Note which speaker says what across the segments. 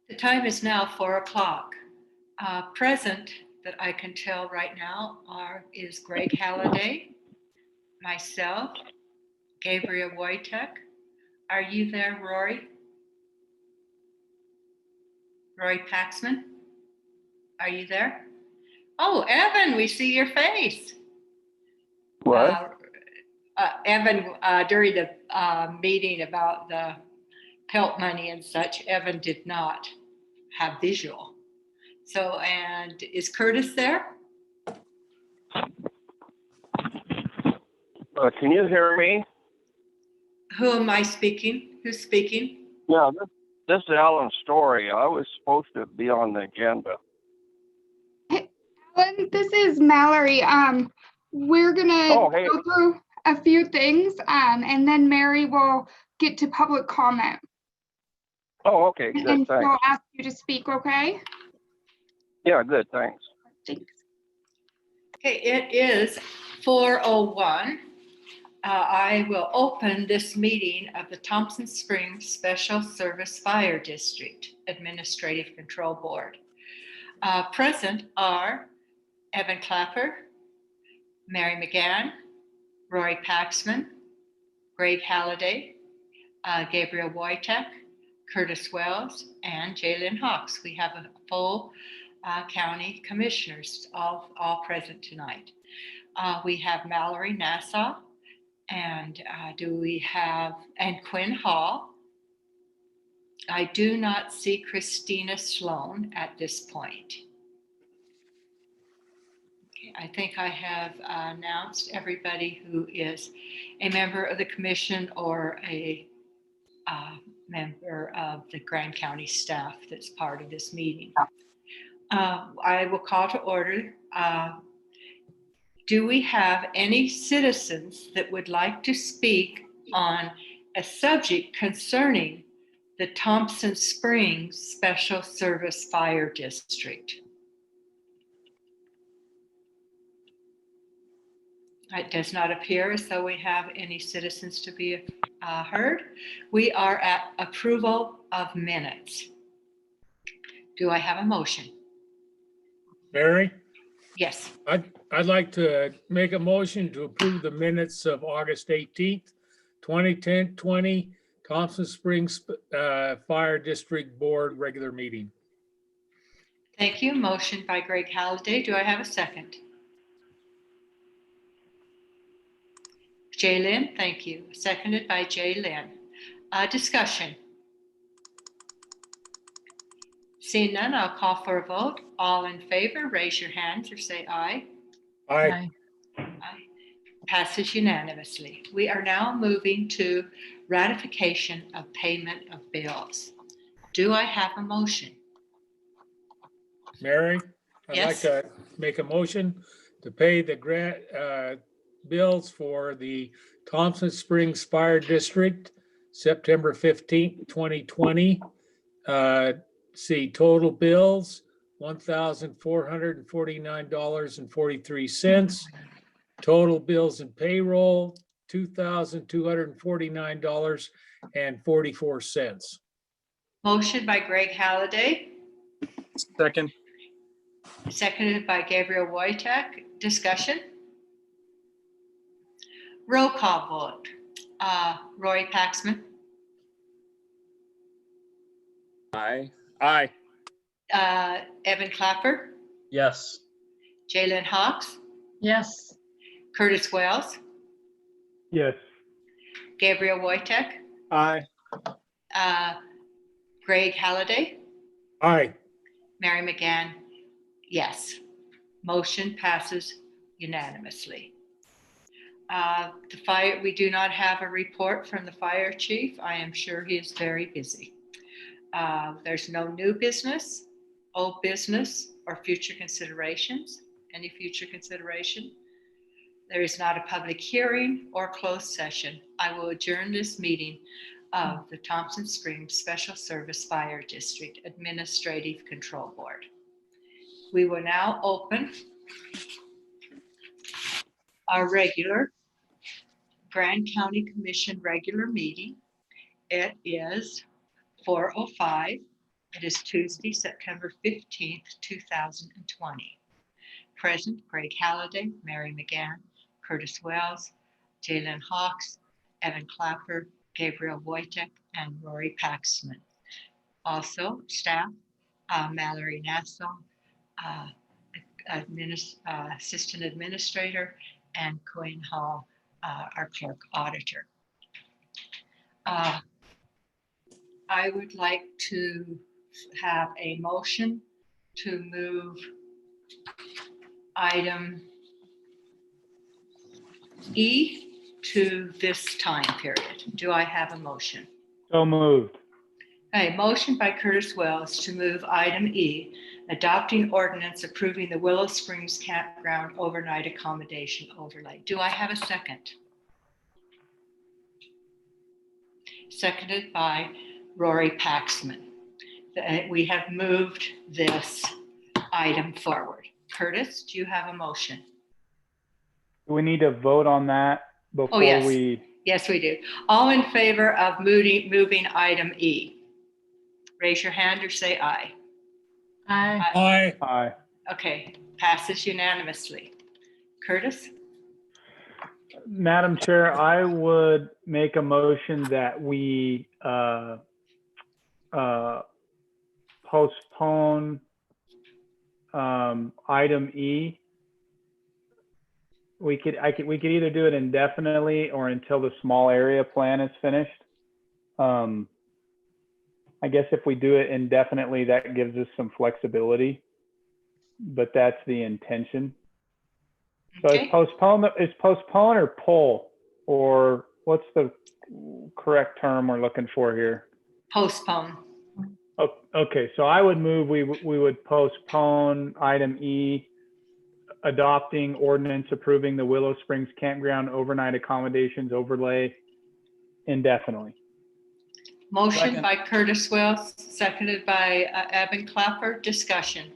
Speaker 1: The time is now 4 o'clock. Present that I can tell right now is Greg Halliday, myself, Gabriel Wojtek. Are you there, Rory? Rory Paxman? Are you there? Oh, Evan, we see your face.
Speaker 2: What?
Speaker 1: Evan, during the meeting about the pelt money and such, Evan did not have visual. So, and is Curtis there?
Speaker 2: Can you hear me?
Speaker 1: Who am I speaking? Who's speaking?
Speaker 2: Yeah, this is Alan Story. I was supposed to be on the agenda.
Speaker 3: Hey, Alan, this is Mallory. We're gonna
Speaker 2: Oh, hey.
Speaker 3: go through a few things, and then Mary will get to public comment.
Speaker 2: Oh, okay, good,
Speaker 3: And
Speaker 2: thanks.
Speaker 3: she'll ask you to speak, okay?
Speaker 2: Yeah, good, thanks.
Speaker 3: Thanks.
Speaker 1: Okay, it is 4:01. I will open this meeting of the Thompson Springs Special Service Fire District Administrative Control Board. Present are Evan Clapper, Mary McGann, Rory Paxman, Greg Halliday, Gabriel Wojtek, Curtis Wells, and Jalen Hawks. We have a full county commissioners all present tonight. We have Mallory Nassau, and and Quinn Hall. I do not see Christina Sloan at this point. Okay, I think I have announced everybody who is a member of the commission or a member of the Grand County staff that's part of this meeting. I will call to order. Do we have any citizens that would like to speak on a subject concerning the Thompson Springs Special Service Fire District? It does not appear as though we have any citizens to be heard. We are at approval of minutes. Do I have a motion?
Speaker 4: Mary,
Speaker 1: Yes.
Speaker 4: I'd like to make a motion to approve the minutes of August 18th, 2020 Thompson Springs Fire District Board regular meeting.
Speaker 1: Thank you. Motion by Greg Halliday. Do I have a second? Jay Lynn, thank you. Seconded by Jay Lynn. Discussion. Seeing none, I'll call for a vote. All in favor, raise your hands or say aye.
Speaker 4: Aye.
Speaker 1: Aye. Passes unanimously. We are now moving to ratification of payment of bills. Do I have a motion?
Speaker 4: Mary, I'd like
Speaker 1: Yes.
Speaker 4: to make a motion to pay the grant bills for the Thompson Springs Fire District, September 15th, 2020. See total bills, $1,449.43. Total bills and payroll, $2,249.44.
Speaker 1: Motion by Greg Halliday,
Speaker 5: Second.
Speaker 1: seconded by Gabriel Wojtek. Discussion. Roll call vote. Roy Paxman,
Speaker 5: Aye. Aye.
Speaker 1: Evan Clapper,
Speaker 5: Yes.
Speaker 1: Jalen Hawks,
Speaker 6: Yes.
Speaker 1: Curtis Wells,
Speaker 7: Yes.
Speaker 1: Gabriel Wojtek,
Speaker 5: Aye.
Speaker 1: Greg Halliday,
Speaker 4: Aye.
Speaker 1: Mary McGann, yes. Motion passes unanimously. We do not have a report from the fire chief. I am sure he is very busy. There's no new business, old business, or future considerations. Any future consideration? There is not a public hearing or closed session. I will adjourn this meeting of the Thompson Springs Special Service Fire District Administrative Control Board. We will now open our regular Grand County Commission regular meeting. It is 4:05. It is Tuesday, September 15th, 2020. Present, Greg Halliday, Mary McGann, Curtis Wells, Jalen Hawks, Evan Clapper, Gabriel Wojtek, and Rory Paxman. Also, staff, Mallory Nassau, uh, Assistant Administrator, and Coyne Hall, our Clerk Auditor. I would like to have a motion to move item E to this time period. Do I have a motion?
Speaker 6: So moved.
Speaker 1: A motion by Curtis Wells to move item E, adopting ordinance approving the Willow Springs Campground overnight accommodation overlay. Do I have a second? Seconded by Rory Paxman. We have moved this item forward. Curtis, do you have a motion?
Speaker 6: Do we need to vote on that before
Speaker 1: yes.
Speaker 6: we?
Speaker 1: Yes, we do. All in favor of moving item E? Raise your hand or say aye.
Speaker 3: Aye.
Speaker 4: Aye.
Speaker 6: Aye.
Speaker 1: Okay, passes unanimously. Curtis?
Speaker 6: Madam Chair, I would make a motion that we postpone item E. We could either do it indefinitely or until the small area plan is finished. I guess if we do it indefinitely, that gives us some flexibility, but that's the intention. So
Speaker 1: Okay.
Speaker 6: is postpone or pull, or what's the correct term we're looking for here?
Speaker 1: Postpone.
Speaker 6: Oh, okay, so I would move we would postpone item E, adopting ordinance approving the Willow Springs Campground overnight accommodations overlay indefinitely.
Speaker 1: Motion
Speaker 5: Second.
Speaker 1: by Curtis Wells, seconded by Evan Clapper. Discussion.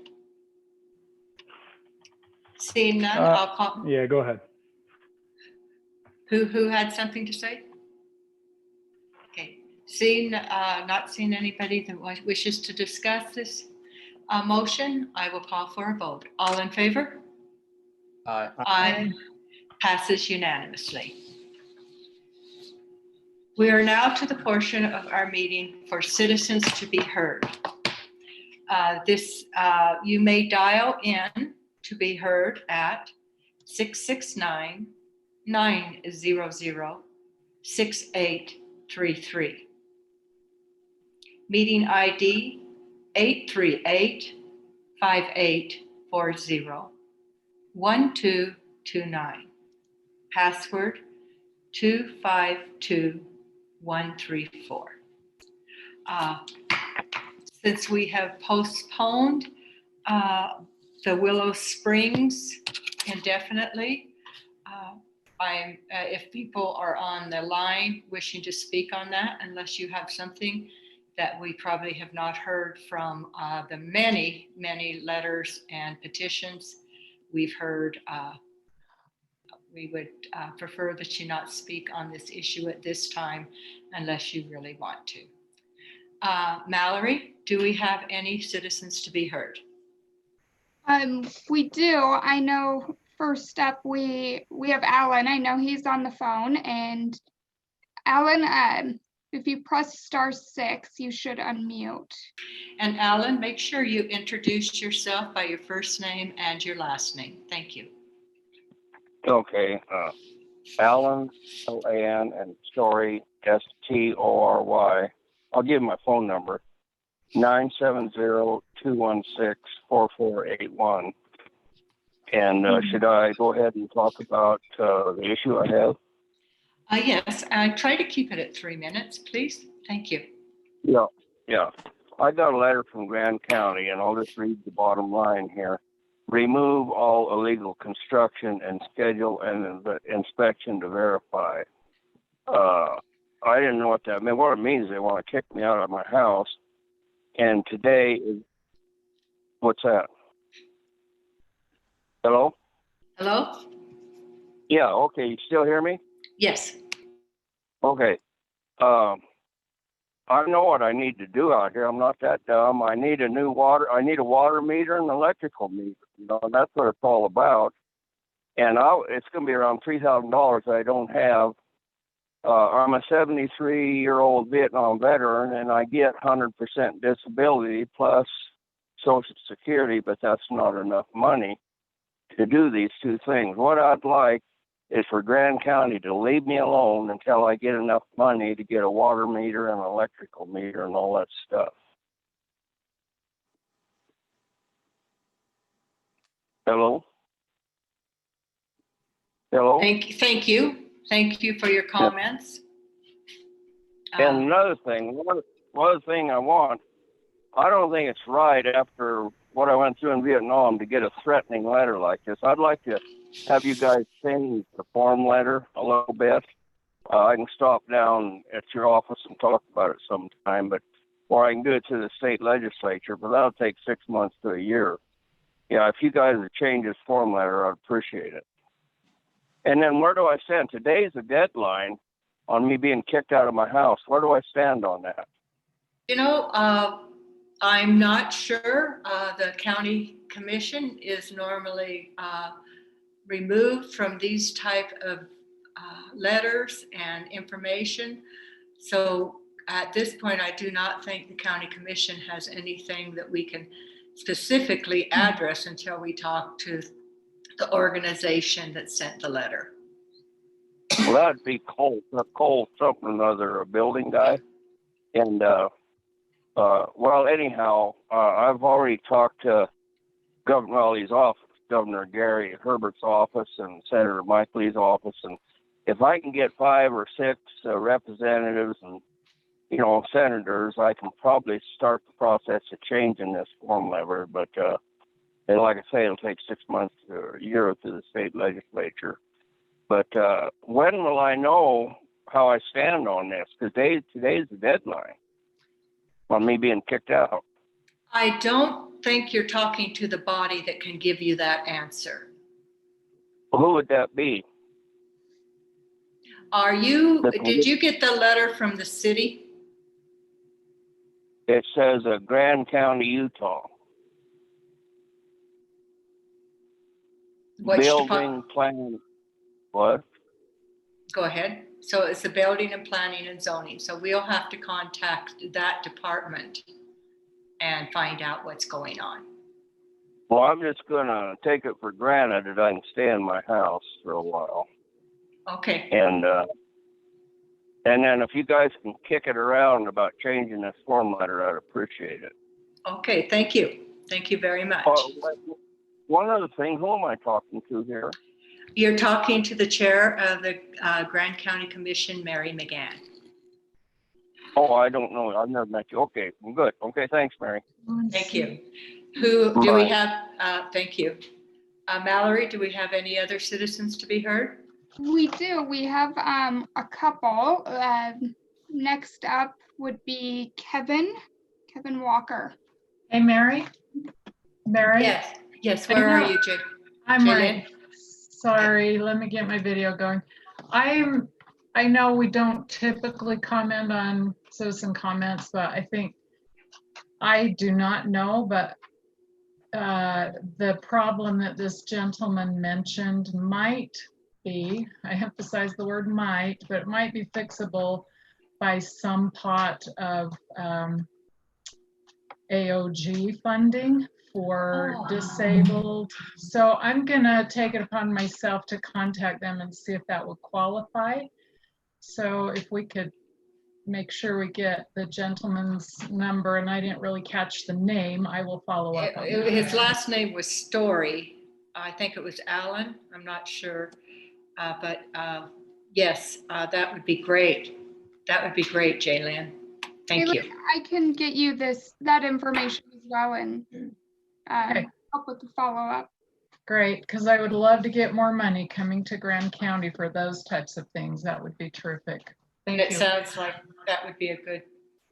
Speaker 1: Seeing none, I'll call.
Speaker 6: Yeah, go ahead.
Speaker 1: Who had something to say? Okay, not seeing anybody that wishes to discuss this motion, I will call for a vote. All in favor?
Speaker 5: Aye.
Speaker 1: Aye. Passes unanimously. We are now to the portion of our meeting for citizens to be heard. You may dial in to be heard at 669-900-6833. Meeting ID 838-5840-1229. Password 252134. Since we have postponed the Willow Springs indefinitely, if people are on the line wishing to speak on that, unless you have something that we probably have not heard from the many, many letters and petitions we've heard, we would prefer that you not speak on this issue at this time unless you really want to. Mallory, do we have any citizens to be heard?
Speaker 3: We do. I know first up we have Alan. I know he's on the phone, and Alan, if you press *6, you should unmute.
Speaker 1: And Alan, make sure you introduce yourself by your first name and your last name. Thank you.
Speaker 2: Okay. Alan, L-A-N, and Story, S-T-O-R-Y. I'll give my phone number, 970-216-4481. And should I go ahead and talk about the issue I have?
Speaker 1: Yes, try to keep it at 3 minutes, please. Thank you.
Speaker 2: Yeah. I got a letter from Grand County, and I'll just read the bottom line here. Remove all illegal construction and schedule an inspection to verify. I didn't know what that meant. What it means is they want to kick me out of my house. And today is, what's that? Hello?
Speaker 1: Hello?
Speaker 2: Yeah, okay. You still hear me?
Speaker 1: Yes.
Speaker 2: Okay. I know what I need to do out here. I'm not that dumb. I need a water meter and an electrical meter. You know, and that's what it's all about. And it's going to be around $3,000 I don't have. I'm a 73-year-old Vietnam veteran, and I get 100% disability plus Social Security, but that's not enough money to do these two things. What I'd like is for Grand County to leave me alone until I get enough money to get a water meter and an electrical meter and all that stuff. Hello? Hello?
Speaker 1: Thank you. Thank you for your comments.
Speaker 2: And another thing, one other thing I want, I don't think it's right after what I went through in Vietnam to get a threatening letter like this. I'd like to have you guys change the form letter a little bit. I can stop down at your office and talk about it sometime, or I can do it to the state legislature, but that'll take 6 months to a year. Yeah, if you guys would change this form letter, I'd appreciate it. And then where do I stand? Today's the deadline on me being kicked out of my house. Where do I stand on that?
Speaker 1: You know, I'm not sure. The county commission is normally removed from these type of letters and information. So at this point, I do not think the county commission has anything that we can specifically address until we talk to the organization that sent the letter.
Speaker 2: Well, that'd be Cole something or another, a building guy. And, well, anyhow, I've already talked to Governor Gary Herbert's office and Senator Mike Lee's office. And if I can get 5 or 6 representatives and, senators, I can probably start the process of changing this form letter. But, and like I say, it'll take 6 months or a year to the state legislature. But when will I know how I stand on this? Because today's the deadline on me being kicked out.
Speaker 1: I don't think you're talking to the body that can give you that answer.
Speaker 2: Well, who would that be?
Speaker 1: Did you get the letter from the city?
Speaker 2: It says Grand County, Utah. Building plan. What?
Speaker 1: Go ahead. So it's the building and planning and zoning. So we'll have to contact that department and find out what's going on.
Speaker 2: Well, I'm just going to take it for granted that I can stay in my house for a while.
Speaker 1: Okay.
Speaker 2: And then if you guys can kick it around about changing this form letter, I'd appreciate it.
Speaker 1: Okay, thank you. Thank you very much.
Speaker 2: One other thing, who am I talking to here?
Speaker 1: You're talking to the chair of the Grand County Commission, Mary McGann.
Speaker 2: Oh, I don't know. I've never met you. Okay, well, good. Okay, thanks, Mary.
Speaker 1: Thank you. Who do we have? Thank you. Mallory, do we have any other citizens to be heard?
Speaker 3: We do. We have a couple. Next up would be Kevin Walker.
Speaker 7: Hey, Mary? Mary?
Speaker 1: Yes. Where are you, Jay?
Speaker 7: I'm right. Sorry, let me get my video going. I know we don't typically comment on citizen comments, but I do not know, but the problem that this gentleman mentioned might be, I emphasize the word might, but it might be fixable by some pot of AOG funding for disabled. So I'm gonna take it upon myself to contact them and see if that would qualify. So if we could make sure we get the gentleman's number, and I didn't really catch the name, I will follow up on that.
Speaker 1: His last name was Story. I think it was Allen. I'm not sure. But yes, that would be great. That would be great, Jaylyn. Thank you.
Speaker 3: I can get you that information as well and help with the follow-up.
Speaker 7: Great, because I would love to get more money coming to Grand County for those types of things. That would be terrific. Thank you.
Speaker 1: It sounds like that would be a good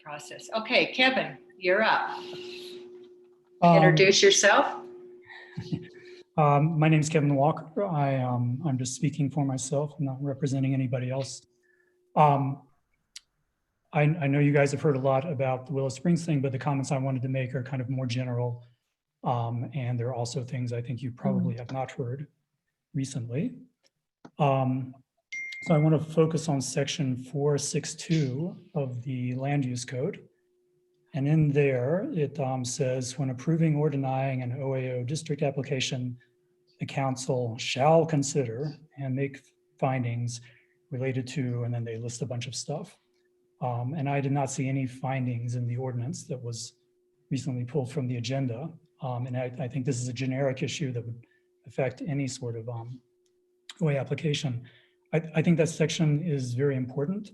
Speaker 1: process. Okay, Kevin, you're up. Introduce yourself.
Speaker 8: My name is Kevin Walker. I'm just speaking for myself. I'm not representing anybody else. I know you guys have heard a lot about the Willow Springs thing, but the comments I wanted to make are kind of more general. And there are also things I think you probably have not heard recently. So I want to focus on section 462 of the land use code. And in there, it says, when approving or denying an OAO district application, the council shall consider and make findings related to, and then they list a bunch of stuff. And I did not see any findings in the ordinance that was recently pulled from the agenda. And I think this is a generic issue that would affect any sort of OA application. I think that section is very important.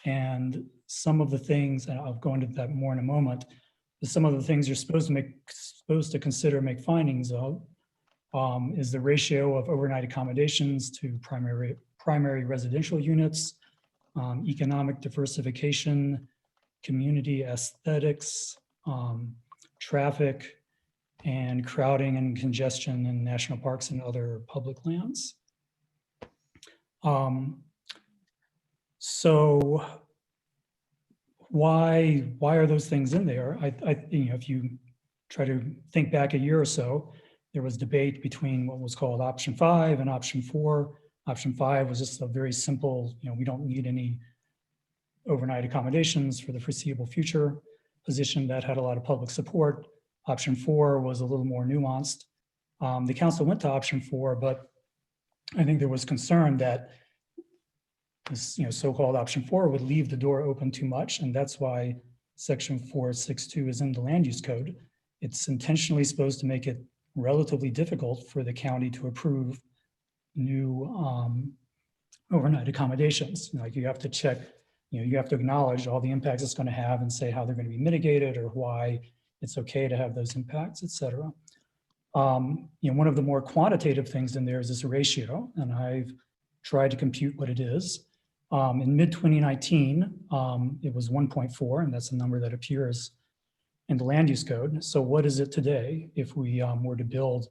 Speaker 8: And some of the things, and I'll go into that more in a moment, but some of the things you're supposed to consider, make findings of, is the ratio of overnight accommodations to primary residential units, economic diversification, community aesthetics, traffic, and crowding and congestion in national parks and other public lands. So why are those things in there? If you try to think back a year or so, there was debate between what was called option 5 and option 4. Option 5 was just a very simple, we don't need any overnight accommodations for the foreseeable future position that had a lot of public support. Option 4 was a little more nuanced. The council went to option 4, but I think there was concern that this, so-called option 4 would leave the door open too much, and that's why section 462 is in the land use code. It's intentionally supposed to make it relatively difficult for the county to approve new overnight accommodations. Like you have to check, you have to acknowledge all the impacts it's going to have and say how they're going to be mitigated or why it's okay to have those impacts, et cetera. One of the more quantitative things in there is this ratio, and I've tried to compute what it is. In mid-2019, it was 1.4, and that's a number that appears in the land use code. So what is it today if we were to build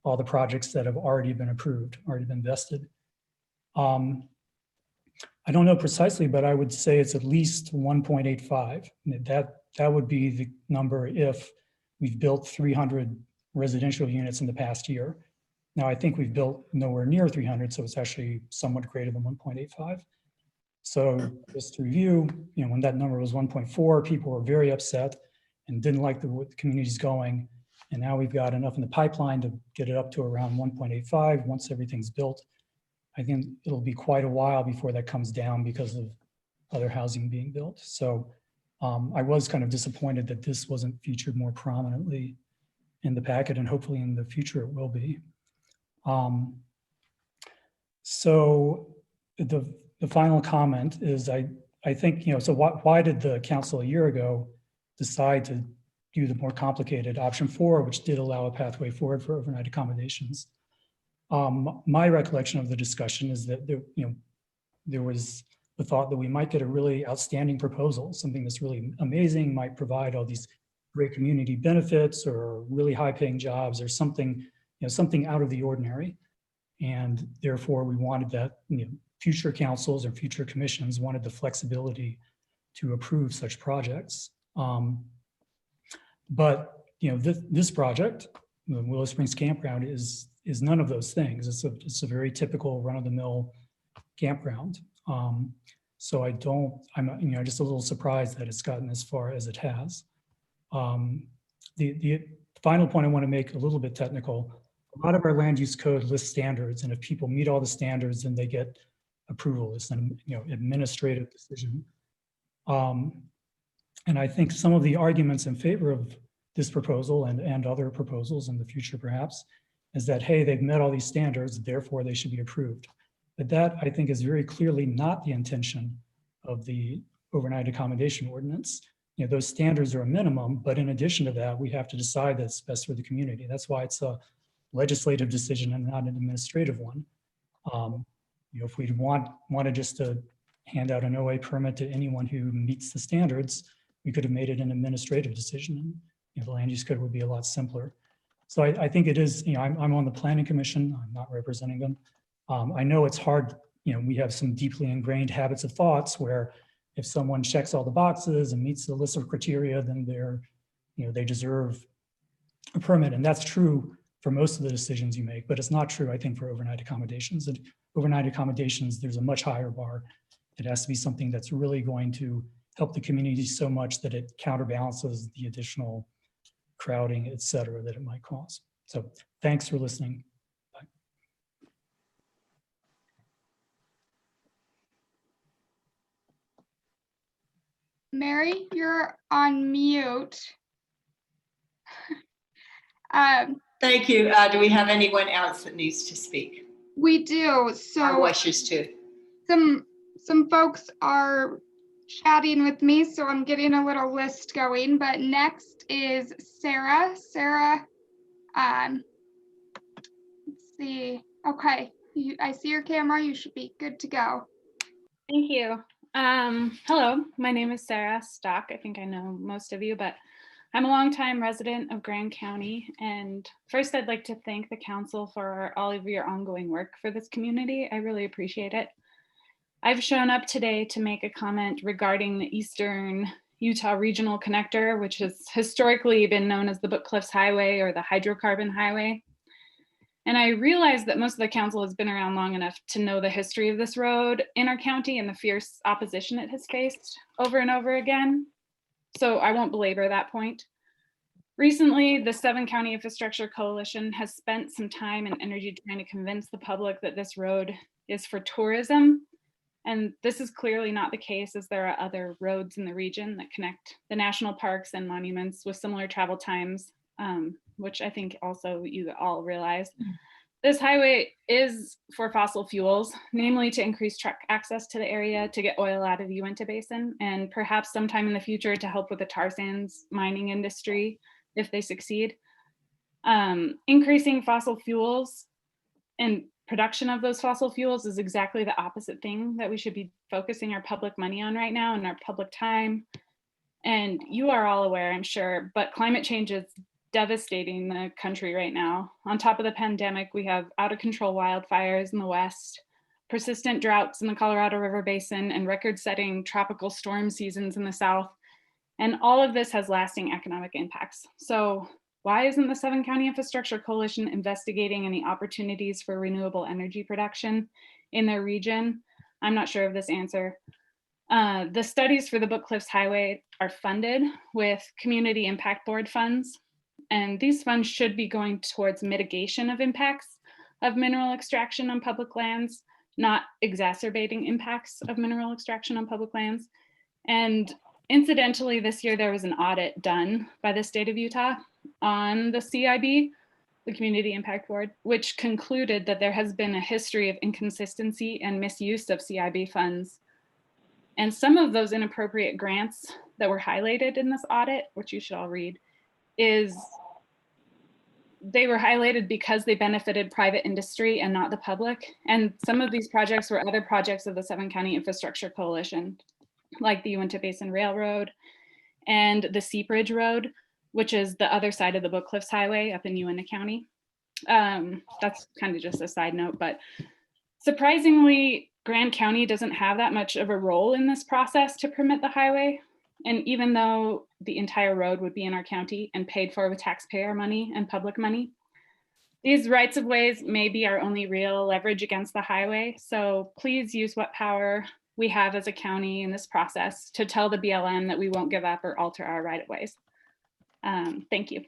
Speaker 8: all the projects that have already been approved, already been vested? I don't know precisely, but I would say it's at least 1.85. That would be the number if we've built 300 residential units in the past year. Now, I think we've built nowhere near 300, so it's actually somewhat greater than 1.85. So just to review, when that number was 1.4, people were very upset and didn't like the community's going. And now we've got enough in the pipeline to get it up to around 1.85 once everything's built. I think it'll be quite a while before that comes down because of other housing being built. So I was kind of disappointed that this wasn't featured more prominently in the packet, and hopefully in the future it will be. So the final comment is I think, so why did the council a year ago decide to do the more complicated option 4, which did allow a pathway forward for overnight accommodations? My recollection of the discussion is that there was the thought that we might get a really outstanding proposal, something that's really amazing, might provide all these great community benefits or really high-paying jobs or something, something out of the ordinary. And therefore, we wanted that, future councils or future commissions wanted the flexibility to approve such projects. But this project, the Willow Springs Campground, is none of those things. It's a very typical run-of-the-mill campground. So I'm just a little surprised that it's gotten as far as it has. The final point I want to make, a little bit technical. A lot of our land use code lists standards, and if people meet all the standards, then they get approval. It's an administrative decision. And I think some of the arguments in favor of this proposal and other proposals in the future perhaps is that, hey, they've met all these standards, therefore they should be approved. But that, I think, is very clearly not the intention of the overnight accommodation ordinance. Those standards are a minimum, but in addition to that, we have to decide that's best for the community. That's why it's a legislative decision and not an administrative one. If we wanted just to hand out an OA permit to anyone who meets the standards, we could have made it an administrative decision, and the land use code would be a lot simpler. So I think it is, I'm on the planning commission, I'm not representing them. I know it's hard, we have some deeply ingrained habits of thoughts where if someone checks all the boxes and meets the list of criteria, then they deserve a permit. And that's true for most of the decisions you make, but it's not true, I think, for overnight accommodations. And overnight accommodations, there's a much higher bar. It has to be something that's really going to help the community so much that it counterbalances the additional crowding, et cetera, that it might cause. So thanks for listening. Bye.
Speaker 3: Mary, you're on mute.
Speaker 1: Thank you. Do we have anyone else that needs to speak
Speaker 3: We do.
Speaker 1: or
Speaker 3: So
Speaker 1: wishes to?
Speaker 3: some folks are chatting with me, so I'm getting a little list going. But next is Sarah. Sarah, let's see. Okay, I see your camera. You should be good to go.
Speaker 9: Thank you. Hello, my name is Sarah Stock. I think I know most of you, but I'm a longtime resident of Grand County. And first, I'd like to thank the council for all of your ongoing work for this community. I really appreciate it. I've shown up today to make a comment regarding the Eastern Utah Regional Connector, which has historically been known as the Book Cliffs Highway or the Hydrocarbon Highway. And I realize that most of the council has been around long enough to know the history of this road in our county and the fierce opposition it has faced over and over again. So I won't belabor that point. Recently, the 7 County Infrastructure Coalition has spent some time and energy trying to convince the public that this road is for tourism. And this is clearly not the case, as there are other roads in the region that connect the national parks and monuments with similar travel times, which I think also you all realize. This highway is for fossil fuels, namely to increase truck access to the area to get oil out of the Uinta Basin, and perhaps sometime in the future to help with the tar sands mining industry if they succeed. Increasing fossil fuels and production of those fossil fuels is exactly the opposite thing that we should be focusing our public money on right now and our public time. And you are all aware, I'm sure, but climate change is devastating the country right now. On top of the pandemic, we have out of control wildfires in the West, persistent droughts in the Colorado River Basin, and record-setting tropical storm seasons in the South. And all of this has lasting economic impacts. So why isn't the 7 County Infrastructure Coalition investigating any opportunities for renewable energy production in their region? I'm not sure of this answer. The studies for the Book Cliffs Highway are funded with Community Impact Board funds. And these funds should be going towards mitigation of impacts of mineral extraction on public lands, not exacerbating impacts of mineral extraction on public lands. And incidentally, this year there was an audit done by the state of Utah on the CIB, the Community Impact Board, which concluded that there has been a history of inconsistency and misuse of CIB funds. And some of those inappropriate grants that were highlighted in this audit, which you should all read, they were highlighted because they benefited private industry and not the public. And some of these projects were other projects of the 7 County Infrastructure Coalition, like the Uinta Basin Railroad and the Seabridge Road, which is the other side of the Book Cliffs Highway up in Uinta County. That's kind of just a side note, but surprisingly, Grand County doesn't have that much of a role in this process to permit the highway. And even though the entire road would be in our county and paid for with taxpayer money and public money, these rights of ways may be our only real leverage against the highway. So please use what power we have as a county in this process to tell the BLM that we won't give up or alter our right of ways. Thank you.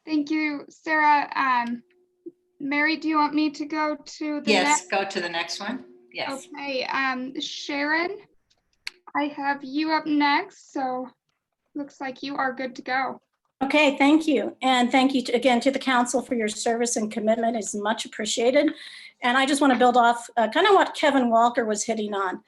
Speaker 3: Thank you, Sarah. Mary, do you want me to go to the
Speaker 1: Yes,
Speaker 3: next?
Speaker 1: go to the next one. Yes.
Speaker 3: Okay, Sharon, I have you up next, so looks like you are good to go.
Speaker 10: Okay, thank you. And thank you again to the council for your service and commitment. It's much appreciated. And I just want to build off kind of what Kevin Walker was hitting on.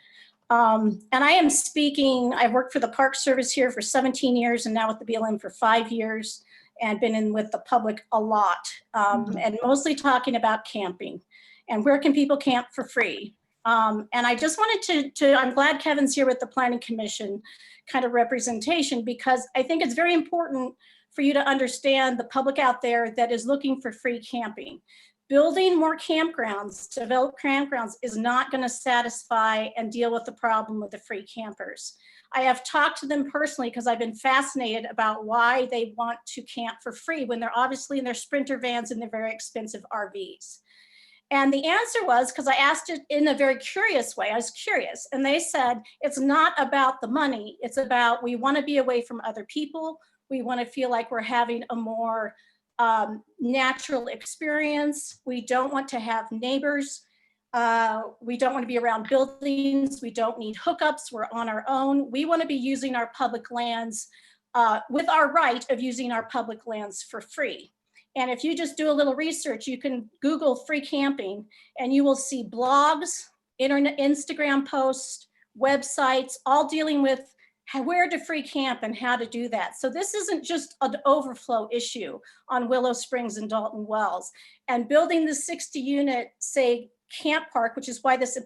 Speaker 10: And I am speaking, I've worked for the Park Service here for 17 years and now with the BLM for 5 years and been in with the public a lot and mostly talking about camping and where can people camp for free. And I just wanted to, I'm glad Kevin's here with the Planning Commission kind of representation, because I think it's very important for you to understand the public out there that is looking for free camping. building more campgrounds, develop campgrounds is not going to satisfy and deal with the problem with the free campers. I have talked to them personally because I've been fascinated about why they want to camp for free when they're obviously in their Sprinter vans and their very expensive RVs. And the answer was, because I asked it in a very curious way, I was curious, and they said, it's not about the money, it's about we want to be away from other people, we want to feel like we're having a more natural experience, we don't want to have neighbors, we don't want to be around buildings, we don't need hookups, we're on our own, we want to be using our public lands with our right of using our public lands for free. And if you just do a little research, you can Google free camping and you will see blogs, internet, Instagram posts, websites, all dealing with where to free camp and how to do that. So this isn't just an overflow issue on Willow Springs and Dalton Wells. And building the 60 unit, say, camp park, which is why this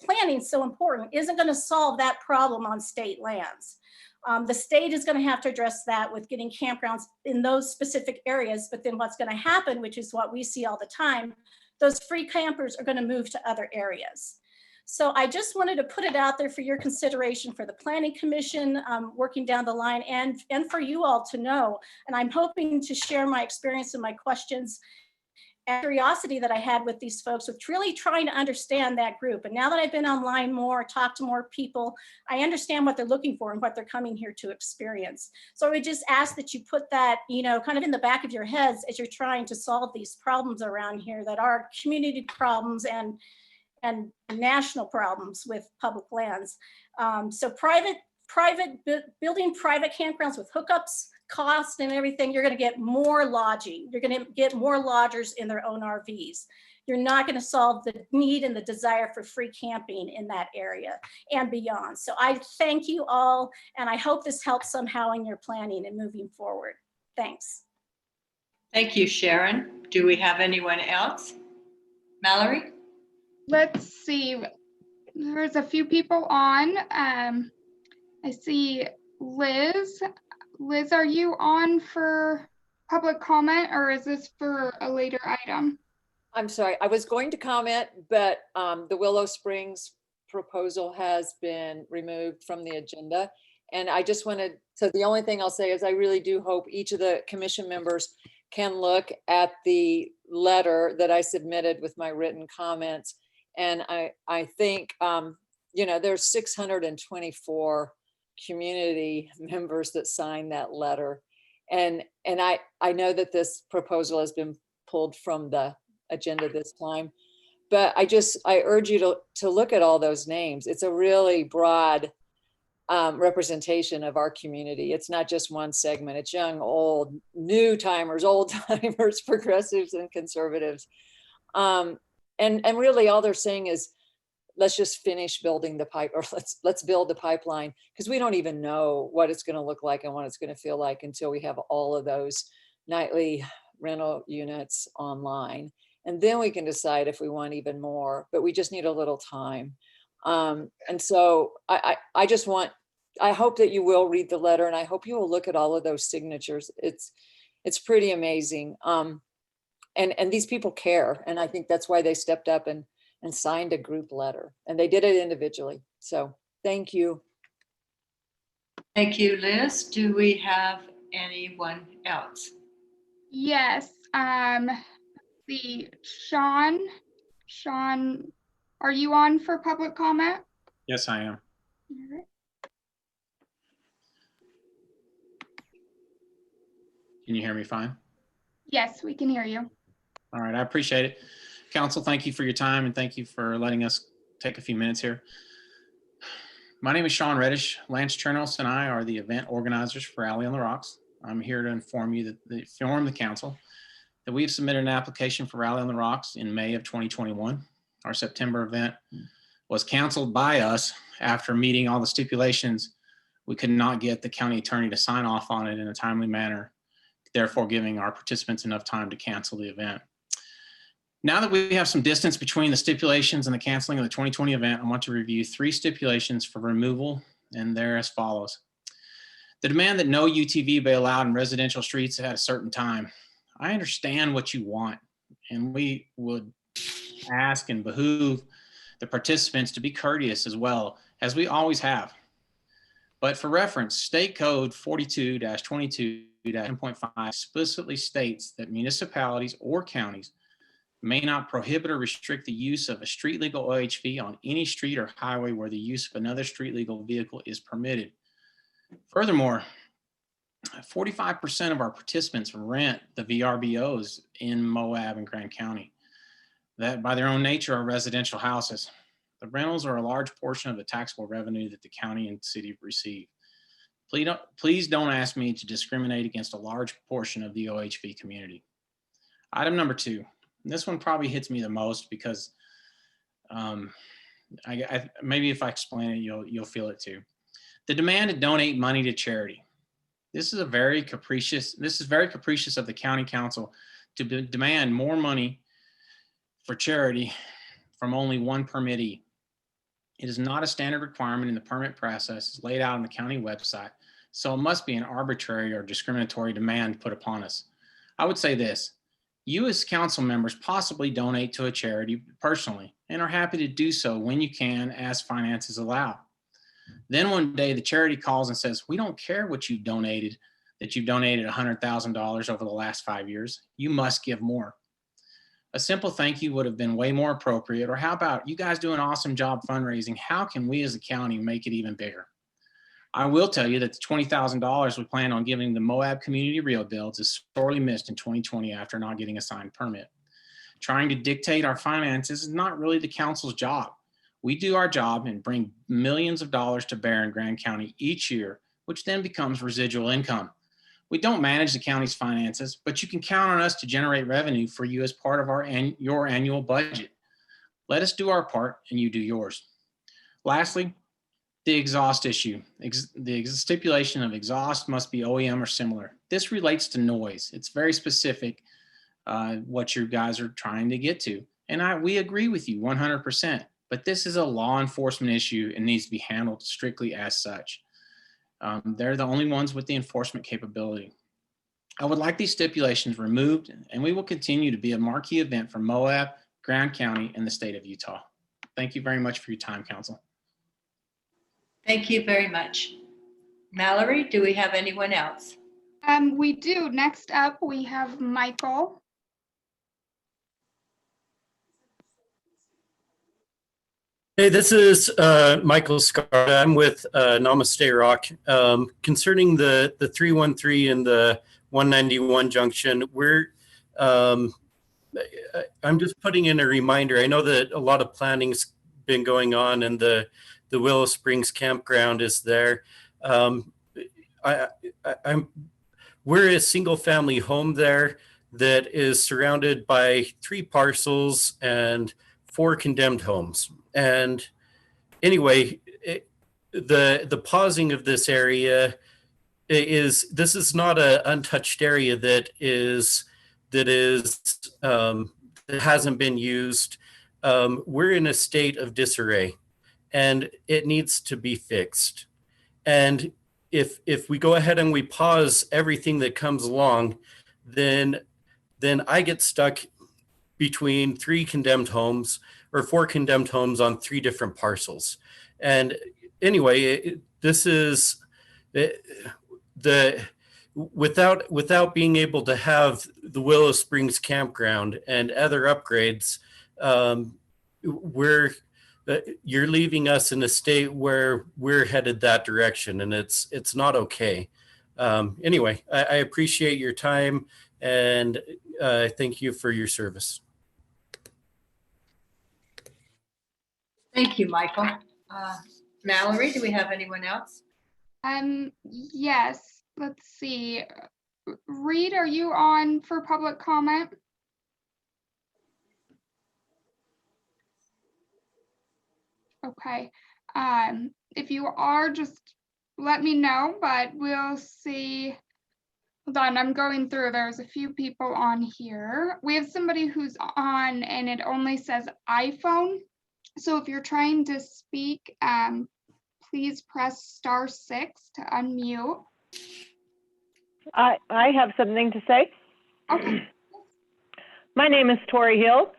Speaker 10: planning is so important, isn't going to solve that problem on state lands. The state is going to have to address that with getting campgrounds in those specific areas. But then what's going to happen, which is what we see all the time, those free campers are going to move to other areas. So I just wanted to put it out there for your consideration for the Planning Commission, working down the line, and for you all to know. And I'm hoping to share my experience and my questions and curiosity that I had with these folks, with really trying to understand that group. And now that I've been online more, talked to more people, I understand what they're looking for and what they're coming here to experience. So I would just ask that you put that, you know, kind of in the back of your heads as you're trying to solve these problems around here that are community problems and national problems with public lands. So building private campgrounds with hookups, cost and everything, you're going to get more lodging. You're going to get more lodgers in their own RVs. You're not going to solve the need and the desire for free camping in that area and beyond. So I thank you all, and I hope this helps somehow in your planning and moving forward. Thanks.
Speaker 1: Thank you, Sharon. Do we have anyone else? Mallory?
Speaker 3: Let's see. There's a few people on. I see Liz. Liz, are you on for public comment, or is this for a later item?
Speaker 11: I'm sorry, I was going to comment, but the Willow Springs proposal has been removed from the agenda. And I just wanted, so the only thing I'll say is I really do hope each of the commission members can look at the letter that I submitted with my written comments. And I think, you know, there's 624 community members that signed that letter. And I know that this proposal has been pulled from the agenda this time, but I urge you to look at all those names. It's a really broad representation of our community. It's not just one segment. It's young, old, new timers, old timers, progressives and conservatives. And really all they're saying is, let's just finish building the pipe, or let's build the pipeline, because we don't even know what it's going to look like and what it's going to feel like until we have all of those nightly rental units online. And then we can decide if we want even more, but we just need a little time. And so I hope that you will read the letter, and I hope you will look at all of those signatures. It's pretty amazing. And these people care. And I think that's why they stepped up and signed a group letter, and they did it individually. So thank you.
Speaker 1: Thank you, Liz. Do we have anyone else?
Speaker 3: Yes. Sean, are you on for public comment?
Speaker 5: Yes, I am.
Speaker 3: All right.
Speaker 5: Can you hear me fine?
Speaker 3: Yes, we can hear you.
Speaker 5: All right, I appreciate it. Council, thank you for your time, and thank you for letting us take a few minutes here. My name is Sean Reddish. Lance Chernos and I are the event organizers for Alley on the Rocks. I'm here to inform the council that we've submitted an application for Rally on the Rocks in May of 2021. Our September event was canceled by us after meeting all the stipulations. We could not get the county attorney to sign off on it in a timely manner, therefore giving our participants enough time to cancel the event. Now that we have some distance between the stipulations and the canceling of the 2020 event, I want to review 3 stipulations for removal, and they're as follows. The demand that no UTV be allowed in residential streets at a certain time. I understand what you want, and we would ask and behoove the participants to be courteous as well, as we always have. But for reference, State Code 42-22-10.5 explicitly states that municipalities or counties may not prohibit or restrict the use of a street legal OHV on any street or highway where the use of another street legal vehicle is permitted. Furthermore, 45% of our participants rent the VRBOs in Moab and Grand County that by their own nature are residential houses. The rentals are a large portion of the taxable revenue that the county and city receive. Please don't ask me to discriminate against a large portion of the OHV community. Item number 2. This one probably hits me the most because maybe if I explain it, you'll feel it too. The demand to donate money to charity. This is very capricious of the county council to demand more money for charity from only one permittee. It is not a standard requirement in the permit process as laid out on the county website, so it must be an arbitrary or discriminatory demand put upon us. I would say this: you as council members possibly donate to a charity personally and are happy to do so when you can as finances allow. Then one day the charity calls and says, we don't care what you've donated, that you've donated $100,000 over the last 5 years. You must give more. A simple thank you would have been way more appropriate. Or how about, you guys do an awesome job fundraising. How can we as a county make it even bigger? I will tell you that the $20,000 we plan on giving the Moab Community Rebuilds is sorely missed in 2020 after not getting a signed permit. Trying to dictate our finances is not really the council's job. We do our job and bring millions of dollars to bear in Grand County each year, which then becomes residual income. We don't manage the county's finances, but you can count on us to generate revenue for you as part of your annual budget. Let us do our part and you do yours. Lastly, the exhaust issue. The stipulation of exhaust must be OEM or similar. This relates to noise. It's very specific what you guys are trying to get to. And we agree with you 100%, but this is a law enforcement issue and needs to be handled strictly as such. They're the only ones with the enforcement capability. I would like these stipulations removed, and we will continue to be a marquee event for Moab, Grand County, and the state of Utah. Thank you very much for your time, Council.
Speaker 1: Thank you very much. Mallory, do we have anyone else?
Speaker 3: We do. Next up, we have Michael.
Speaker 12: Hey, this is Michael Scarda. I'm with Namaste Rock. Concerning the 313 and the 191 junction, I'm just putting in a reminder. I know that a lot of planning's been going on and the Willow Springs campground is there. We're a single family home there that is surrounded by 3 parcels and 4 condemned homes. And anyway, the pausing of this area this is not an untouched area that hasn't been used. We're in a state of disarray and it needs to be fixed. And if we go ahead and we pause everything that comes along, then I get stuck between 3 condemned homes or 4 condemned homes on 3 different parcels. And anyway, this is without being able to have the Willow Springs campground and other upgrades, you're leaving us in a state where we're headed that direction, and it's not okay. Anyway, I appreciate your time and thank you for your service.
Speaker 1: Thank you, Michael. Mallory, do we have anyone else?
Speaker 3: Yes, let's see. Reed, are you on for public comment? Okay. If you are, just let me know, but we'll see. Hold on, I'm going through. There's a few people on here. We have somebody who's on and it only says iPhone. So if you're trying to speak, please press *6 to unmute.
Speaker 13: I have something to say.
Speaker 3: Okay.
Speaker 13: My name is Tori Hill.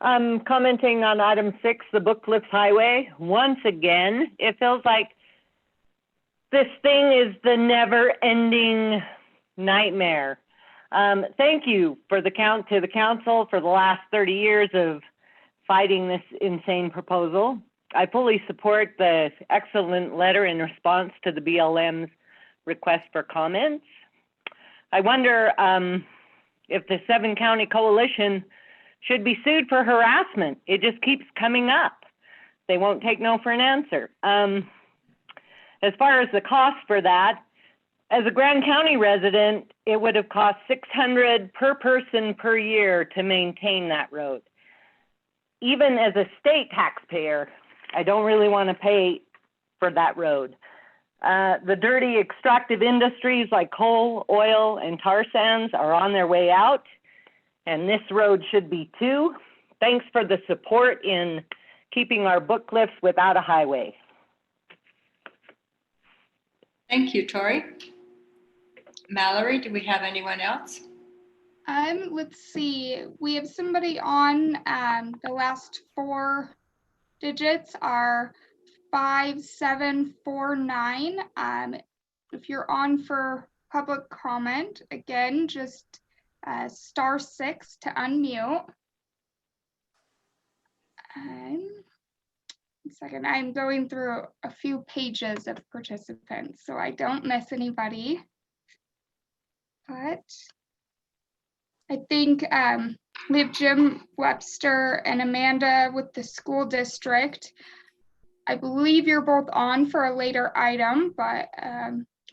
Speaker 13: I'm commenting on item 6, the Book Cliffs Highway. Once again, it feels like this thing is the never-ending nightmare. Thank you to the council for the last 30 years of fighting this insane proposal. I fully support the excellent letter in response to the BLM's request for comments. I wonder if the 7-county coalition should be sued for harassment. It just keeps coming up. They won't take no for an answer. As far as the cost for that, as a Grand County resident, it would have cost $600 per person per year to maintain that road. Even as a state taxpayer, I don't really want to pay for that road. The dirty extractive industries like coal, oil, and tar sands are on their way out, and this road should be too. Thanks for the support in keeping our book cliffs without a highway.
Speaker 1: Thank you, Tori. Mallory, do we have anyone else?
Speaker 3: Let's see. We have somebody on. The last 4 digits are 5749. If you're on for public comment, again, just *6 to unmute. 1 second, I'm going through a few pages of participants, so I don't miss anybody. But I think we have Jim Webster and Amanda with the school district. I believe you're both on for a later item, but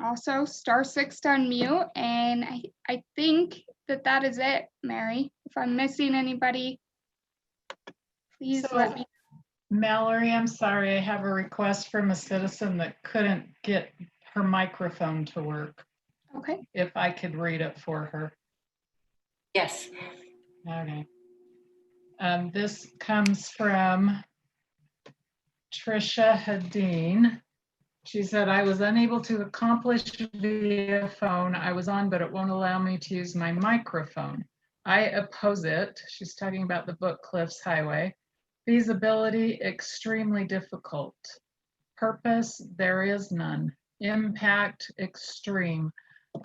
Speaker 3: also *6 to unmute. And I think that is it, Mary. If I'm missing anybody, please let me.
Speaker 7: Mallory, I'm sorry, I have a request from a citizen that couldn't get her microphone to work.
Speaker 3: Okay.
Speaker 7: If I could read it for her.
Speaker 1: Yes.
Speaker 7: Okay. This comes from Trisha Hadeen. She said, I was unable to accomplish via phone I was on, but it won't allow me to use my microphone. I oppose it. She's talking about the Book Cliffs Highway. Feasibility, extremely difficult. Purpose, there is none. Impact, extreme.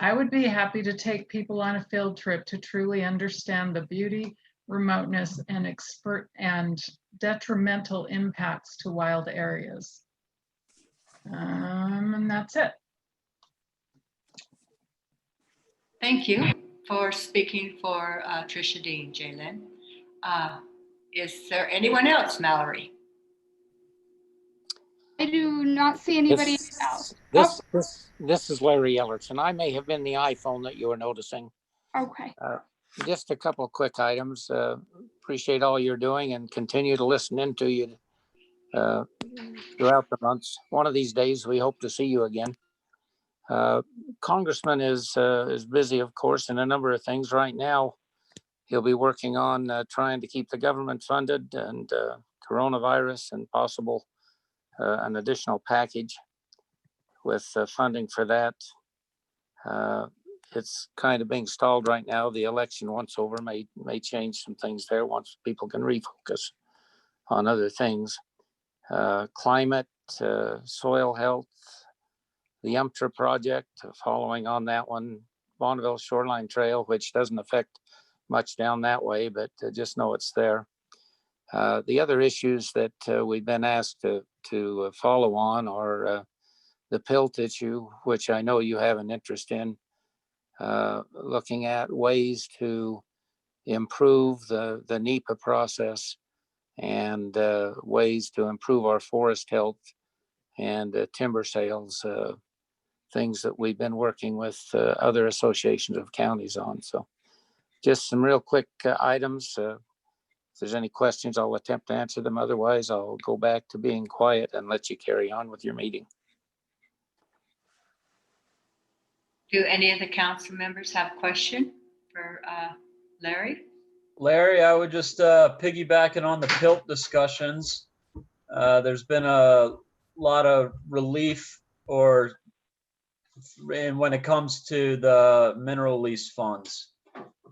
Speaker 7: I would be happy to take people on a field trip to truly understand the beauty, remoteness, and detrimental impacts to wild areas. And that's it.
Speaker 1: Thank you for speaking for Trisha Dean, Jalen. Is there anyone else, Mallory?
Speaker 3: I do not see anybody else.
Speaker 14: This is Larry Ellerton. I may have been the iPhone that you were noticing.
Speaker 3: Okay.
Speaker 14: Just a couple of quick items. Appreciate all you're doing and continue to listen into you throughout the months. One of these days, we hope to see you again. Congressman is busy, of course, in a number of things right now. He'll be working on trying to keep the government funded and coronavirus and possible an additional package with funding for that. It's kind of being stalled right now. The election once over may change some things there once people can refocus on other things. Climate, soil health, the UMTRA project, following on that one, Bonneville Shoreline Trail, which doesn't affect much down that way, but just know it's there. The other issues that we've been asked to follow on are the PILT issue, which I know you have an interest in, looking at ways to improve the NEPA process and ways to improve our forest health and timber sales, things that we've been working with other associations of counties on. So just some real quick items. If there's any questions, I'll attempt to answer them. Otherwise, I'll go back to being quiet and let you carry on with your meeting.
Speaker 1: Do any of the council members have a question for Larry?
Speaker 15: Larry, I would just piggybacking on the PILT discussions. There's been a lot of relief when it comes to the mineral lease funds.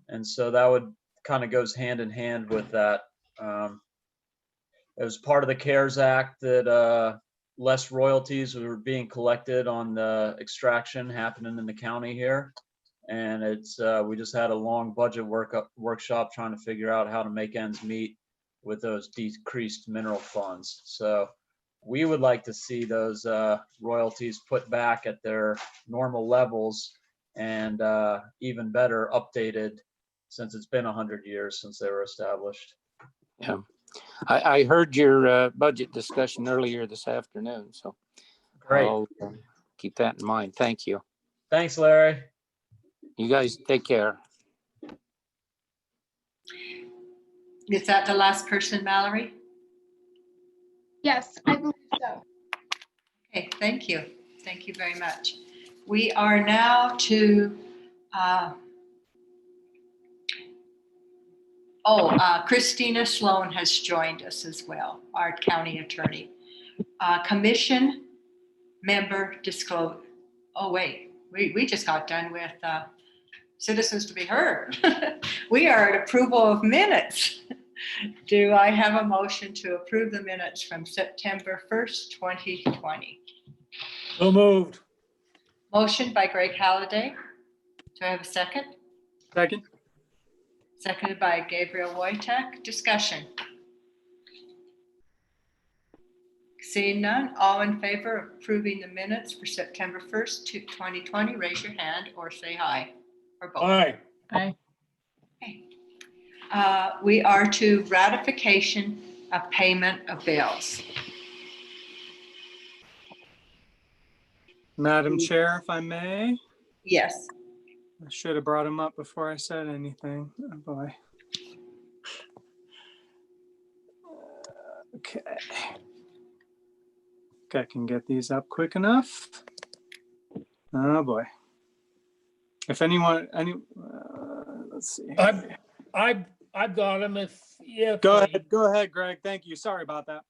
Speaker 15: And so that would kind of goes hand in hand with that. It was part of the CARES Act that less royalties were being collected on the extraction happening in the county here. And it's we just had a long budget workshop trying to figure out how to make ends meet with those decreased mineral funds. So we would like to see those royalties put back at their normal levels, and even better, updated, since it's been 100 years since they were established.
Speaker 14: Yeah, I heard your budget discussion earlier this afternoon, so
Speaker 15: Great.
Speaker 14: I'll keep that in mind. Thank you.
Speaker 15: Thanks, Larry.
Speaker 14: You guys take care.
Speaker 1: Is that the last person, Mallory?
Speaker 3: Yes, I believe so.
Speaker 1: Okay, thank you. Thank you very much. We are now to, Christina Sloan has joined us as well, our county attorney. Commission member disclosure. Oh, wait, we just got done with citizens to be heard. We are at approval of minutes. Do I have a motion to approve the minutes from September 1st, 2020?
Speaker 4: So moved.
Speaker 1: Motion by Greg Halliday. Do I have a second?
Speaker 16: Second.
Speaker 1: Seconded by Gabriel Wojtek. Discussion. Seeing none, all in favor of approving the minutes for September 1st, 2020, raise your hand or say aye, or both.
Speaker 4: Aye.
Speaker 7: Aye.
Speaker 1: Okay. We are to ratification of payment of bills.
Speaker 16: Madam Chair, if I may,
Speaker 1: Yes.
Speaker 16: I should have brought him up before I said anything. Oh boy. Okay. Think I can get these up quick enough. Oh boy. If anyone, let's see.
Speaker 4: I've got them if.
Speaker 16: Go ahead, Greg. Thank you. Sorry about that.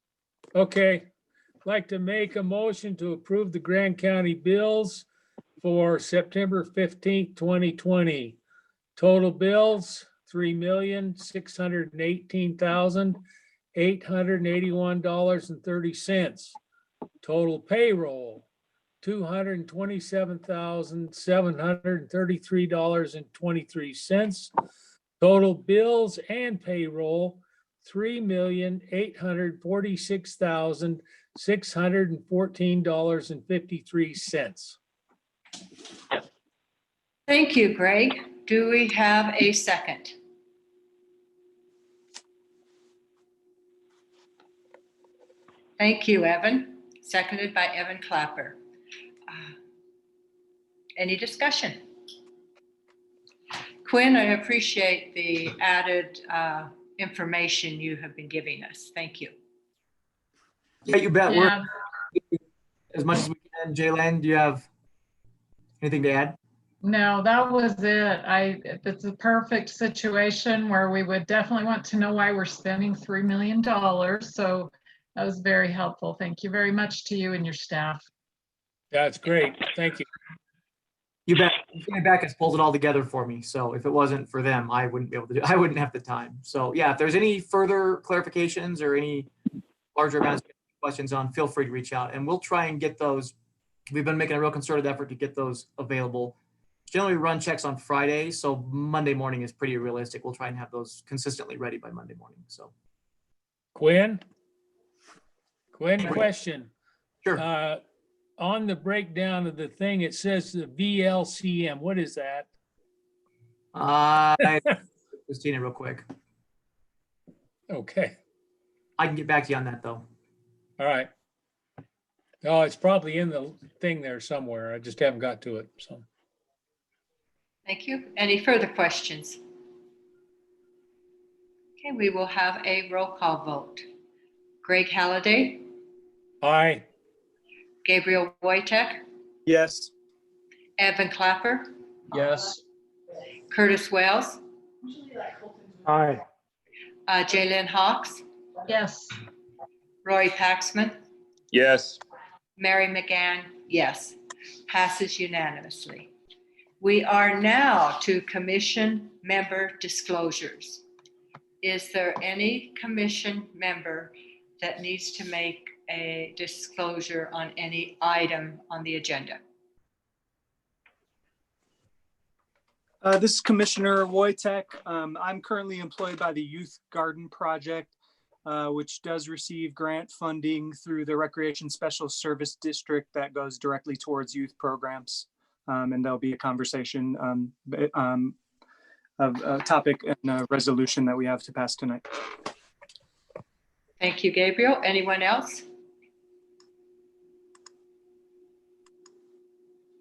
Speaker 4: Okay. Like to make a motion to approve the Grand County bills for September 15th, 2020. Total bills, $3,618,881.30. Total payroll, $227,733.23. Total bills and payroll, $3,846,614.53.
Speaker 1: Thank you, Greg. Do we have a second? Thank you, Evan. Seconded by Evan Clapper. Any discussion? Quinn, I appreciate the added information you have been giving us. Thank you.
Speaker 17: Yeah, you bet.
Speaker 7: Yeah.
Speaker 17: We're as much as we can. Jaylen, do you have anything to add?
Speaker 7: No, that was it. It's a perfect situation where we would definitely want to know why we're spending $3 million. So that was very helpful. Thank you very much to you and your staff.
Speaker 4: That's great. Thank you.
Speaker 17: You bet. Back has pulled it all together for me. So if it wasn't for them, I wouldn't be able to do. I wouldn't have the time. So yeah, if there's any further clarifications or any larger amounts of questions on, feel free to reach out, and we'll try and get those. We've been making a real concerted effort to get those available. Generally, we run checks on Friday, so Monday morning is pretty realistic. We'll try and have those consistently ready by Monday morning. So,
Speaker 4: Quinn, question.
Speaker 17: Sure.
Speaker 4: On the breakdown of the thing, it says the VLCM. What is that?
Speaker 17: Christina, real quick.
Speaker 4: Okay.
Speaker 17: I can get back to you on that though.
Speaker 4: All right. Oh, it's probably in the thing there somewhere. I just haven't got to it. So.
Speaker 1: Thank you. Any further questions? Okay, we will have a roll call vote. Greg Halliday,
Speaker 4: Aye.
Speaker 1: Gabriel Wojtek,
Speaker 16: Yes.
Speaker 1: Evan Clapper,
Speaker 15: Yes.
Speaker 1: Curtis Wells,
Speaker 6: Aye.
Speaker 1: Jaylen Hawks,
Speaker 7: Yes.
Speaker 1: Roy Paxman,
Speaker 16: Yes.
Speaker 1: Mary McGann, yes. Passes unanimously. We are now to commission member disclosures. Is there any commission member that needs to make a disclosure on any item on the agenda?
Speaker 16: This is Commissioner Wojtek. I'm currently employed by the Youth Garden Project, which does receive grant funding through the Recreation Special Service District that goes directly towards youth programs. And there'll be a conversation of a topic and a resolution that we have to pass tonight.
Speaker 1: Thank you, Gabriel. Anyone else?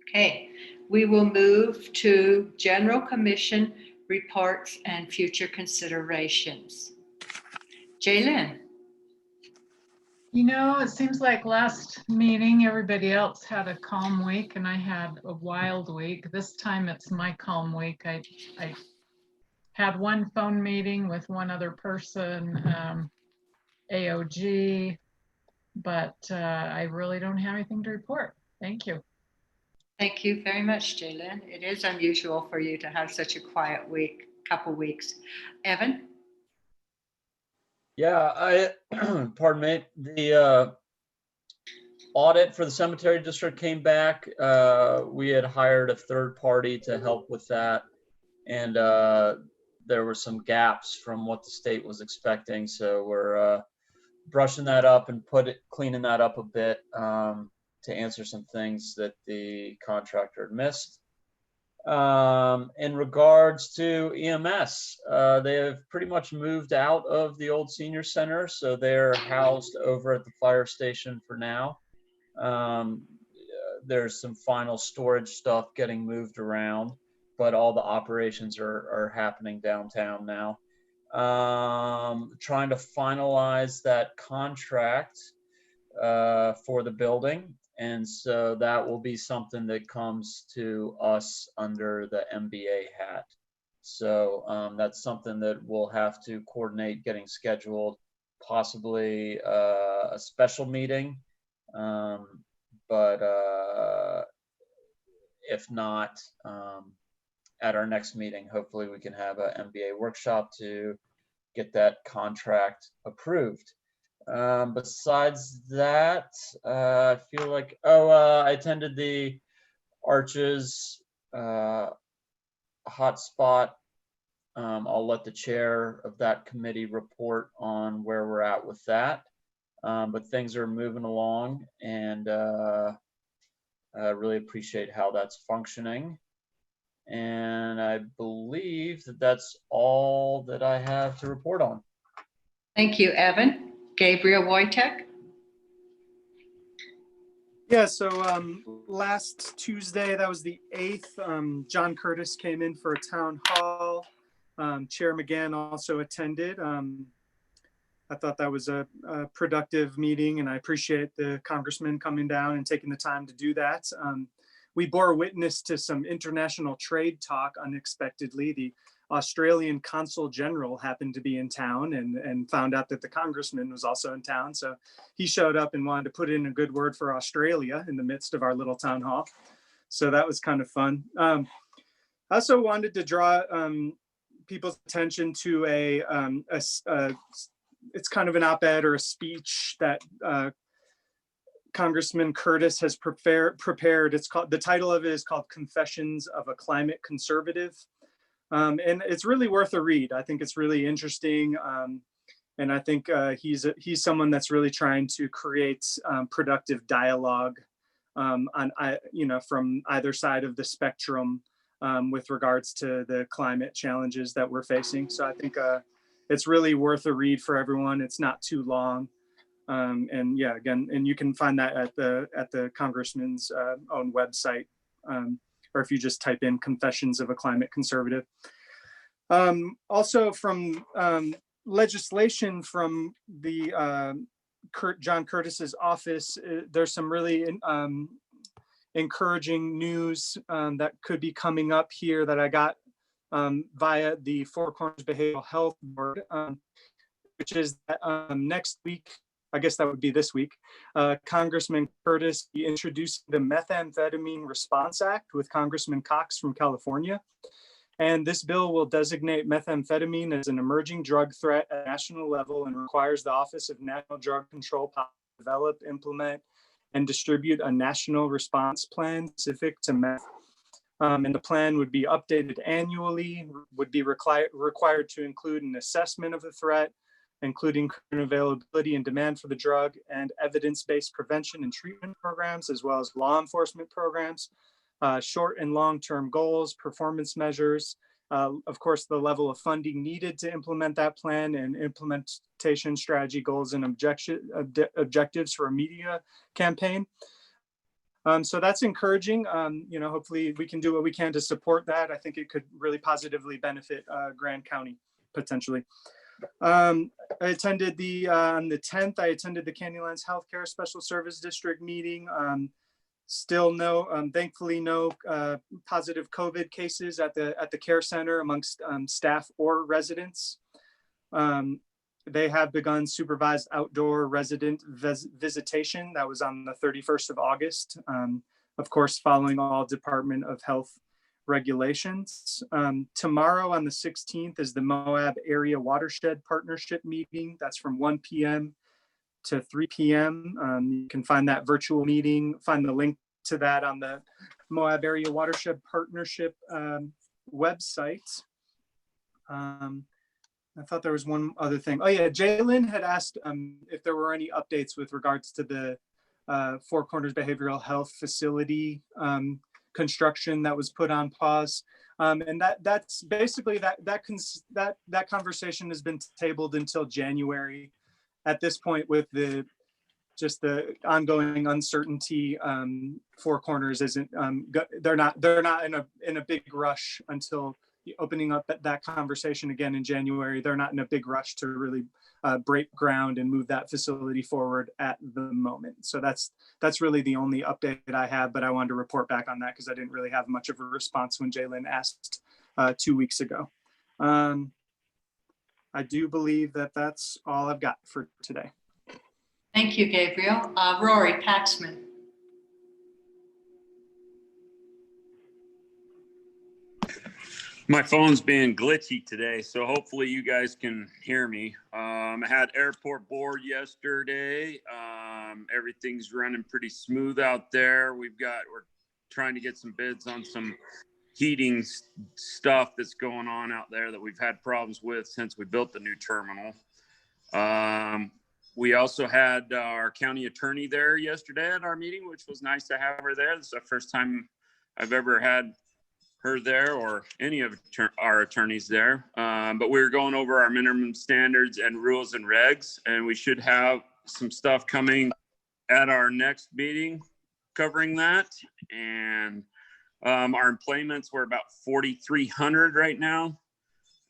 Speaker 1: Okay, we will move to General Commission reports and future considerations. Jaylyn.
Speaker 7: You know, it seems like last meeting, everybody else had a calm week and I had a wild week. This time it's my calm week. I had one phone meeting with one other person, AOG, but I really don't have anything to report. Thank you.
Speaker 1: Thank you very much, Jaylyn. It is unusual for you to have such a quiet week, couple weeks. Evan?
Speaker 15: Yeah, pardon me, the audit for the cemetery district came back. We had hired a third party to help with that. And there were some gaps from what the state was expecting. So we're brushing that up and cleaning that up a bit to answer some things that the contractor had missed. In regards to EMS, they have pretty much moved out of the old senior center, so they're housed over at the fire station for now. There's some final storage stuff getting moved around, but all the operations are happening downtown now. Trying to finalize that contract for the building. And so that will be something that comes to us under the MBA hat. So that's something that we'll have to coordinate getting scheduled, possibly a special meeting. But if not, at our next meeting, hopefully we can have a MBA workshop to get that contract approved. Besides that, I feel like, I attended the Arches hotspot. I'll let the chair of that committee report on where we're at with that. But things are moving along, and I really appreciate how that's functioning. And I believe that that's all that I have to report on.
Speaker 1: Thank you, Evan. Gabriel Wojtek.
Speaker 16: Yeah, so last Tuesday, that was the 8th, John Curtis came in for a town hall. Chair McGann also attended. I thought that was a productive meeting, and I appreciate the congressman coming down and taking the time to do that. We bore witness to some international trade talk unexpectedly. The Australian Consul General happened to be in town and found out that the congressman was also in town. So he showed up and wanted to put in a good word for Australia in the midst of our little town hall. So that was kind of fun. I also wanted to draw people's attention to it's kind of an op-ed or a speech that Congressman Curtis has prepared. It's called, the title of it is called Confessions of a Climate Conservative. And it's really worth a read. I think it's really interesting. And I think he's someone that's really trying to create productive dialogue from either side of the spectrum with regards to the climate challenges that we're facing. So I think it's really worth a read for everyone. It's not too long. And yeah, again, and you can find that at the congressman's own website, or if you just type in Confessions of a Climate Conservative. Also from legislation from the John Curtis's office, there's some really encouraging news that could be coming up here that I got via the Four Corners Behavioral Health Board, which is that next week, I guess that would be this week, Congressman Curtis introduced the Methamphetamine Response Act with Congressman Cox from California. And this bill will designate methamphetamine as an emerging drug threat at a national level and requires the Office of National Drug Control to develop, implement, and distribute a national response plan specific to meth. And the plan would be updated annually, would be required to include an assessment of the threat, including current availability and demand for the drug, and evidence-based prevention and treatment programs, as well as law enforcement programs, short and long-term goals, performance measures, of course, the level of funding needed to implement that plan, and implementation strategy, goals, and objectives for a media campaign. So that's encouraging. Hopefully we can do what we can to support that. I think it could really positively benefit Grand County, potentially. I attended on the 10th, I attended the Candylands Healthcare Special Service District meeting. Still thankfully no positive COVID cases at the care center amongst staff or residents. They have begun supervised outdoor resident visitation. That was on the 31st of August. Of course, following all Department of Health regulations. Tomorrow on the 16th is the Moab Area Watershed Partnership meeting. That's from 1 p.m. to 3 p.m. You can find that virtual meeting, find the link to that on the Moab Area Watershed Partnership website. I thought there was one other thing. Oh yeah, Jalen had asked if there were any updates with regards to the Four Corners Behavioral Health Facility construction that was put on pause. And that's basically that conversation has been tabled until January. At this point, with the ongoing uncertainty, Four Corners isn't they're not in a big rush until opening up that conversation again in January. They're not in a big rush to really break ground and move that facility forward at the moment. So that's really the only update that I have, but I wanted to report back on that because I didn't really have much of a response when Jalen asked 2 weeks ago. I do believe that that's all I've got for today.
Speaker 1: Thank you, Gabriel. Rory Paxman.
Speaker 18: My phone's being glitchy today, so hopefully you guys can hear me. I had airport board yesterday. Everything's running pretty smooth out there. We're trying to get some bids on some heating stuff that's going on out there that we've had problems with since we built the new terminal. We also had our county attorney there yesterday at our meeting, which was nice to have her there. This is the first time I've ever had her there or any of our attorneys there. But we were going over our minimum standards and rules and regs, and we should have some stuff coming at our next meeting covering that. And our employments were about 4,300 right now,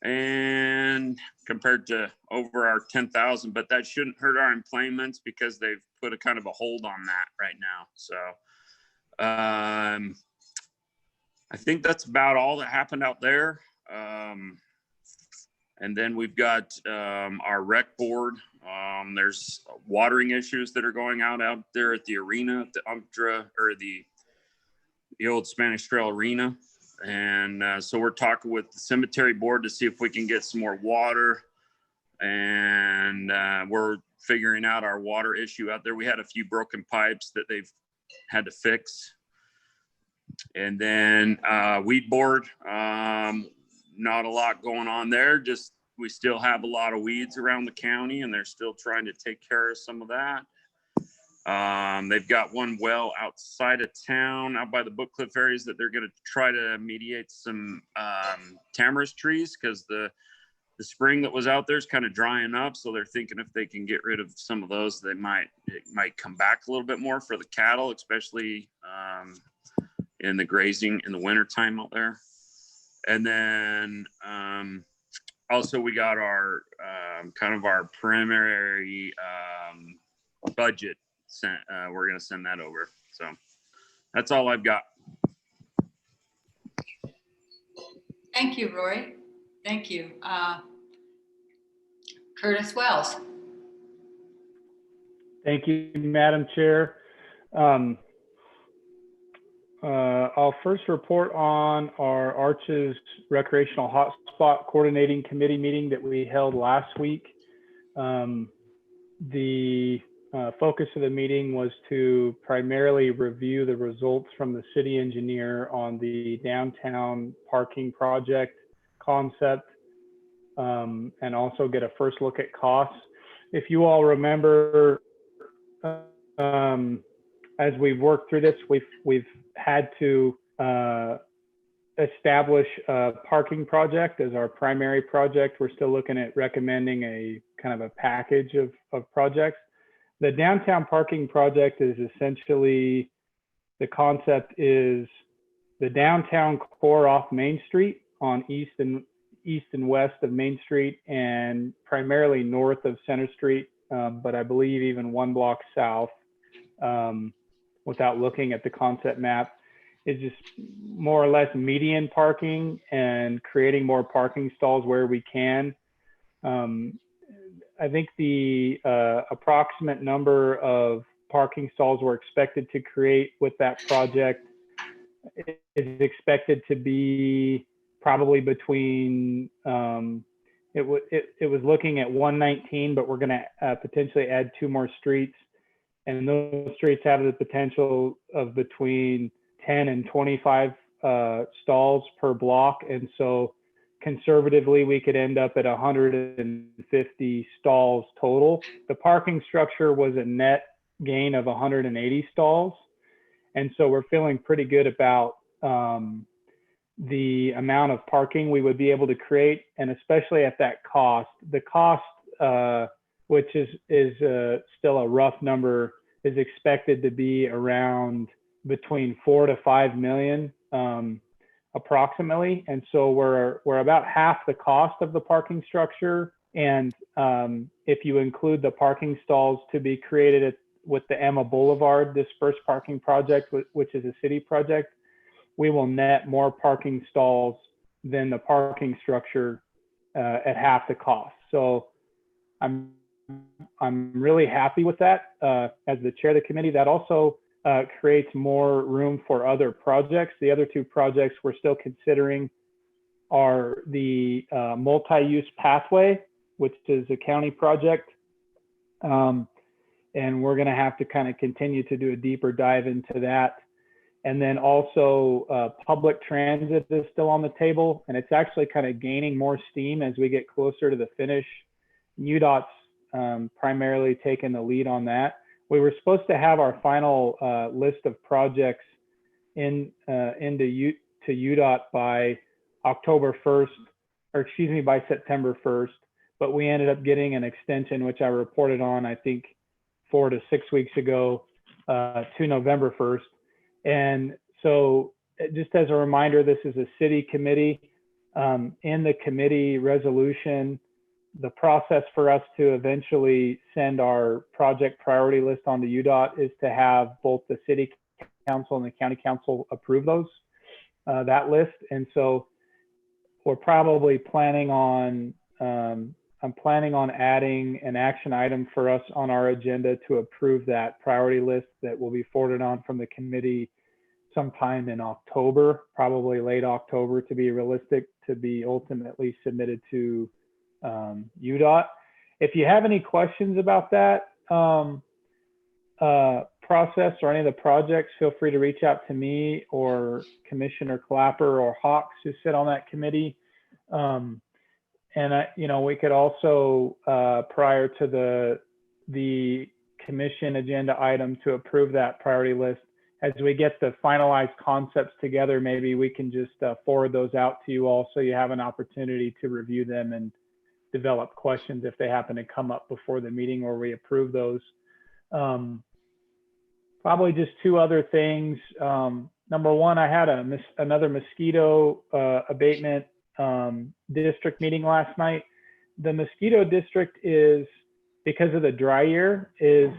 Speaker 18: and compared to over our 10,000, but that shouldn't hurt our employments because they've put a kind of a hold on that right now. So I think that's about all that happened out there. And then we've got our rec board. There's watering issues that are going out there at the arena, at the UMTRA, or the old Spanish Trail Arena. And so we're talking with the cemetery board to see if we can get some more water. And we're figuring out our water issue out there. We had a few broken pipes that they've had to fix. And then weed board, not a lot going on there. Just we still have a lot of weeds around the county, and they're still trying to take care of some of that. They've got one well outside of town, out by the Book Cliff areas, that they're going to try to mediate some tamarisk trees because the spring that was out there is kind of drying up. So they're thinking if they can get rid of some of those, it might come back a little bit more for the cattle, especially in the grazing in the wintertime out there. And then also we got our kind of our preliminary budget sent. We're going to send that over. So that's all I've got.
Speaker 1: Thank you, Rory. Thank you. Curtis Wells.
Speaker 6: Thank you, Madam Chair. I'll first report on our Arches Recreational Hotspot Coordinating Committee meeting that we held last week. The focus of the meeting was to primarily review the results from the city engineer on the downtown parking project concept, and also get a first look at costs. If you all remember, as we've worked through this, we've had to establish a parking project as our primary project. We're still looking at recommending a kind of a package of projects. The downtown parking project is essentially, the concept is the downtown core off Main Street on east and west of Main Street, and primarily north of Center Street, but I believe even one block south, without looking at the concept map, is just more or less median parking and creating more parking stalls where we can. I think the approximate number of parking stalls we're expected to create with that project is expected to be probably between, it was looking at 119, but we're gonna potentially add 2 more streets. And those streets have the potential of between 10 and 25 stalls per block. And so conservatively, we could end up at 150 stalls total. The parking structure was a net gain of 180 stalls. And so we're feeling pretty good about the amount of parking we would be able to create, and especially at that cost. The cost, which is still a rough number, is expected to be around between 4 to 5 million approximately. And so we're about half the cost of the parking structure. And if you include the parking stalls to be created with the Emma Boulevard dispersed parking project, which is a city project, we will net more parking stalls than the parking structure at half the cost. So I'm really happy with that as the chair of the committee. That also creates more room for other projects. The other 2 projects we're still considering are the multi-use pathway, which is a county project. And we're gonna have to kind of continue to do a deeper dive into that. And then also public transit is still on the table, and it's actually kind of gaining more steam as we get closer to the finish. UDOT's primarily taking the lead on that. We were supposed to have our final list of projects into UDOT by October 1st, or excuse me, by September 1st, but we ended up getting an extension, which I reported on, I think 4 to 6 weeks ago, to November 1st. And so just as a reminder, this is a city committee. In the committee resolution, the process for us to eventually send our project priority list onto UDOT is to have both the city council and the county council approve that list. And so we're probably planning on, I'm planning on adding an action item for us on our agenda to approve that priority list that will be forwarded on from the committee sometime in October, probably late October to be realistic, to be ultimately submitted to UDOT. If you have any questions about that process or any of the projects, feel free to reach out to me or Commissioner Clapper or Hawks, who sit on that committee. And we could also, prior to the commission agenda item to approve that priority list, as we get the finalized concepts together, maybe we can just forward those out to you all so you have an opportunity to review them and develop questions if they happen to come up before the meeting or we approve those. Probably just 2 other things. Number 1, I had another mosquito abatement district meeting last night. The mosquito district is, because of the dry year, is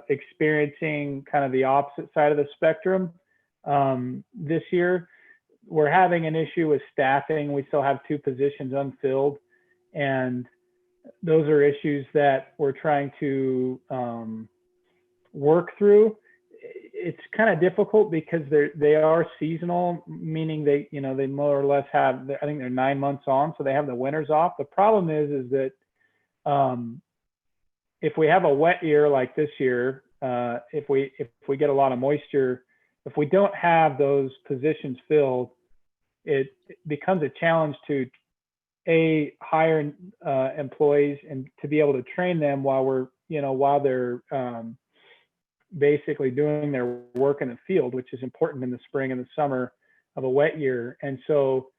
Speaker 6: experiencing kind of the opposite side of the spectrum this year. We're having an issue with staffing. We still have 2 positions unfilled, and those are issues that we're trying to work through. it's kind of difficult because they are seasonal, meaning they more or less have, I think they're 9 months on, so they have the winters off. The problem is that if we have a wet year like this year, if we get a lot of moisture, if we don't have those positions filled, it becomes a challenge to hire employees and to be able to train them while they're basically doing their work in the field, which is important in the spring and the summer of a wet year. And so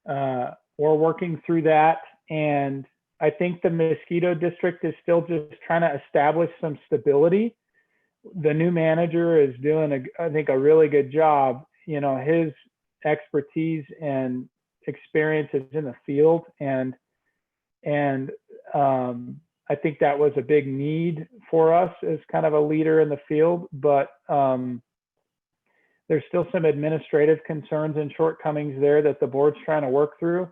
Speaker 6: we're working through that. And I think the mosquito district is still just trying to establish some stability. The new manager is doing, I think, a really good job. His expertise and experience is in the field, and I think that was a big need for us as kind of a leader in the field, but there's still some administrative concerns and shortcomings there that the board's trying to work through.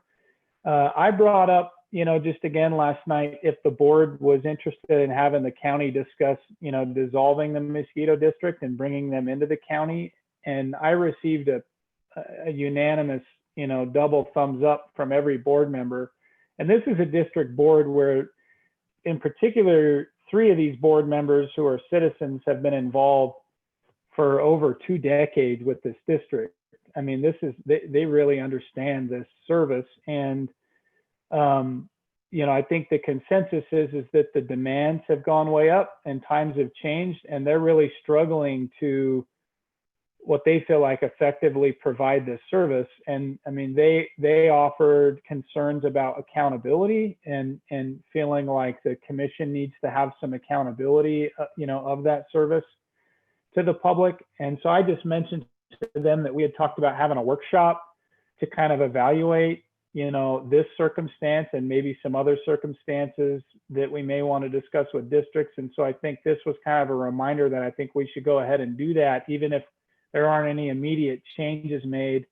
Speaker 6: I brought up, just again last night, if the board was interested in having the county discuss, dissolving the mosquito district and bringing them into the county. And I received a unanimous, double thumbs up from every board member. And this is a district board where, in particular, 3 of these board members who are citizens have been involved for over 2 decades with this district. I mean, they really understand this service. And, I think the consensus is that the demands have gone way up and times have changed, and they're really struggling to what they feel like effectively provide this service. And I mean, they offered concerns about accountability and feeling like the commission needs to have some accountability, of that service to the public. And so I just mentioned to them that we had talked about having a workshop to kind of evaluate, this circumstance and maybe some other circumstances that we may want to discuss with districts. And so I think this was kind of a reminder that I think we should go ahead and do that, even if there aren't any immediate changes made.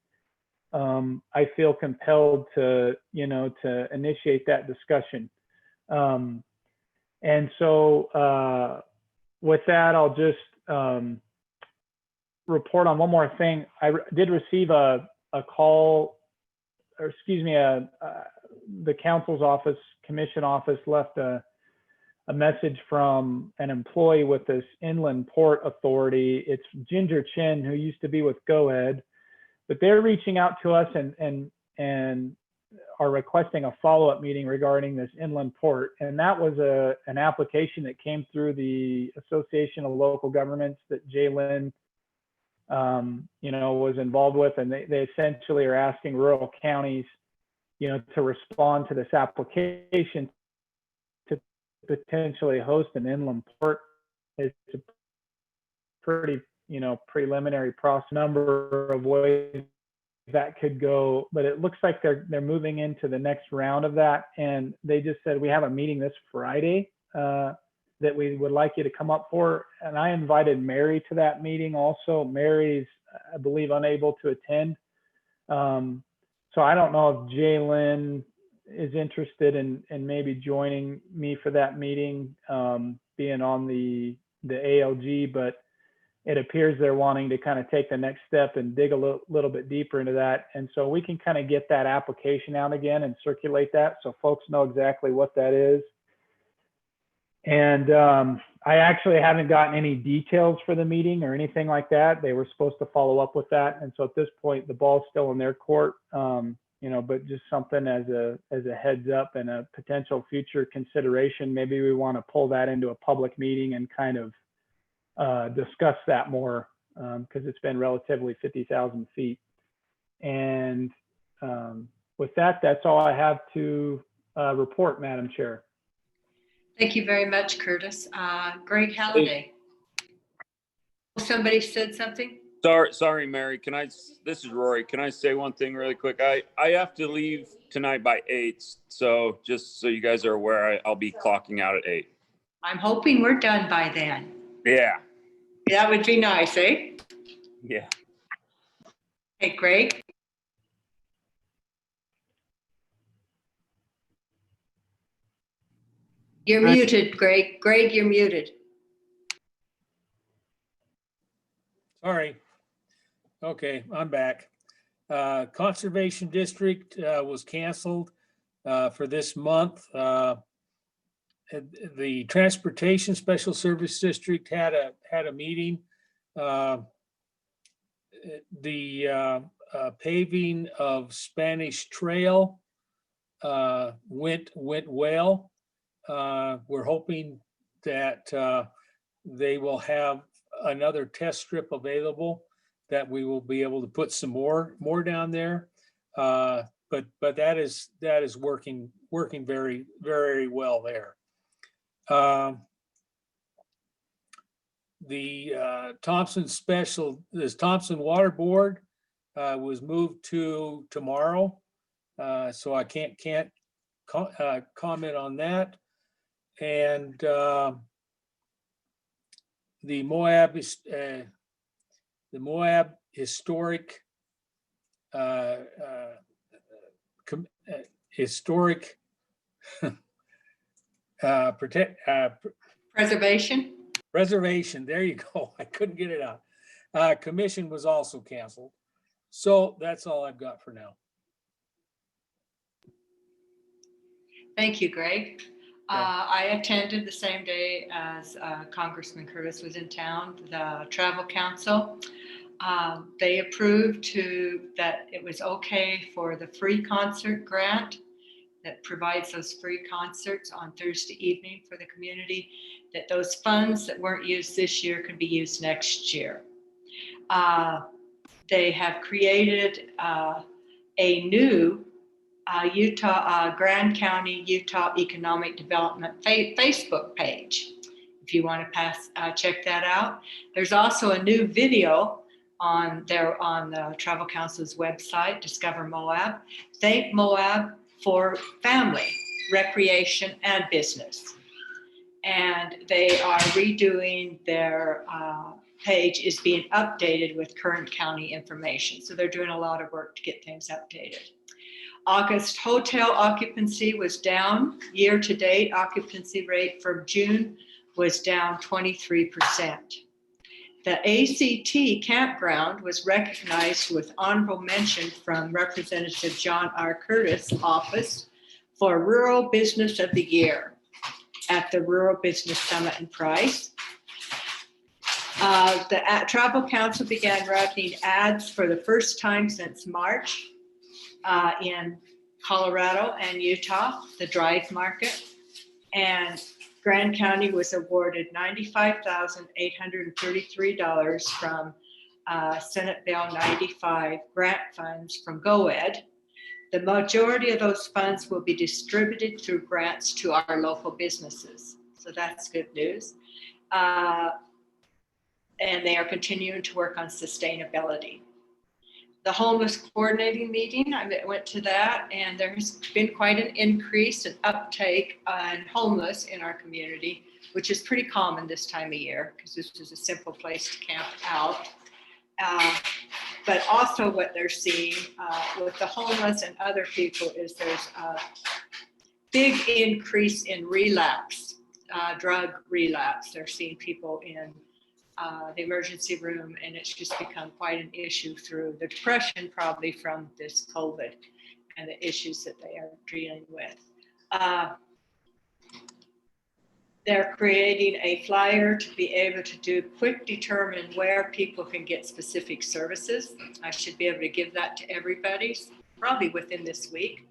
Speaker 6: I feel compelled to initiate that discussion. And so with that, I'll just report on one more thing. I did receive a call, or excuse me, the council's office, commission office left a message from an employee with this Inland Port Authority. It's Ginger Chin, who used to be with GoEd, but they're reaching out to us and are requesting a follow-up meeting regarding this inland port. And that was an application that came through the Association of Local Governments that Jay Lynn was involved with. And they essentially are asking rural counties, to respond to this application to potentially host an inland port. It's a pretty, preliminary process, number of ways that could go, but it looks like they're moving into the next round of that. And they just said, we have a meeting this Friday that we would like you to come up for. And I invited Mary to that meeting also. Mary's, I believe, unable to attend. So I don't know if Jalen is interested in maybe joining me for that meeting, being on the ALG, but it appears they're wanting to kind of take the next step and dig a little bit deeper into that. And so we can kind of get that application out again and circulate that so folks know exactly what that is. And I actually haven't gotten any details for the meeting or anything like that. They were supposed to follow up with that. And so at this point, the ball's still in their court, but just something as a heads up and a potential future consideration. Maybe we want to pull that into a public meeting and kind of discuss that more, because it's been relatively 50,000 feet. And with that, that's all I have to report, Madam Chair.
Speaker 1: Thank you very much, Curtis. Greg Halliday. Somebody said something?
Speaker 18: Sorry, Mary. This is Rory. Can I say one thing really quick? I have to leave tonight by 8. So just so you guys are aware, I'll be clocking out at 8.
Speaker 1: I'm hoping we're done by then.
Speaker 18: Yeah.
Speaker 1: That would be nice, eh?
Speaker 18: Yeah.
Speaker 1: Hey, Greg. You're muted, Greg. Greg, you're muted.
Speaker 4: Sorry. Okay, I'm back. Conservation District was canceled for this month. The Transportation Special Service District had a meeting. The paving of Spanish Trail went well. We're hoping that they will have another test strip available that we will be able to put some more down there. But that is working very, very well there. The Thompson Water Board was moved to tomorrow. So I can't comment on that. And the Moab Historic Preservation. There you go. I couldn't get it out. Commission was also canceled. So that's all I've got for now.
Speaker 1: Thank you, Greg. I attended the same day as Congressman Curtis was in town, the Travel Council. They approved that it was okay for the free concert grant that provides those free concerts on Thursday evening for the community, that those funds that weren't used this year can be used next year. They have created a new Grand County, Utah Economic Development Facebook page. If you want to check that out. There's also a new video on the Travel Council's website, Discover Moab. Thank Moab for family, recreation, and business. And they are redoing their page is being updated with current county information. So they're doing a lot of work to get things updated. August hotel occupancy was down. Year to date occupancy rate from June was down 23%. The ACT campground was recognized with honorable mention from Representative John R. Curtis' office for Rural Business of the Year at the Rural Business Summit in Price. The Travel Council began running ads for the first time since March in Colorado and Utah, the Drive Market, and Grand County was awarded $95,833 from Senate Bill 95 grant funds from GoEd. The majority of those funds will be distributed through grants to our local businesses. So that's good news. And they are continuing to work on sustainability. The homeless coordinating meeting, I went to that, and there's been quite an increase in uptake on homeless in our community, which is pretty common this time of year because this is a simple place to camp out. But also what they're seeing with the homeless and other people is there's a big increase in relapse, drug relapse. They're seeing people in the emergency room, and it's just become quite an issue through the depression, probably from this COVID and the issues that they are dealing with. They're creating a flyer to be able to quick determine where people can get specific services. I should be able to give that to everybody, probably within this week.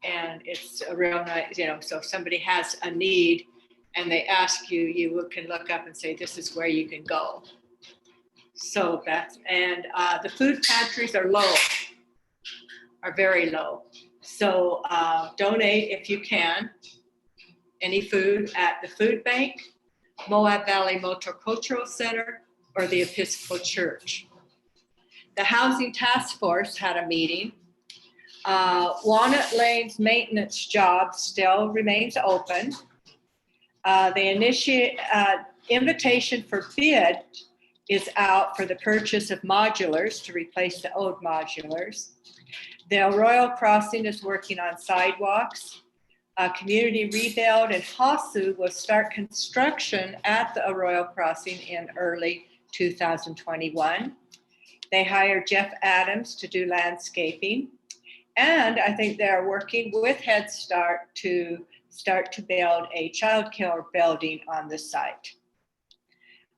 Speaker 1: And it's a real nice, so if somebody has a need and they ask you, you can look up and say, this is where you can go. So and the food pantries are low, are very low. So donate if you can, any food at the food bank, Moab Valley Multicultural Center, or the Episcopal Church. The Housing Task Force had a meeting. Walnut Lane's maintenance job still remains open. The invitation for bid is out for the purchase of modulars to replace the old modulars. The Arroyo Crossing is working on sidewalks. Community Rebuild and HASU will start construction at the Arroyo Crossing in early 2021. They hired Jeff Adams to do landscaping. And I think they're working with Head Start to start to build a childcare building on the site.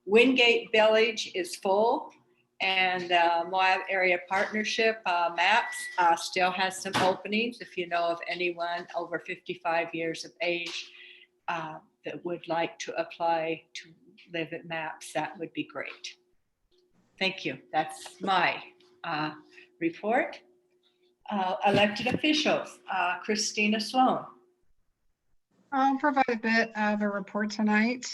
Speaker 1: Wingate Village is full, and Moab Area Partnership MAPS still has some openings. If you know of anyone over 55 years of age that would like to apply to live at MAPS, that would be great. Thank you. That's my report. Elected officials, Christina Sloan.
Speaker 19: I'll provide a bit of a report tonight.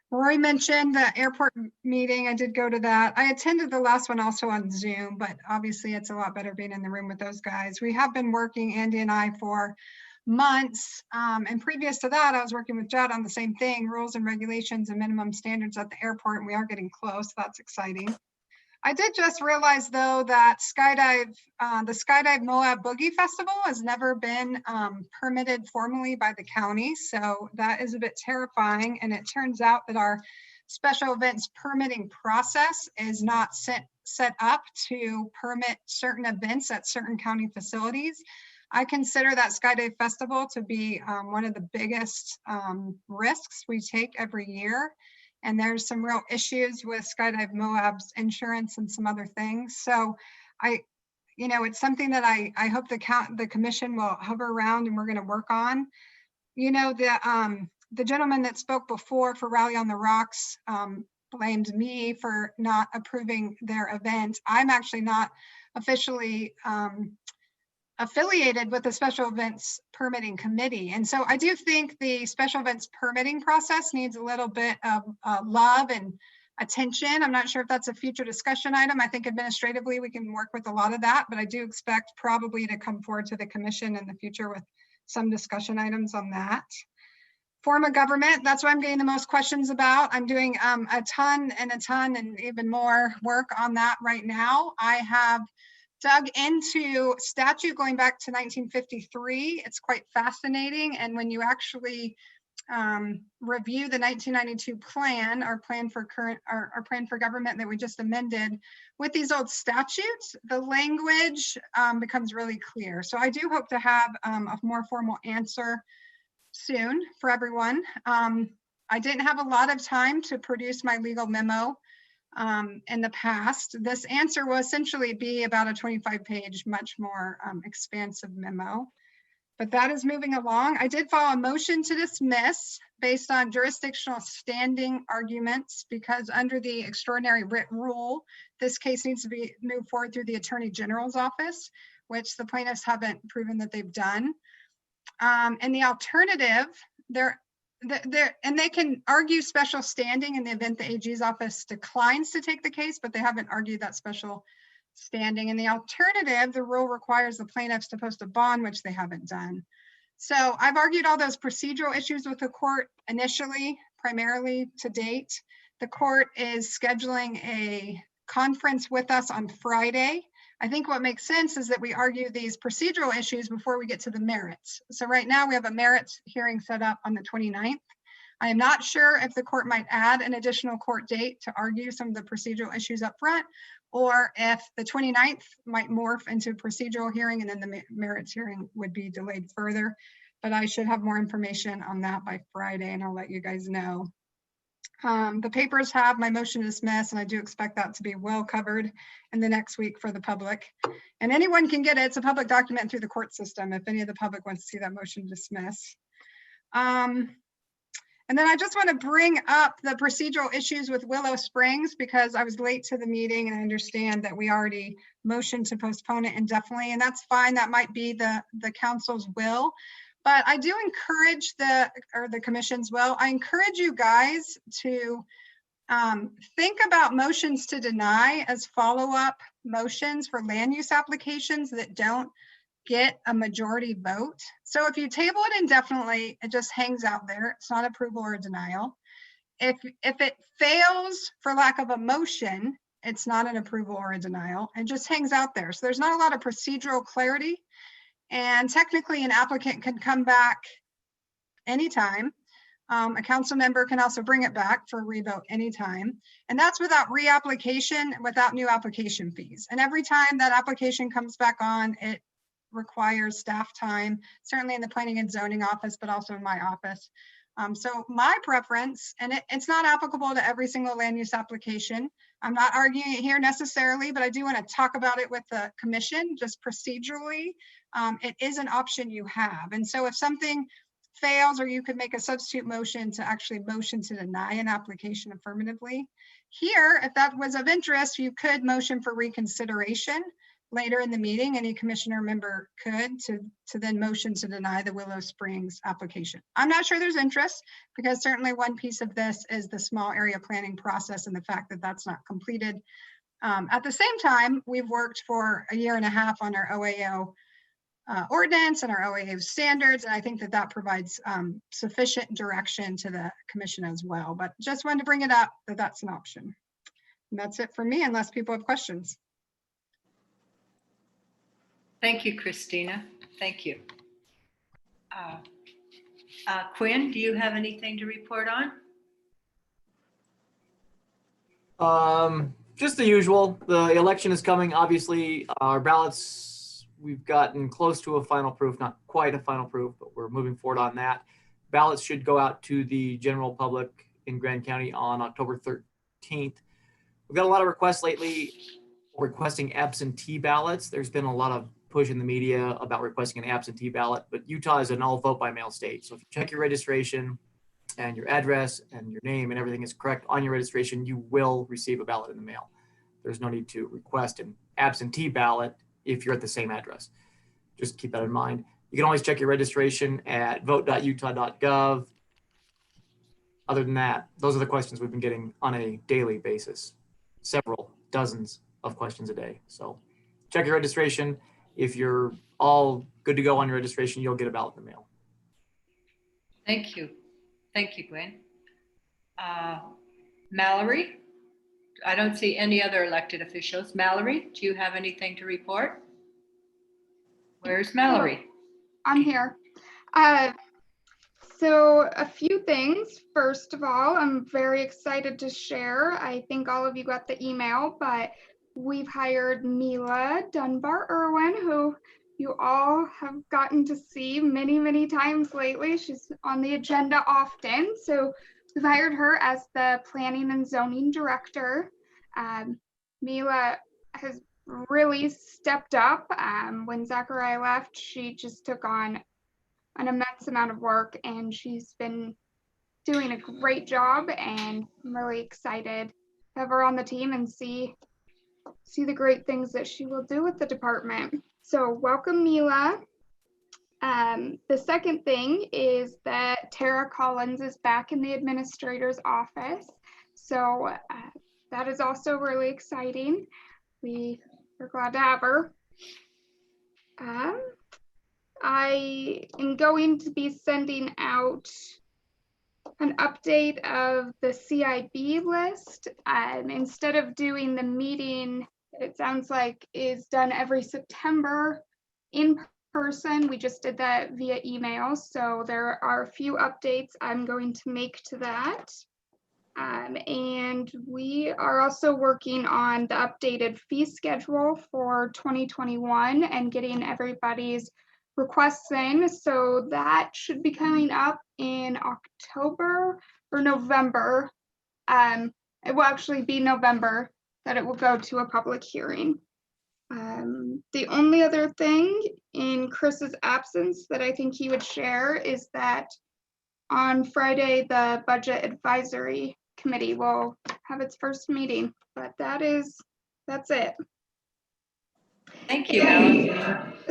Speaker 19: Rory mentioned the airport meeting. I did go to that. I attended the last one also on Zoom, but obviously it's a lot better being in the room with those guys. We have been working, Andy and I, for months. And previous to that, I was working with Judd on the same thing, rules and regulations and minimum standards at the airport, and we are getting close. That's exciting. I did just realize, though, that the Skydive Moab Boogie Festival has never been permitted formally by the county. So that is a bit terrifying. And it turns out that our special events permitting process is not set up to permit certain events at certain county facilities. I consider that Skydive Festival to be one of the biggest risks we take every year. And there's some real issues with Skydive Moab's insurance and some other things. So it's something that I hope the commission will hover around and we're going to work on. The gentleman that spoke before for Rally on the Rocks blamed me for not approving their event. I'm actually not officially affiliated with the special events permitting committee. And so I do think the special events permitting process needs a little bit of love and attention. I'm not sure if that's a future discussion item. I think administratively we can work with a lot of that, but I do expect probably to come forward to the commission in the future with some discussion items on that. Form of government, that's what I'm getting the most questions about. I'm doing a ton and even more work on that right now. I have dug into statute going back to 1953. It's quite fascinating. And when you actually review the 1992 plan, our plan for government that we just amended with these old statutes, the language becomes really clear. So I do hope to have a more formal answer soon for everyone. I didn't have a lot of time to produce my legal memo in the past. This answer will essentially be about a 25-page, much more expansive memo, but that is moving along. I did file a motion to dismiss based on jurisdictional standing arguments because under the extraordinary writ rule, this case needs to be moved forward through the Attorney General's office, which the plaintiffs haven't proven that they've done. And the alternative, and they can argue special standing in the event the AG's office declines to take the case, but they haven't argued that special standing. And the alternative, the rule requires the plaintiffs to post a bond, which they haven't done. So I've argued all those procedural issues with the court initially, primarily to date. The court is scheduling a conference with us on Friday. I think what makes sense is that we argue these procedural issues before we get to the merits. So right now we have a merits hearing set up on the 29th. I am not sure if the court might add an additional court date to argue some of the procedural issues up front, or if the 29th might morph into a procedural hearing and then the merits hearing would be delayed further. But I should have more information on that by Friday and I'll let you guys know. The papers have my motion to dismiss, and I do expect that to be well covered in the next week for the public. And anyone can get it. It's a public document through the court system if any of the public wants to see that motion to dismiss. And then I just want to bring up the procedural issues with Willow Springs because I was late to the meeting and I understand that we already motioned to postpone it indefinitely, and that's fine. That might be the council's will. But I do encourage the commission's will. I encourage you guys to think about motions to deny as follow-up motions for land use applications that don't get a majority vote. So if you table it indefinitely, it just hangs out there. It's not approval or denial. If it fails for lack of a motion, it's not an approval or a denial. It just hangs out there. So there's not a lot of procedural clarity. And technically an applicant can come back anytime A council member can also bring it back for revote anytime. And that's without reapplication, without new application fees. And every time that application comes back on, it requires staff time, certainly in the planning and zoning office, but also in my office. So my preference, and it's not applicable to every single land use application. I'm not arguing it here necessarily, but I do want to talk about it with the commission, just procedurally. It is an option you have. And so if something fails, or you could make a substitute motion to actually motion to deny an application affirmatively. Here, if that was of interest, you could motion for reconsideration later in the meeting. Any commissioner member could to then motion to deny the Willow Springs application. I'm not sure there's interest, because certainly one piece of this is the small area planning process and the fact that that's not completed. At the same time, we've worked for a year and a half on our OAO ordinance and our OAO standards, and I think that that provides sufficient direction to the commission as well. But just wanted to bring it up that that's an option. And that's it for me, unless people have questions.
Speaker 1: Thank you, Christina. Thank you. Quinn, do you have anything to report on?
Speaker 17: Just the usual. The election is coming. Obviously, our ballots, we've gotten close to a final proof, not quite a final proof, but we're moving forward on that. Ballots should go out to the general public in Grand County on October 13th. We've got a lot of requests lately requesting absentee ballots. There's been a lot of push in the media about requesting an absentee ballot, but Utah is an all vote by mail state. So if you check your registration and your address and your name and everything is correct on your registration, you will receive a ballot in the mail. There's no need to request an absentee ballot if you're at the same address. Just keep that in mind. You can always check your registration at vote.utah.gov. Other than that, those are the questions we've been getting on a daily basis. Several dozens of questions a day. So check your registration. If you're all good to go on your registration, you'll get a ballot in the mail.
Speaker 1: Thank you. Thank you, Gwen. Mallory, I don't see any other elected officials. Mallory, do you have anything to report? Where's Mallory?
Speaker 3: I'm here. So a few things. First of all, I'm very excited to share. I think all of you got the email, but we've hired Mila Dunbar-Irwin, who you all have gotten to see many, many times lately. She's on the agenda often. So we've hired her as the Planning and Zoning Director. Mila has really stepped up. When Zachariah left, she just took on an immense amount of work, and she's been doing a great job, and I'm really excited to have her on the team and see the great things that she will do with the department. So welcome, Mila. The second thing is that Tara Collins is back in the administrator's office. So that is also really exciting. We're glad to have her. I am going to be sending out an update of the CIB list. Instead of doing the meeting, it sounds like is done every September in person. We just did that via email. So there are a few updates I'm going to make to that. And we are also working on the updated fee schedule for 2021 and getting everybody's requests in. So that should be coming up in October or November. It will actually be November that it will go to a public hearing. The only other thing in Chris's absence that I think he would share is that on Friday, the Budget Advisory Committee will have its first meeting, but that's it.
Speaker 1: Thank you, Mallory.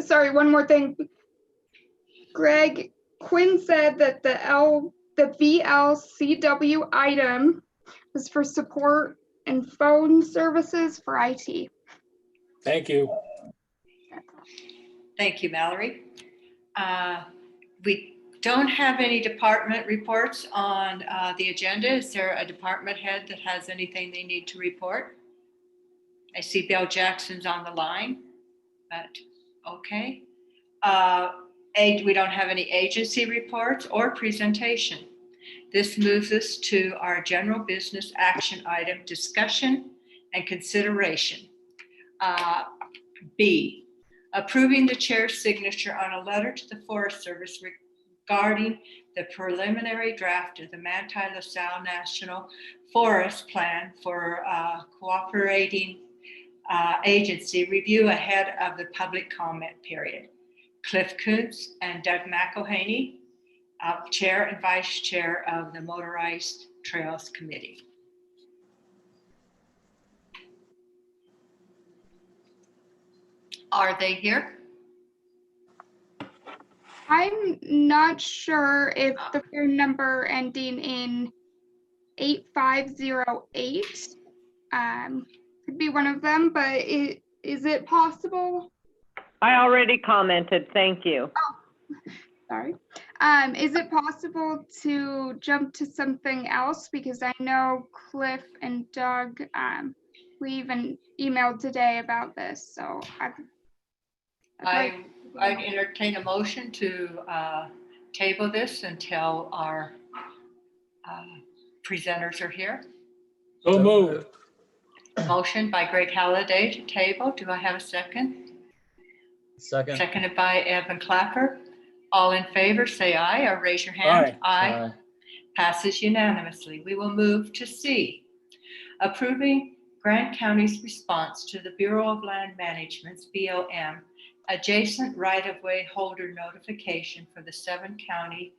Speaker 3: Sorry, one more thing. Greg, Quinn said that the VLCW item was for support and phone services for IT.
Speaker 4: Thank you.
Speaker 1: Thank you, Mallory. We don't have any department reports on the agenda. Is there a department head that has anything they need to report? I see Bill Jackson's on the line, but okay. We don't have any agency reports or presentation. This moves us to our general business action item, discussion and consideration. B, approving the chair's signature on a letter to the Forest Service regarding the preliminary draft of the Manti LaSalle National Forest Plan for cooperating agency review ahead of the public comment period. Cliff Kuntz and Doug McElhaney, Chair and Vice Chair of the Motorized Trails Committee. Are they here?
Speaker 3: I'm not sure if the phone number ending in 8508 could be one of them, but is it possible?
Speaker 13: I already commented, thank you.
Speaker 3: Oh, sorry. Is it possible to jump to something else? Because I know Cliff and Doug, we even emailed today about this, so
Speaker 1: I'd entertain a motion to table this until our presenters are here.
Speaker 4: So moved.
Speaker 1: Motion by Greg Halliday to table. Do I have a second?
Speaker 15: Second.
Speaker 1: Seconded by Evan Clapper. All in favor, say aye or raise your hand. Aye. Passes unanimously. We will move to C. Approving Grant County's response to the Bureau of Land Management's BLM adjacent right-of-way holder notification for the 7-county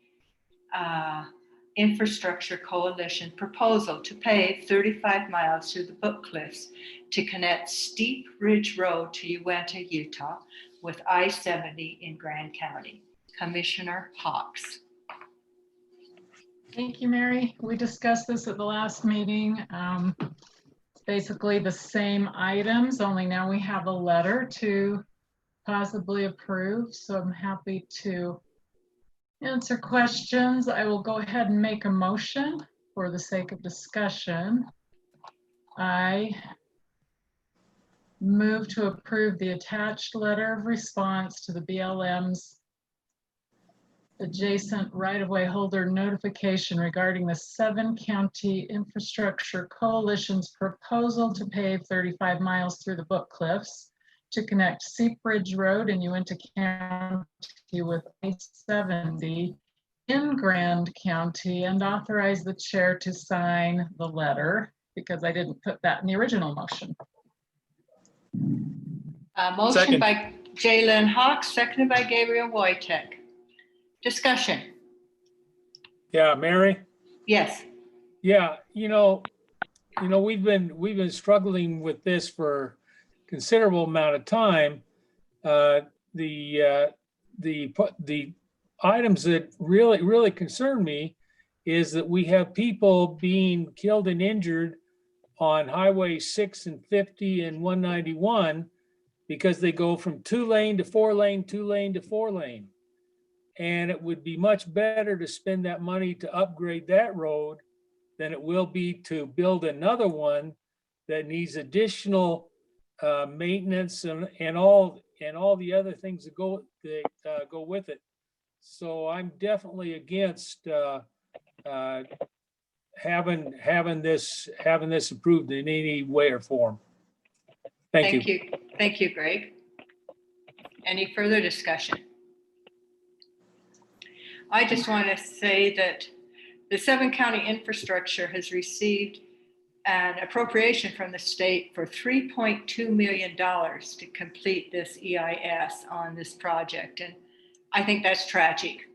Speaker 1: Infrastructure Coalition proposal to pave 35 miles through the Book Cliffs to connect Steep Ridge Road to Uinta, Utah with I-70 in Grand County. Commissioner Hawks.
Speaker 7: Thank you, Mary. We discussed this at the last meeting. It's basically the same items, only now we have a letter to possibly approve. So I'm happy to answer questions. I will go ahead and make a motion for the sake of discussion. I move to approve the attached letter of response to the BLM's adjacent right-of-way holder notification regarding the 7-county Infrastructure Coalition's proposal to pave 35 miles through the Book Cliffs to connect Steep Ridge Road in Uinta County with I-70 in Grand County, and authorize the chair to sign the letter, because I didn't put that in the original motion.
Speaker 1: Motion
Speaker 4: Second.
Speaker 1: by Jalen Hawks, seconded by Gabriel Wojtek. Discussion.
Speaker 4: Yeah, Mary?
Speaker 1: Yes.
Speaker 4: Yeah, we've been struggling with this for a considerable amount of time. The items that really concern me is that we have people being killed and injured on Highway 6 and 50 and 191 because they go from 2-lane to 4-lane, 2-lane to 4-lane. And it would be much better to spend that money to upgrade that road than it will be to build another one that needs additional maintenance and all the other things that go with it. So I'm definitely against having this approved in any way or form. Thank you.
Speaker 1: Thank you, Greg. Any further discussion? I just want to say that the 7-county infrastructure has received an appropriation from the state for $3.2 million to complete this EIS on this project. And I think that's tragic.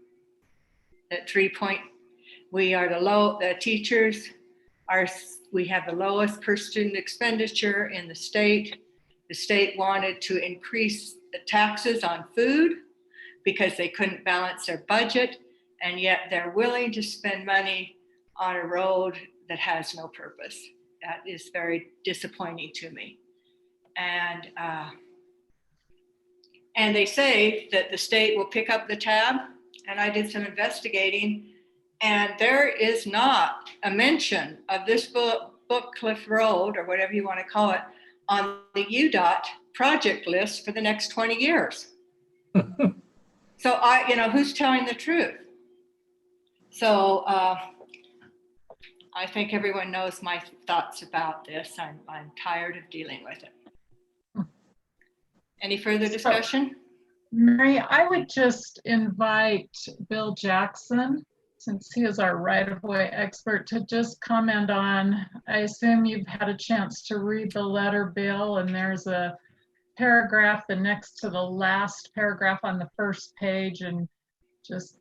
Speaker 1: That the teachers we have the lowest per student expenditure in the state. The state wanted to increase the taxes on food because they couldn't balance their budget, and yet they're willing to spend money on a road that has no purpose. That is very disappointing to me. And they say that the state will pick up the tab, and I did some investigating, and there is not a mention of this Book Cliff Road, or whatever you want to call it, on the UDOT project list for the next 20 years. So who's telling the truth? So I think everyone knows my thoughts about this. I'm tired of dealing with it. Any further discussion?
Speaker 7: Mary, I would just invite Bill Jackson, since he is our right-of-way expert, to just comment on, I assume you've had a chance to read the letter, Bill, and there's a paragraph, the next to the last paragraph on the first page, and just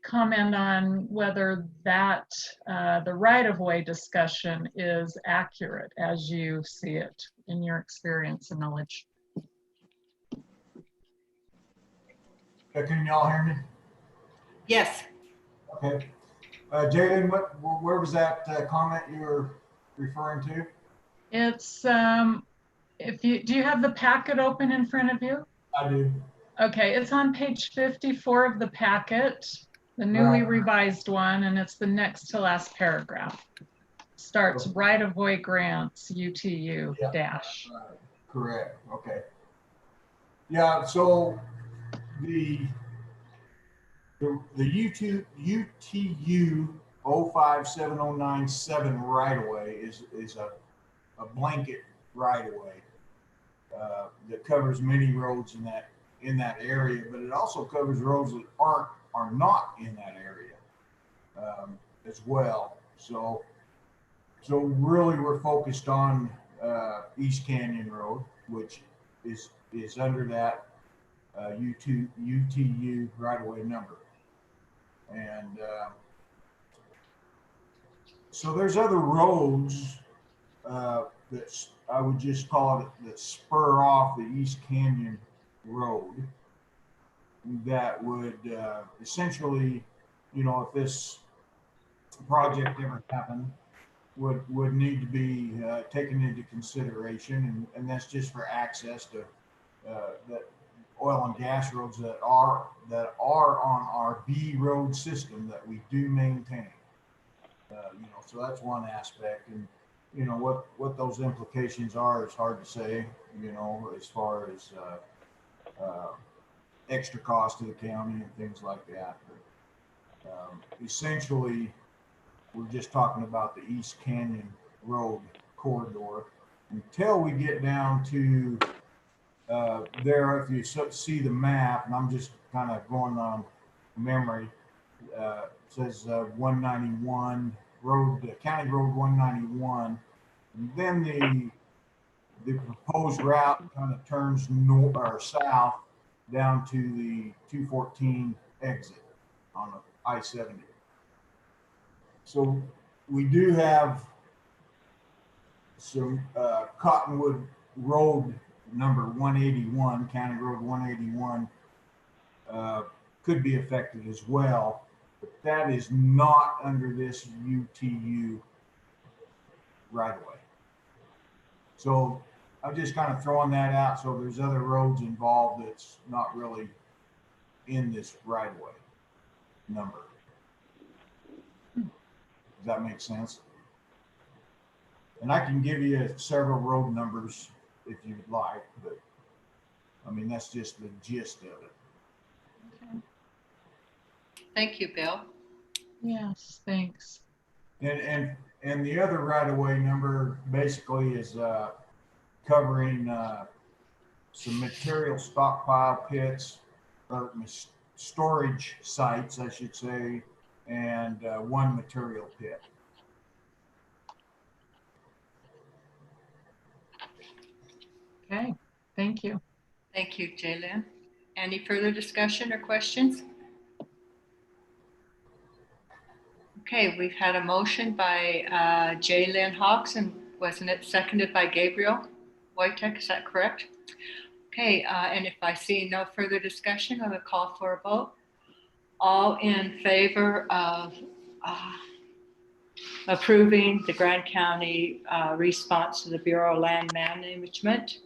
Speaker 7: comment on whether that, the right-of-way discussion is accurate as you see it in your experience and knowledge.
Speaker 20: Can y'all hear me?
Speaker 1: Yes.
Speaker 20: Okay. Jalen, where was that comment you were referring to?
Speaker 7: It's, do you have the packet open in front of you?
Speaker 20: I do.
Speaker 7: Okay, it's on page 54 of the packet, the newly revised one, and it's the next to last paragraph. Starts right-of-way grants, UTU dash.
Speaker 20: Correct. Okay. Yeah. So the UTU 057097 right of way is a blanket right of way that covers many roads in that area, but it also covers roads that are not in that area as well. So really we're focused on East Canyon Road, which is under that UTU right of way number. And so there's other roads that I would just call it that spur off the East Canyon Road that would essentially, if this project ever happened, would need to be taken into consideration, and that's just for access to that oil and gas roads that are on our B road system that we do maintain. So that's one aspect, and what those implications are is hard to say. As far as extra cost to the county and things like that. But essentially, we're just talking about the East Canyon Road corridor until we get down to there. If you see the map, and I'm just kind of going on memory, it says 191 road, County Road 191, and then the proposed route kind of turns north or south down to the 214 exit on I-70. So we do have some Cottonwood Road number 181, County Road 181, could be affected as well, but that is not under this UTU right away. So I'm just kind of throwing that out. So there's other roads involved that's not really in this right away number. Does that make sense? And I can give you several road numbers if you'd like, but I mean, that's just the gist of it.
Speaker 7: Okay.
Speaker 1: Thank you, Bill.
Speaker 7: Yes, thanks.
Speaker 20: And the other right-of-way number basically is covering some material stockpile pits or storage sites, I should say, and one material pit.
Speaker 7: Okay, thank you.
Speaker 1: Thank you, Jalen. Any further discussion or questions? Okay, we've had a motion by Jalen Hawks, and wasn't it seconded by Gabriel Wojtek? Is that correct? Okay, and if I see no further discussion, I will call for a vote. All in favor of approving the Grand County response to the Bureau of Land Management,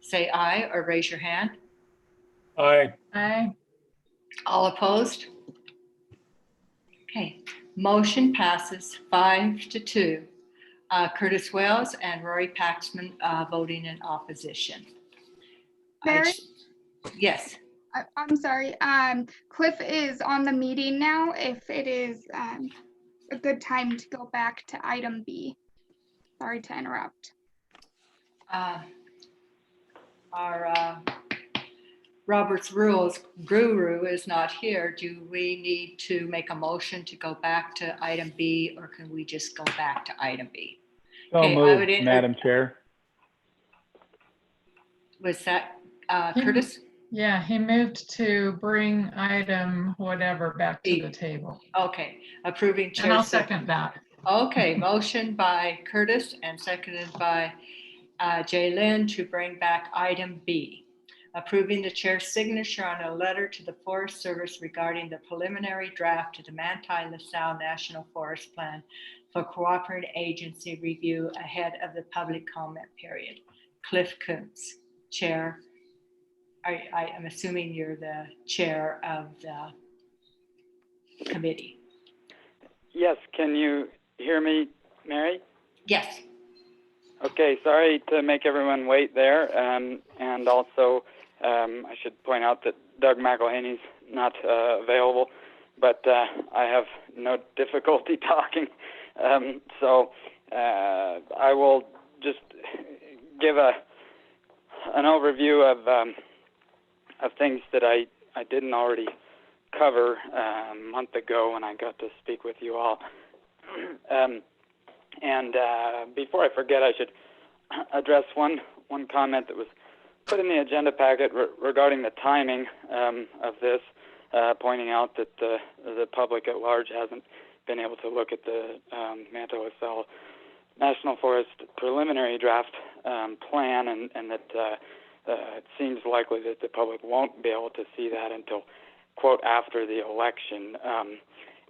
Speaker 1: say aye or raise your hand.
Speaker 4: Aye.
Speaker 7: Aye.
Speaker 1: All opposed? Okay, motion passes 5-2. Curtis Wells and Rory Paxman voting in opposition.
Speaker 3: Mary?
Speaker 1: Yes.
Speaker 3: I'm sorry. Cliff is on the meeting now. If it is a good time to go back to item B? Sorry to interrupt.
Speaker 1: Our Robert's Rules guru is not here. Do we need to make a motion to go back to item B, or can we just go back to item B?
Speaker 6: So
Speaker 1: Okay,
Speaker 6: moved, Madam Chair.
Speaker 1: Was that Curtis?
Speaker 7: Yeah, he moved to bring item whatever back to the table.
Speaker 1: Okay, approving chair.
Speaker 7: And I'll second that.
Speaker 1: Okay, motion by Curtis and seconded by Jay Lynn to bring back item B. Approving the chair's signature on a letter to the Forest Service regarding the preliminary draft to the Manti-LaSalle National Forest Plan for cooperative agency review ahead of the public comment period. Cliff Kuntz, Chair. I am assuming you're the chair of the committee.
Speaker 21: Yes, can you hear me, Mary?
Speaker 1: Yes.
Speaker 21: Okay, sorry to make everyone wait there. And also, I should point out that Doug McElhaney's not available, but I have no difficulty talking. So I will just give an overview of things that I didn't already cover a month ago when I got to speak with you all. And before I forget, I should address one comment that was put in the agenda packet regarding the timing of this, pointing out that the public at large hasn't been able to look at the Manti-LaSalle National Forest preliminary draft plan, and that it seems likely that the public won't be able to see that until, quote, after the election.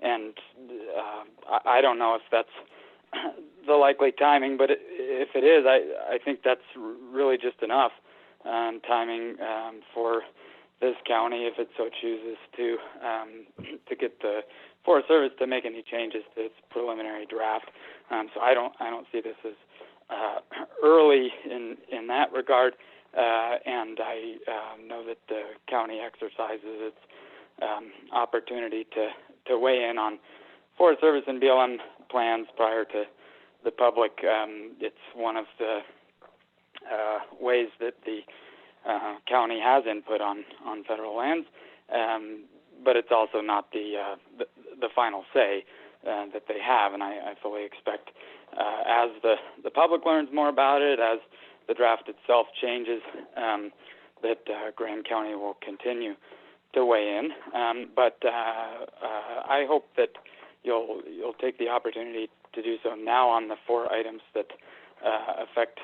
Speaker 21: And I don't know if that's the likely timing, but if it is, I think that's really just enough timing for this county, if it so chooses to get the Forest Service to make any changes to its preliminary draft. So I don't see this as early in that regard, and I know that the county exercises its opportunity to weigh in on Forest Service and BLM plans prior to the public. It's one of the ways that the county has input on federal lands, but it's also not the final say that they have, and I fully expect as the public learns more about it, as the draft itself changes, that Grand County will continue to weigh in. But I hope that you'll take the opportunity to do so now on the 4 items that affect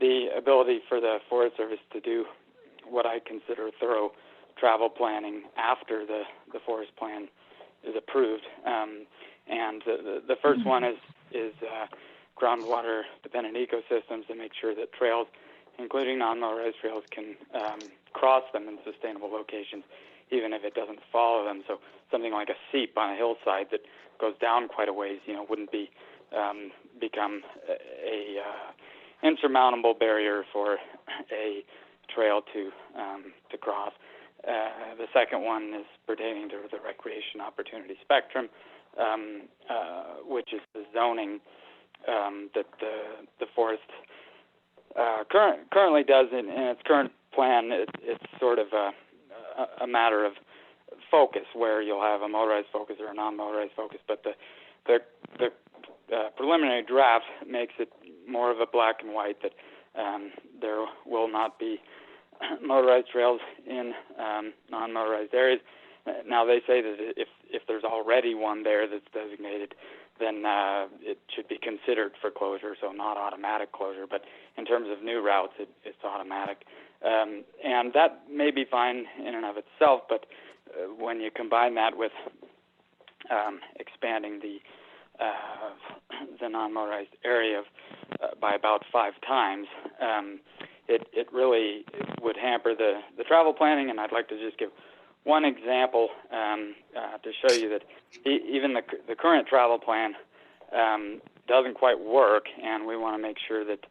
Speaker 21: the ability for the Forest Service to do what I consider thorough travel planning after the forest plan is approved. And the first one is groundwater dependent ecosystems, to make sure that trails, including non-motorized trails, can cross them in sustainable locations, even if it doesn't follow them. So something like a seep on a hillside that goes down quite a ways, wouldn't be become a insurmountable barrier for a trail to cross. The second one is pertaining to the recreation opportunity spectrum, which is the zoning that the forest currently does in its current plan. It's sort of a matter of focus, where you'll have a motorized focus or a non-motorized focus, but the preliminary draft makes it more of a black and white, that there will not be motorized trails in non-motorized areas. Now they say that if there's already one there that's designated, then it should be considered for closure, so not automatic closure. But in terms of new routes, it's automatic. And that may be fine in and of itself, but when you combine that with expanding the non-motorized area by about 5 times, it really would hamper the travel planning. And I'd like to just give one example to show you that even the current travel plan doesn't quite work, and we want to make sure that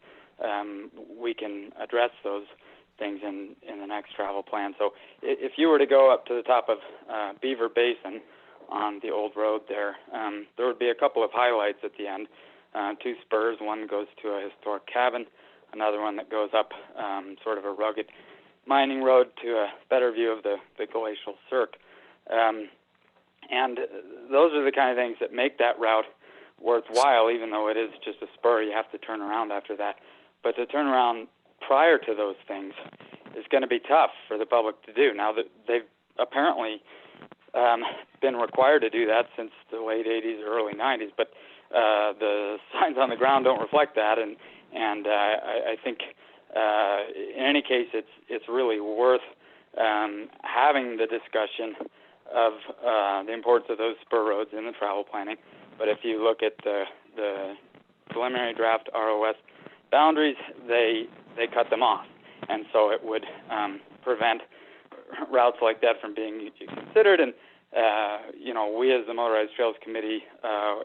Speaker 21: we can address those things in the next travel plan. So if you were to go up to the top of Beaver Basin on the old road there. There would be a couple of highlights at the end. 2 spurs, one goes to a historic cabin, another one that goes up sort of a rugged mining road to a better view of the glacial cirque. And those are the kind of things that make that route worthwhile, even though it is just a spur. You have to turn around after that. But to turn around prior to those things is going to be tough for the public to do. Now, that they've apparently been required to do that since the late 80s or early 90s, but the signs on the ground don't reflect that. And I think in any case, it's really worth having the discussion of the importance of those spur roads in the travel planning. But if you look at the preliminary draft ROS boundaries, they cut them off, and so it would prevent routes like that from being considered. And we as the Motorized Trails Committee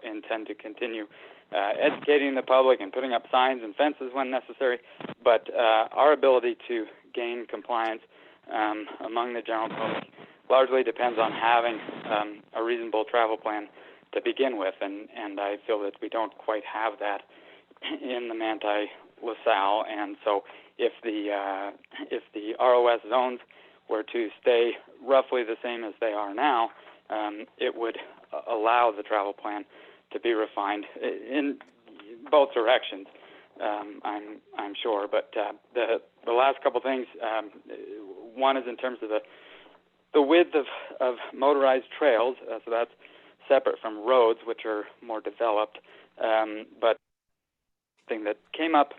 Speaker 21: intend to continue educating the public and putting up signs and fences when necessary. But our ability to gain compliance among the general public largely depends on having a reasonable travel plan to begin with, and I feel that we don't quite have that in the Manti-LaSalle. And so if the ROS zones were to stay roughly the same as they are now, it would allow the travel plan to be refined in both directions. I'm sure, but the last couple things, one is in terms of the width of motorized trails, so that's separate from roads, which are more developed. But thing that came up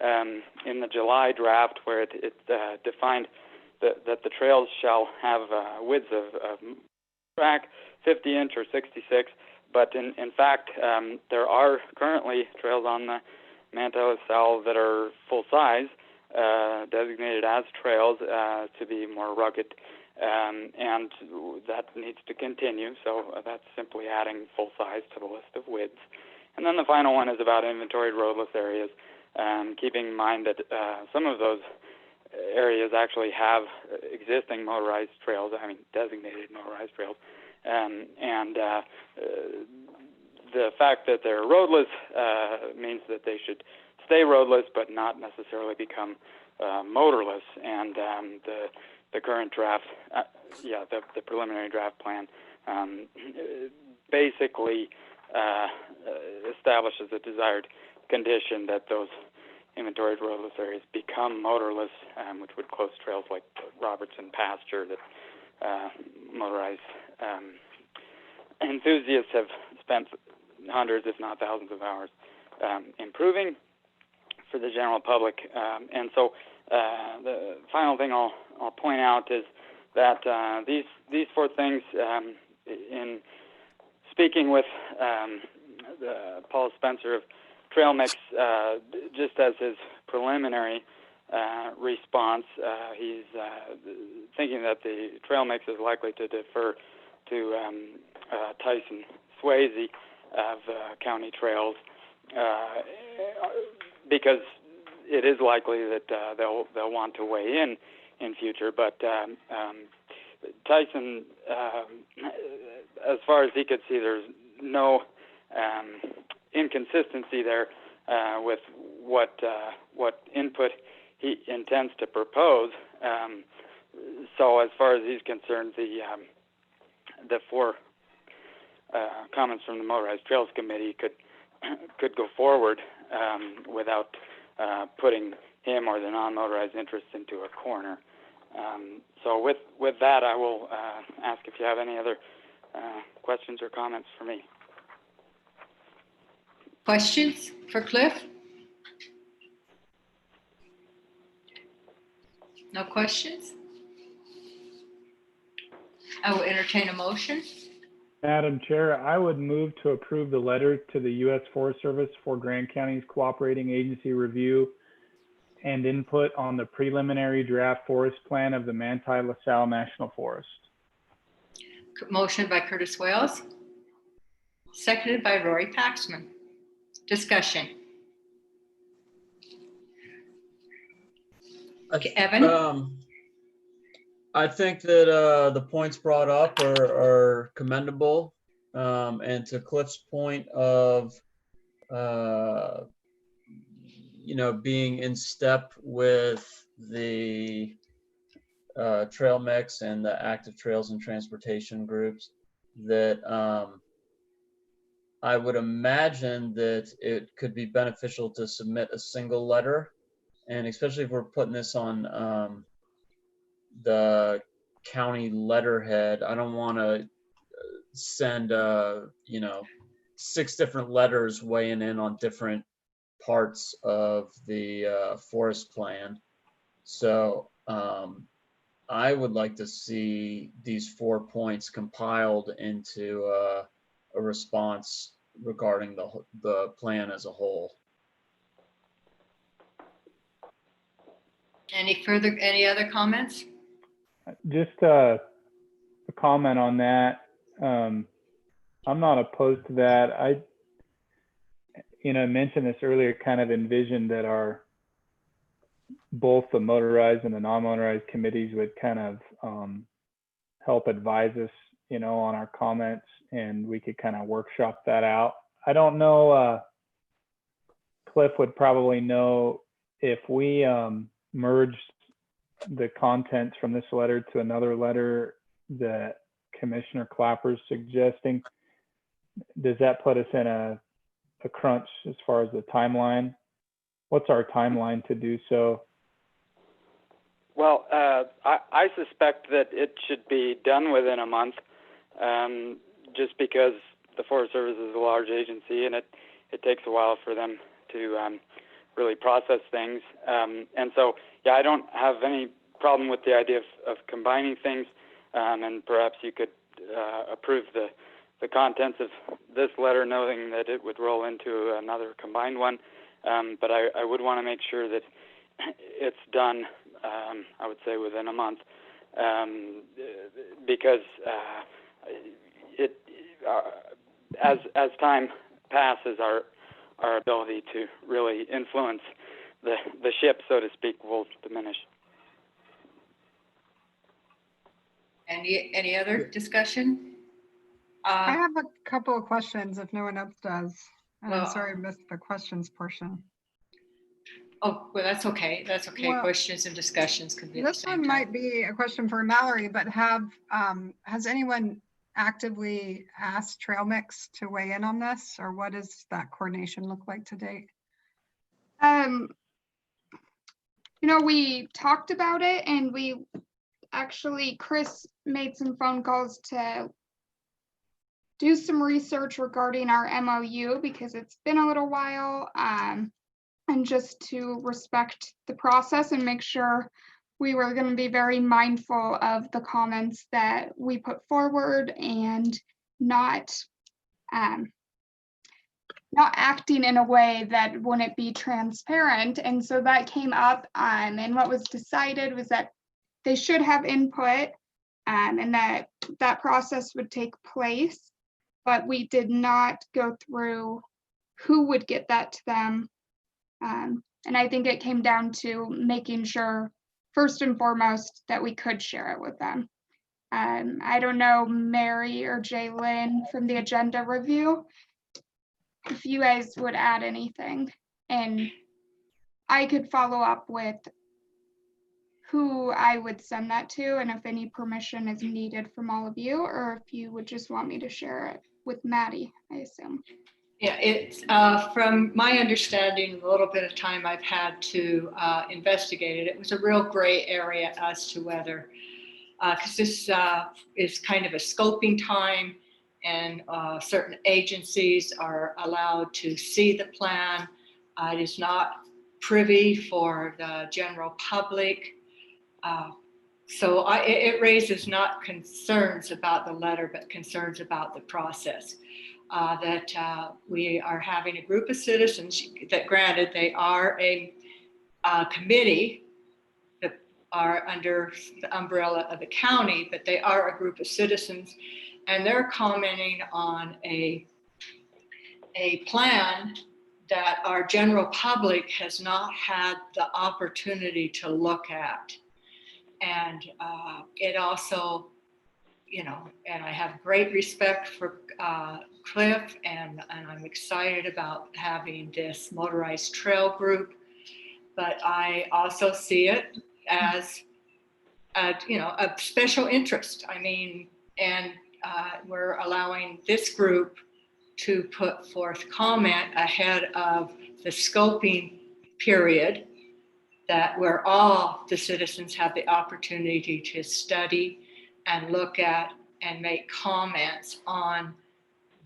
Speaker 21: in the July draft, where it defined that the trails shall have widths of track 50-inch or 66. But in fact, there are currently trails on the Manti-LaSalle that are full size, designated as trails to be more rugged. And that needs to continue, so that's simply adding full size to the list of widths. And then the final one is about inventoried roadless areas, keeping in mind that some of those areas actually have existing motorized trails, designated motorized trails, and the fact that they're roadless means that they should stay roadless but not necessarily become motorless. And the current draft, the preliminary draft plan basically establishes a desired condition that those inventoried roadless areas become motorless, which would close trails like Robertson Pasture that motorized enthusiasts have spent hundreds, if not thousands of hours improving for the general public. And so the final thing I'll point out is that these 4 things, in speaking with Paul Spencer of Trail Mix, just as his preliminary response, he's thinking that the Trail Mix is likely to defer to Tyson Swayze of County Trails because it is likely that they'll want to weigh in future. But Tyson, as far as he could see, there's no inconsistency there with what input he intends to propose. So as far as he's concerned, the 4 comments from the Motorized Trails Committee could go forward without putting him or the non-motorized interests into a corner. So with that, I will ask if you have any other questions or comments for me.
Speaker 1: Questions for Cliff? No questions? I will entertain a motion.
Speaker 6: Madam Chair, I would move to approve the letter to the U.S. Forest Service for Grand County's cooperating agency review and input on the preliminary draft forest plan of the Manti-LaSalle National Forest.
Speaker 1: Motion by Curtis Wales, seconded by Rory Paxman. Discussion. Okay, Evan?
Speaker 15: I think that the points brought up are commendable. And to Cliff's point of, being in step with the trail mix and the active trails and transportation groups, that I would imagine that it could be beneficial to submit a single letter. And especially if we're putting this on the county letterhead, I don't want to send 6 different letters weighing in on different parts of the forest plan. So I would like to see these 4 points compiled into a response regarding the plan as a whole.
Speaker 1: Any other comments?
Speaker 6: Just a comment on that. I'm not opposed to that. I mentioned this earlier, kind of envisioned that both the motorized and the non-motorized committees would kind of help advise us, on our comments, and we could kind of workshop that out. I don't know, Cliff would probably know if we merged the contents from this letter to another letter that Commissioner Clapper's suggesting. Does that put us in a crunch as far as the timeline? What's our timeline to do so?
Speaker 21: Well, I suspect that it should be done within a month, just because the Forest Service is a large agency and it takes a while for them to really process things. And so, yeah, I don't have any problem with the idea of combining things, and perhaps you could approve the contents of this letter, knowing that it would roll into another combined one. But I would want to make sure that it's done, I would say, within a month, because as time passes, our ability to really influence the ship, so to speak, will diminish.
Speaker 1: Any other discussion?
Speaker 19: I have a couple of questions if no one else does. And I'm
Speaker 1: Well,
Speaker 19: sorry I missed the questions portion.
Speaker 1: Oh, well, that's okay. That's okay.
Speaker 19: Well,
Speaker 1: Questions and discussions can be at the
Speaker 19: This
Speaker 1: same
Speaker 19: one
Speaker 1: time.
Speaker 19: might be a question for Mallory, but has anyone actively asked Trail Mix to weigh in on this, or what does that coordination look like to date?
Speaker 3: We talked about it, and Chris made some phone calls to do some research regarding our MOU, because it's been a little while, and just to respect the process and make sure we were going to be very mindful of the comments that we put forward, and not acting in a way that wouldn't be transparent. And so that came up, and what was decided was that they should have input, and that process would take place, but we did not go through who would get that to them. And I think it came down to making sure, first and foremost, that we could share it with them. I don't know, Mary or Jalen from the agenda review, if you guys would add anything, and I could follow up with who I would send that to, and if any permission is needed from all of you, or if you would just want me to share it with Maddie, I assume.
Speaker 1: Yeah, it's from my understanding, the little bit of time I've had to investigate it, it was a real gray area as to whether, because this is kind of a scoping time, and certain agencies are allowed to see the plan. It is not privy for the general public. So it raises not concerns about the letter, but concerns about the process. That we are having a group of citizens that, granted, they are a committee that are under the umbrella of the county, but they are a group of citizens, and they're commenting on a plan that our general public has not had the opportunity to look at. And it also, and I have great respect for Cliff, and I'm excited about having this motorized trail group. But I also see it as a special interest. I mean, and we're allowing this group to put forth comment ahead of the scoping period, that where all the citizens have the opportunity to study and look at and make comments on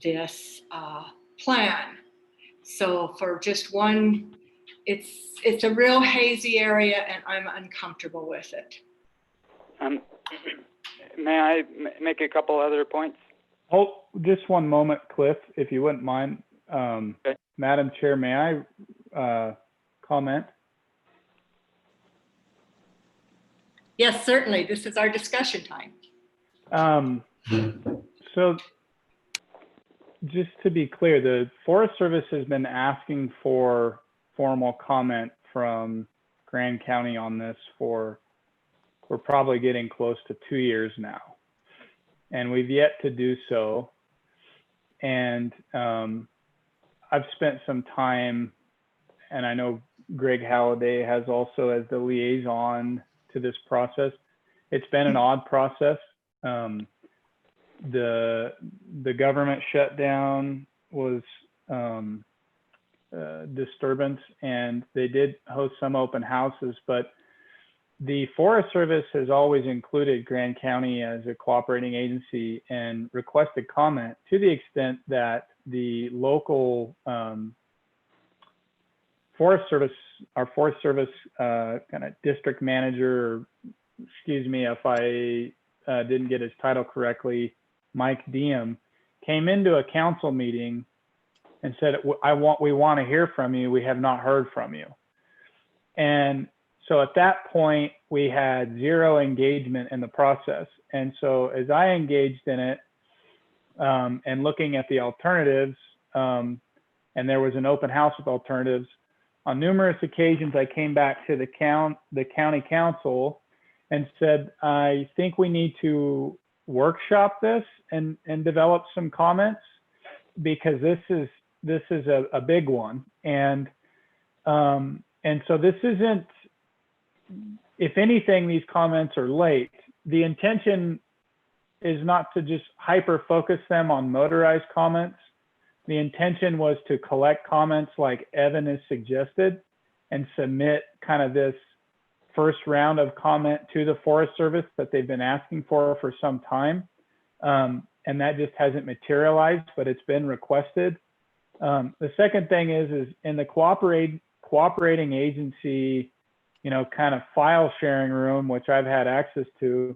Speaker 1: this plan. So for just one, it's a real hazy area, and I'm uncomfortable with it.
Speaker 21: May I make a couple other points?
Speaker 6: Oh, just one moment, Cliff, if you wouldn't mind.
Speaker 21: Okay.
Speaker 6: Madam Chair, may I comment?
Speaker 1: Yes, certainly. This is our discussion time.
Speaker 6: So just to be clear, the Forest Service has been asking for formal comment from Grand County on this we're probably getting close to 2 years now. And we've yet to do so. And I've spent some time, and I know Greg Halliday has also as the liaison to this process. It's been an odd process. The government shutdown was disturbance, and they did host some open houses, but the Forest Service has always included Grand County as a cooperating agency and requested comment to the extent that the local Forest Service, our Forest Service kind of district manager, or, excuse me if I didn't get his title correctly, Mike Diem, came into a council meeting and said, we want to hear from you. We have not heard from you. And so at that point, we had zero engagement in the process. And so as I engaged in it and looking at the alternatives, and there was an open house with alternatives, on numerous occasions, I came back to the county council and said, I think we need to workshop this and develop some comments, because this is a big one. And so this isn't, if anything, these comments are late. The intention is not to just hyper focus them on motorized comments. The intention was to collect comments like Evan has suggested and submit kind of this first round of comment to the Forest Service that they've been asking for some time. And that just hasn't materialized, but it's been requested. The second thing is in the cooperating agency, kind of file sharing room, which I've had access to,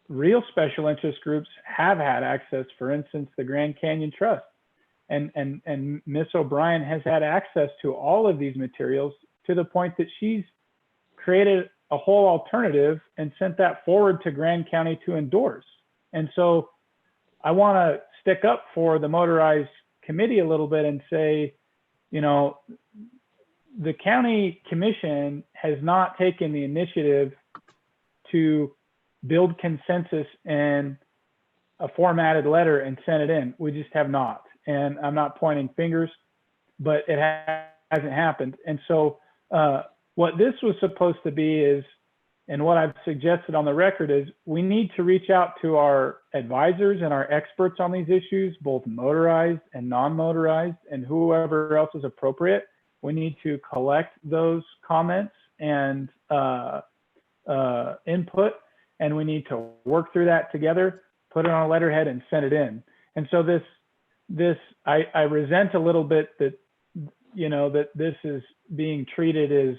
Speaker 6: real special interest groups have had access, for instance, the Grand Canyon Trust. And Ms. O'Brien has had access to all of these materials to the point that she's created a whole alternative and sent that forward to Grand County to endorse. And so I want to stick up for the motorized committee a little bit and say, the county commission has not taken the initiative to build consensus in a formatted letter and send it in. We just have not. And I'm not pointing fingers, but it hasn't happened. And so what this was supposed to be is, and what I've suggested on the record is, we need to reach out to our advisors and our experts on these issues, both motorized and non-motorized, and whoever else is appropriate. We need to collect those comments and input, and we need to work through that together, put it on a letterhead and send it in. And so I resent a little bit that, that this is being treated as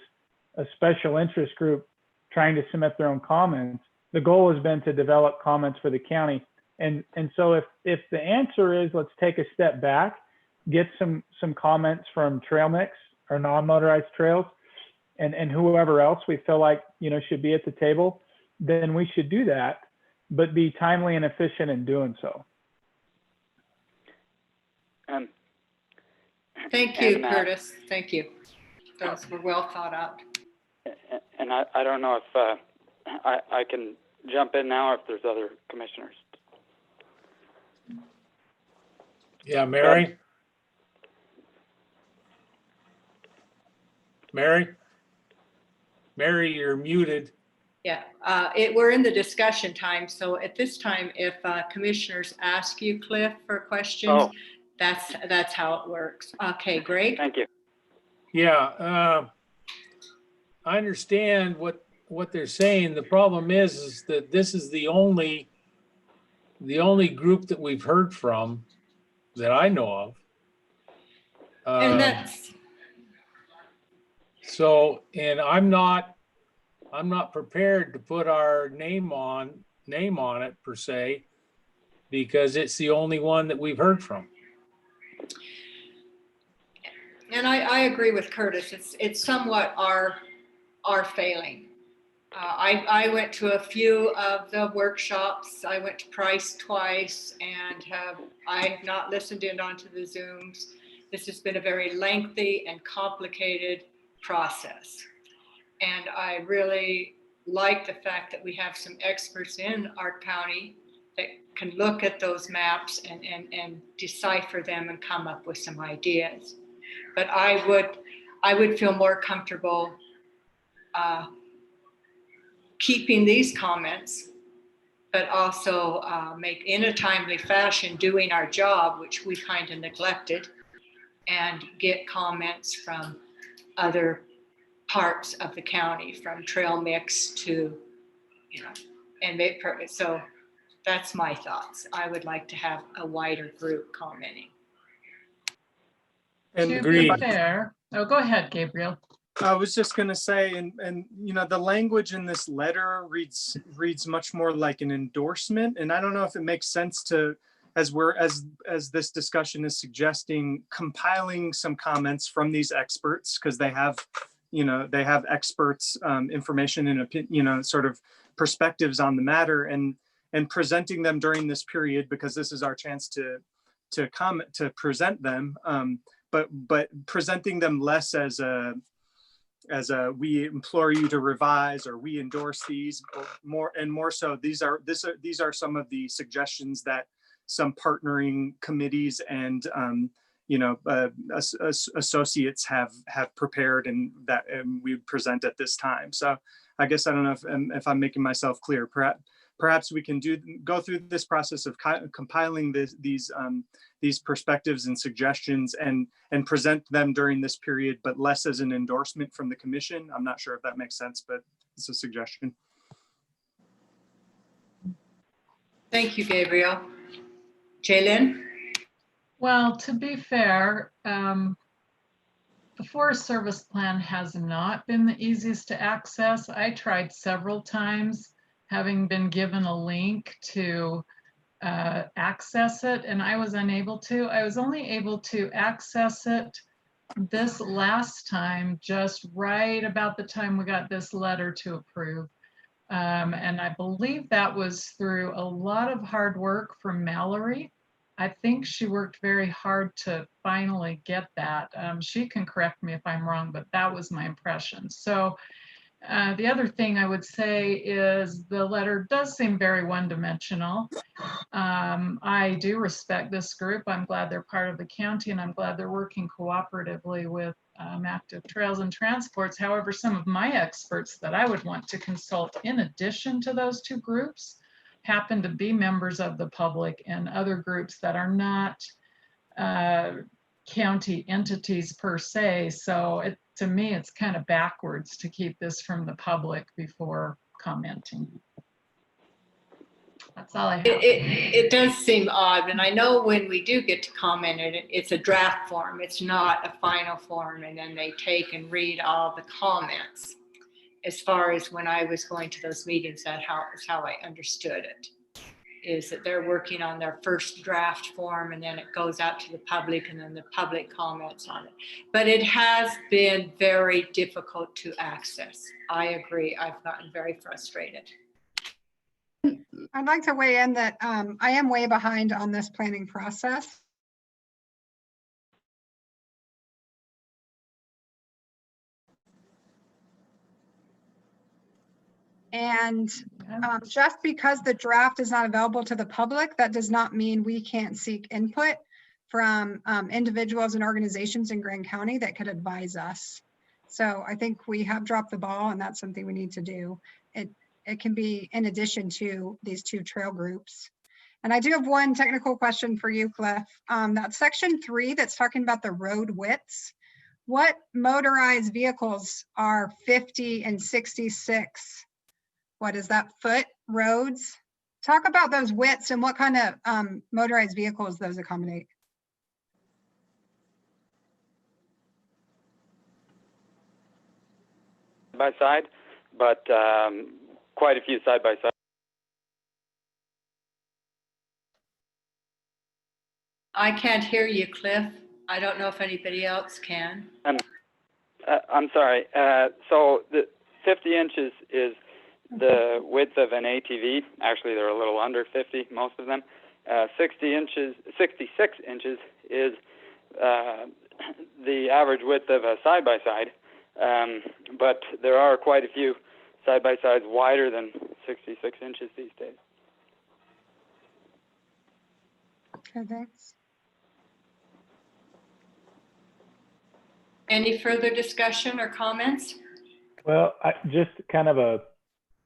Speaker 6: a special interest group trying to submit their own comments. The goal has been to develop comments for the county. And so if the answer is, let's take a step back, get some comments from Trail Mix or non-motorized trails and whoever else we feel like, should be at the table, then we should do that, but be timely and efficient in doing so.
Speaker 1: Thank you, Curtis. Thank you. Those were well thought out.
Speaker 21: And I don't know if I can jump in now or if there's other commissioners.
Speaker 4: Yeah, Mary? Mary? Mary, you're muted.
Speaker 1: Yeah, we're in the discussion time. So at this time, if commissioners ask you, Cliff, for questions, that's how it works. Okay, Greg?
Speaker 21: Thank you.
Speaker 4: Yeah, I understand what they're saying. The problem is that this is the only group that we've heard from that I know of.
Speaker 1: And that's
Speaker 4: So, and I'm not prepared to put our name on it per se, because it's the only one that we've heard from.
Speaker 1: And I agree with Curtis. It's somewhat our failing. I went to a few of the workshops. I went to Price twice, and I have not listened in onto the Zooms. This has been a very lengthy and complicated process. And I really like the fact that we have some experts in our county that can look at those maps and decipher them and come up with some ideas. But I would feel more comfortable keeping these comments, but also make in a timely fashion doing our job, which we kind of neglected, and get comments from other parts of the county, from trail mix to, and make perfect. So that's my thoughts. I would like to have a wider group commenting.
Speaker 16: And
Speaker 7: To be fair, go ahead, Gabriel.
Speaker 16: I was just going to say, and the language in this letter reads much more like an endorsement, and I don't know if it makes sense to, as this discussion is suggesting, compiling some comments from these experts, because they have experts information and sort of perspectives on the matter, and presenting them during this period, because this is our chance to present them, but presenting them less as a we implore you to revise, or we endorse these, more so these are some of the suggestions that some partnering committees and associates have prepared, and that we present at this time. So I guess I don't know if I'm making myself clear. Perhaps we can go through this process of compiling these perspectives and suggestions and present them during this period, but less as an endorsement from the commission. I'm not sure if that makes sense, but it's a suggestion.
Speaker 1: Thank you, Gabriel. Jaylin?
Speaker 7: Well, to be fair, the Forest Service plan has not been the easiest to access. I tried several times, having been given a link to access it, and I was unable to. I was only able to access it this last time, just right about the time we got this letter to approve. And I believe that was through a lot of hard work from Mallory. I think she worked very hard to finally get that. She can correct me if I'm wrong, but that was my impression. So the other thing I would say is the letter does seem very one-dimensional. I do respect this group. I'm glad they're part of the county, and I'm glad they're working cooperatively with Active Trails and Transports. However, some of my experts that I would want to consult in addition to those two groups happen to be members of the public and other groups that are not county entities per se. So to me, it's kind of backwards to keep this from the public before commenting. That's all I have.
Speaker 1: It does seem odd, and I know when we do get to comment, it's a draft form. It's not a final form, and then they take and read all the comments. As far as when I was going to those meetings, that's how I understood it, is that they're working on their first draft form, and then it goes out to the public, and then the public comments on it. But it has been very difficult to access. I agree. I've gotten very frustrated.
Speaker 19: I'd like to weigh in that I am way behind on this planning process. And just because the draft is not available to the public, that does not mean we can't seek input from individuals and organizations in Grand County that could advise us. So I think we have dropped the ball, and that's something we need to do. It can be in addition to these two trail groups. And I do have one technical question for you, Cliff. That section 3 that's talking about the road widths, what motorized vehicles are 50 and 66? What is that, foot roads? Talk about those widths and what kind of motorized vehicles those accommodate.
Speaker 21: By side, but quite a few side by side.
Speaker 1: I can't hear you, Cliff. I don't know if anybody else can.
Speaker 21: I'm sorry. So the 50 inches is the width of an ATV. Actually, they're a little under 50, most of them. 66 inches is the average width of a side-by-side. But there are quite a few side-by-sides wider than 66 inches these days.
Speaker 19: Okay, thanks.
Speaker 1: Any further discussion or comments?
Speaker 6: Well, I just kind of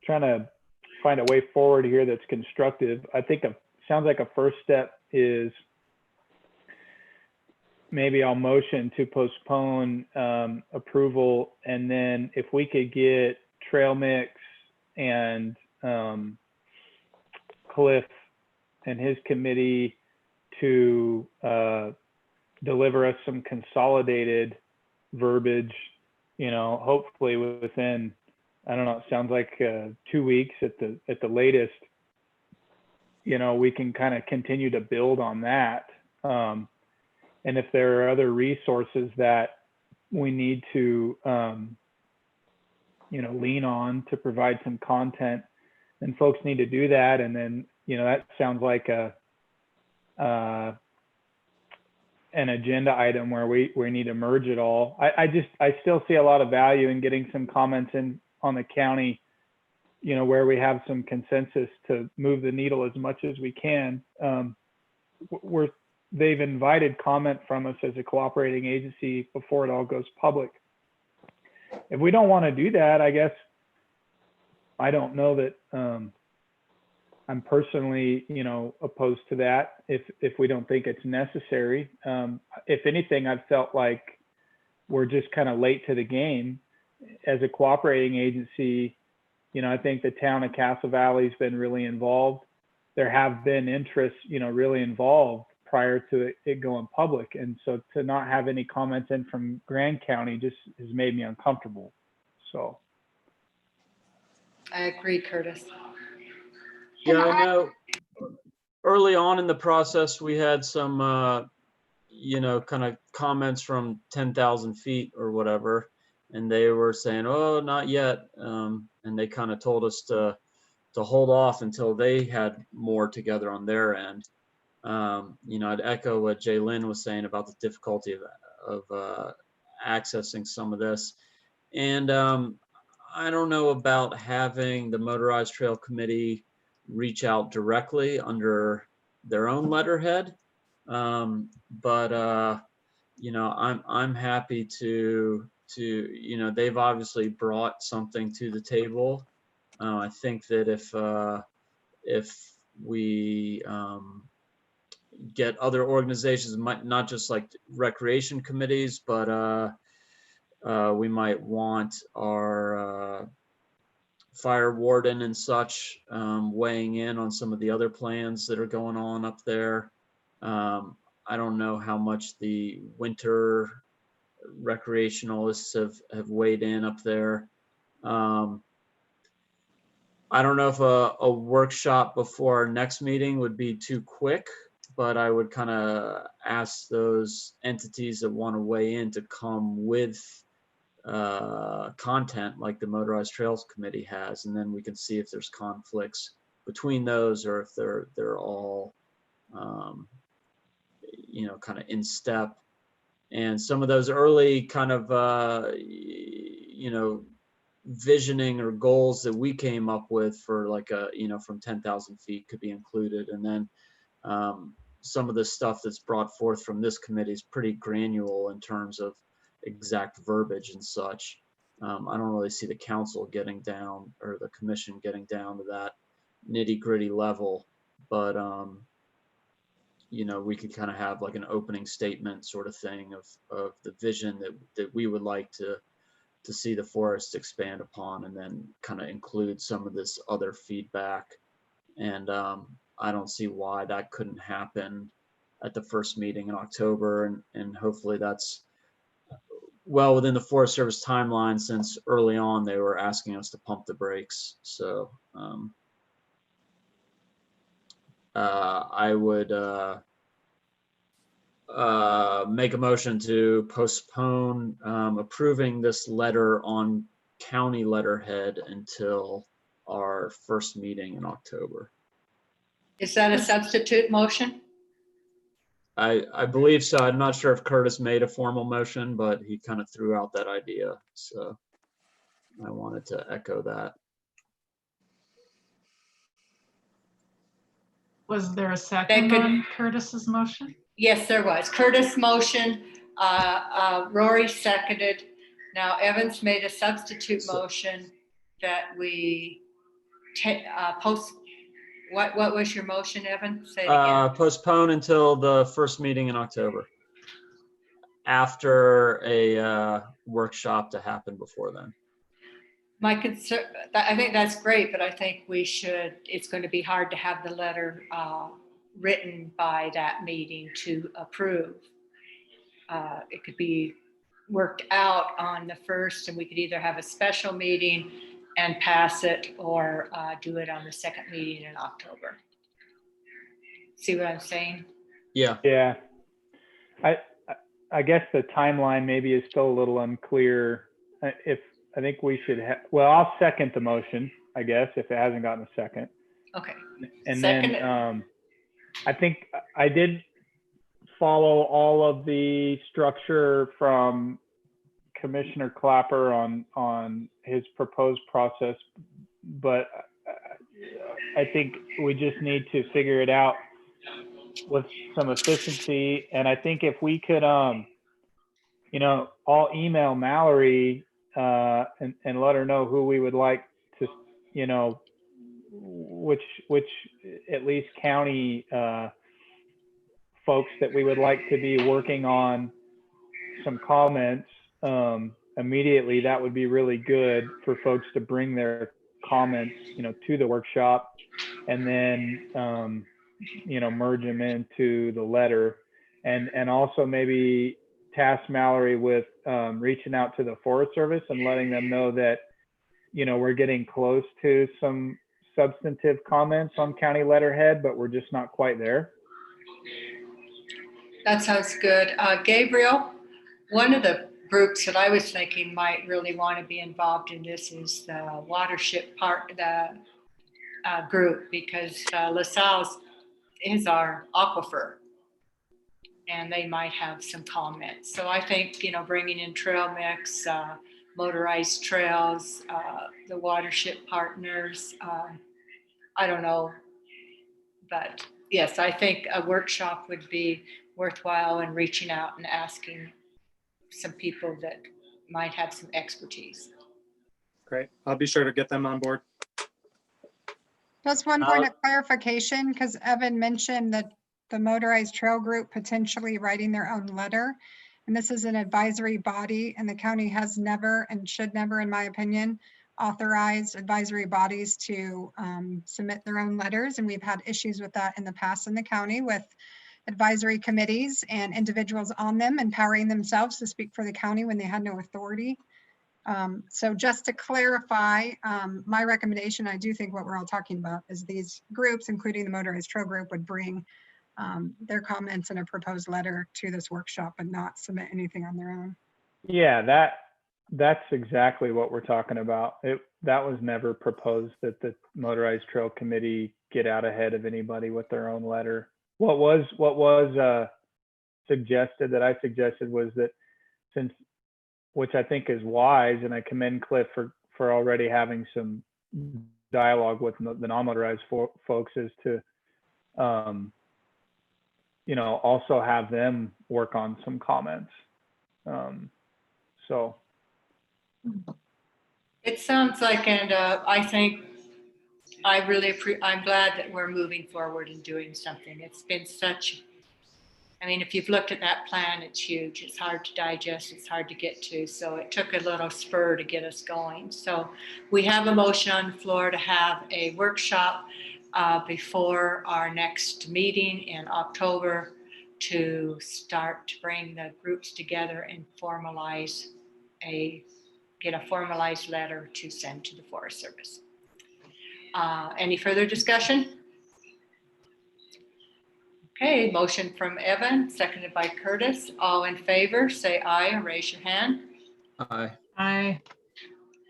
Speaker 6: trying to find a way forward here that's constructive. I think sounds like a first step is maybe I'll motion to postpone approval, and then if we could get Trail Mix and Cliff and his committee to deliver us some consolidated verbiage, hopefully within, I don't know, it sounds like 2 weeks at the latest, we can kind of continue to build on that. And if there are other resources that we need to, lean on to provide some content, then folks need to do that. And then, that sounds like an agenda item where we need to merge it all. I still see a lot of value in getting some comments in on the county, where we have some consensus to move the needle as much as we can. They've invited comment from us as a cooperating agency before it all goes public. If we don't want to do that, I guess, I don't know that I'm personally, opposed to that if we don't think it's necessary. If anything, I've felt like we're just kind of late to the game. As a cooperating agency, I think the town of Castle Valley's been really involved. There have been interests, really involved prior to it going public. And so to not have any comments in from Grand County just has made me uncomfortable. So.
Speaker 1: I agree, Curtis.
Speaker 15: Yeah, I know early on in the process, we had some, kind of comments from 10,000 feet or whatever, and they were saying, oh, not yet. And they kind of told us to hold off until they had more together on their end. I'd echo what Jay Lynn was saying about the difficulty of accessing some of this. And I don't know about having the Motorized Trail Committee reach out directly under their own letterhead. But I'm happy to they've obviously brought something to the table. I think that if we get other organizations, not just like recreation committees, but we might want our fire warden and such weighing in on some of the other plans that are going on up there. I don't know how much the winter recreationalists have weighed in up there. I don't know if a workshop before our next meeting would be too quick, but I would kind of ask those entities that want to weigh in to come with content like the Motorized Trails Committee has, and then we can see if there's conflicts between those or if they're all kind of in step. And some of those early kind of visioning or goals that we came up with for like a, from 10,000 feet could be included. And then some of the stuff that's brought forth from this committee is pretty granular in terms of exact verbiage and such. I don't really see the council getting down, or the commission getting down to that nitty gritty level, but we could kind of have like an opening statement sort of thing of the vision that we would like to see the forest expand upon, and then kind of include some of this other feedback. And I don't see why that couldn't happen at the first meeting in October, and hopefully that's well within the Forest Service timeline, since early on they were asking us to pump the brakes. So I would make a motion to postpone approving this letter on county letterhead until our first meeting in October.
Speaker 1: Is that a substitute motion?
Speaker 15: I believe so. I'm not sure if Curtis made a formal motion, but he kind of threw out that idea. So I wanted to echo that.
Speaker 7: Was there a second on Curtis's motion?
Speaker 1: Yes, there was. Curtis motion, Rory seconded. Now Evans made a substitute motion that we post. What was your motion, Evan? Say it again.
Speaker 15: Postpone until the first meeting in October, after a workshop to happen before then.
Speaker 1: My concern, I think that's great, but I think we should, it's going to be hard to have the letter written by that meeting to approve. It could be worked out on the first, and we could either have a special meeting and pass it, or do it on the second meeting in October. See what I'm saying?
Speaker 15: Yeah.
Speaker 6: Yeah. I guess the timeline maybe is still a little unclear. I think we should well, I'll second the motion, I guess, if it hasn't gotten a second.
Speaker 1: Okay.
Speaker 6: And
Speaker 1: second
Speaker 6: then I think I did follow all of the structure from Commissioner Clapper on his proposed process, but I think we just need to figure it out with some efficiency. And I think if we could, I'll email Mallory and let her know who we would like to, which at least county folks that we would like to be working on some comments immediately. That would be really good for folks to bring their comments, to the workshop, and then, merge them into the letter, and also maybe task Mallory with reaching out to the Forest Service and letting them know that, we're getting close to some substantive comments on county letterhead, but we're just not quite there.
Speaker 1: That sounds good. Gabriel, one of the groups that I was thinking might really want to be involved in this is the watershed group, because LaSalle's is our aquifer, and they might have some comments. So I think, bringing in trail mix, motorized trails, the watershed partners, I don't know, but yes, I think a workshop would be worthwhile, and reaching out and asking some people that might have some expertise.
Speaker 16: Great. I'll be sure to get them on board.
Speaker 19: Just one point of clarification, because Evan mentioned that the motorized trail group potentially writing their own letter. And this is an advisory body, and the county has never, and should never, in my opinion, authorize advisory bodies to submit their own letters. And we've had issues with that in the past in the county, with advisory committees and individuals on them empowering themselves to speak for the county when they had no authority. So just to clarify, my recommendation, I do think what we're all talking about is these groups, including the motorized trail group, would bring their comments in a proposed letter to this workshop and not submit anything on their own.
Speaker 6: Yeah, that's exactly what we're talking about. That was never proposed, that the motorized trail committee get out ahead of anybody with their own letter. What was suggested, that I suggested, was that since, which I think is wise, and I commend Cliff for already having some dialogue with the non-motorized folks is to, you know, also have them work on some comments. So.
Speaker 1: It sounds like, and I think I'm glad that we're moving forward and doing something. It's been such, I mean, if you've looked at that plan, it's huge. It's hard to digest. It's hard to get to. So it took a little spur to get us going. So we have a motion on the floor to have a workshop before our next meeting in October to start to bring the groups together and get a formalized letter to send to the Forest Service. Any further discussion? Okay, motion from Evan, seconded by Curtis. All in favor, say aye or raise your hand.
Speaker 15: Aye.
Speaker 7: Aye.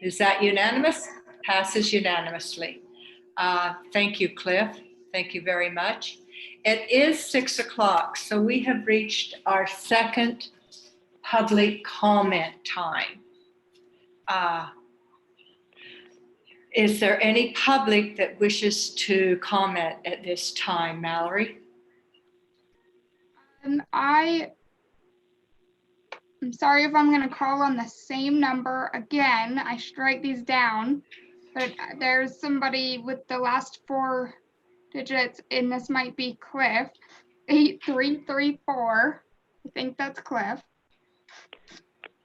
Speaker 1: Is that unanimous? Passes unanimously. Thank you, Cliff. Thank you very much. It is 6 o'clock, so we have reached our second public comment time. Is there any public that wishes to comment at this time, Mallory?
Speaker 3: I'm sorry if I'm going to call on the same number again. I should write these down, but there's somebody with the last 4 digits, and this might be Cliff. 8334. I think that's Cliff.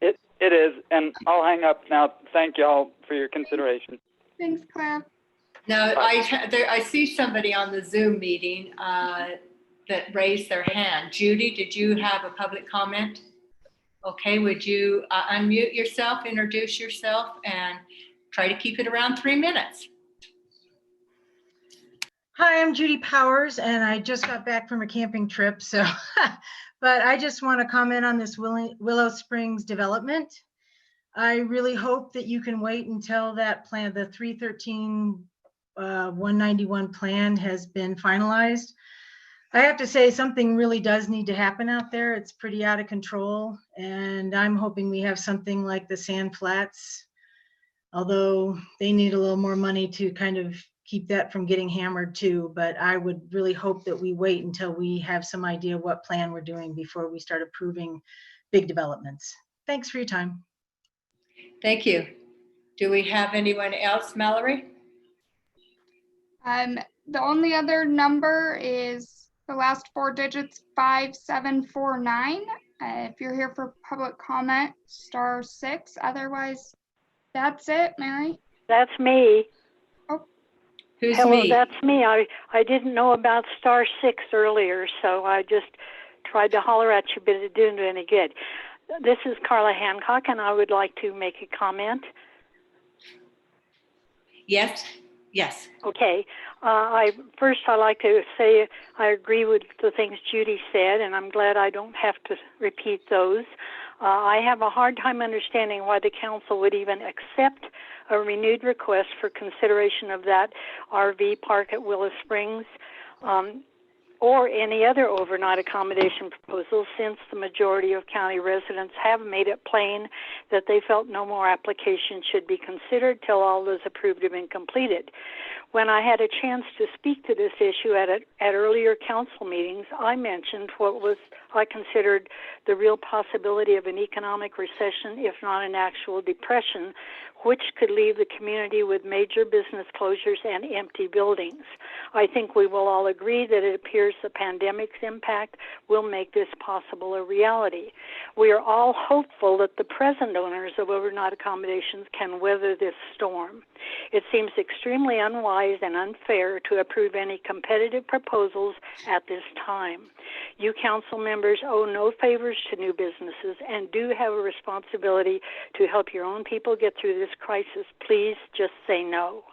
Speaker 21: It is, and I'll hang up now. Thank you all for your consideration.
Speaker 3: Thanks, Cliff.
Speaker 1: Now, I see somebody on the Zoom meeting that raised their hand. Judy, did you have a public comment? Okay, would you unmute yourself, introduce yourself, and try to keep it around 3 minutes?
Speaker 2: Hi, I'm Judy Powers, and I just got back from a camping trip, so, but I just want to comment on this Willow Springs development. I really hope that you can wait until that plan, the 313-191 plan has been finalized. I have to say something really does need to happen out there. It's pretty out of control, and I'm hoping we have something like the Sand Flats, although they need a little more money to kind of keep that from getting hammered too. But I would really hope that we wait until we have some idea what plan we're doing before we start approving big developments. Thanks for your time.
Speaker 1: Thank you. Do we have anyone else, Mallory?
Speaker 3: The only other number is the last 4 digits, 5749. If you're here for public comment, *6. Otherwise, that's it, Mary.
Speaker 22: That's me.
Speaker 3: Oh.
Speaker 1: Who's
Speaker 22: Hello,
Speaker 1: me?
Speaker 22: that's me. I didn't know about *6 earlier, so I just tried to holler at you, but it didn't do any good. This is Carla Hancock, and I would like to make a comment.
Speaker 1: Yes.
Speaker 22: Okay. I'd like to say I agree with the things Judy said, and I'm glad I don't have to repeat those. I have a hard time understanding why the council would even accept a renewed request for consideration of that RV park at Willow Springs, or any other overnight accommodation proposals, since the majority of county residents have made it plain that they felt no more applications should be considered till all those approved have been completed. When I had a chance to speak to this issue at earlier council meetings, I mentioned what I considered the real possibility of an economic recession, if not an actual depression, which could leave the community with major business closures and empty buildings. I think we will all agree that it appears the pandemic's impact will make this possible a reality. We are all hopeful that the present owners of overnight accommodations can weather this storm. It seems extremely unwise and unfair to approve any competitive proposals at this time. You council members owe no favors to new businesses and do have a responsibility to help your own people get through this crisis. Please just say no.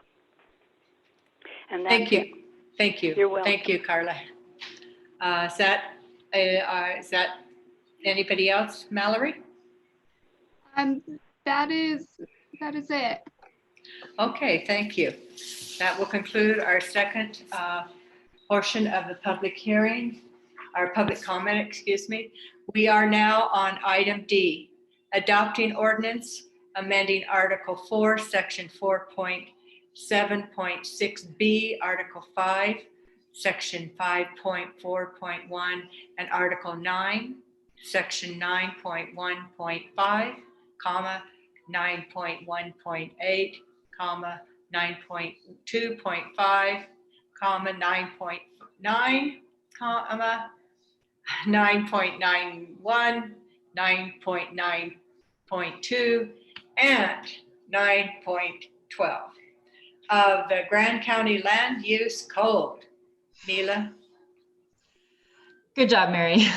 Speaker 22: And that's
Speaker 1: Thank you.
Speaker 22: it.
Speaker 1: Thank you.
Speaker 22: You're welcome.
Speaker 1: Thank you, Carla. Is that anybody else, Mallory?
Speaker 3: That is it.
Speaker 1: Okay, thank you. That will conclude our second portion of the public hearing, our public comment, excuse me. We are now on item D, adopting ordinance amending Article 4, Section 4.7.6B, Article 5, Section 5.4.1, and Article 9, Section 9.1.5, comma, 9.1.8, comma, 9.2.5, comma, 9.9, comma, 9.91, 9.9.2, and 9.12 of the Grand County Land Use Code. Neela?
Speaker 8: Good job, Mary.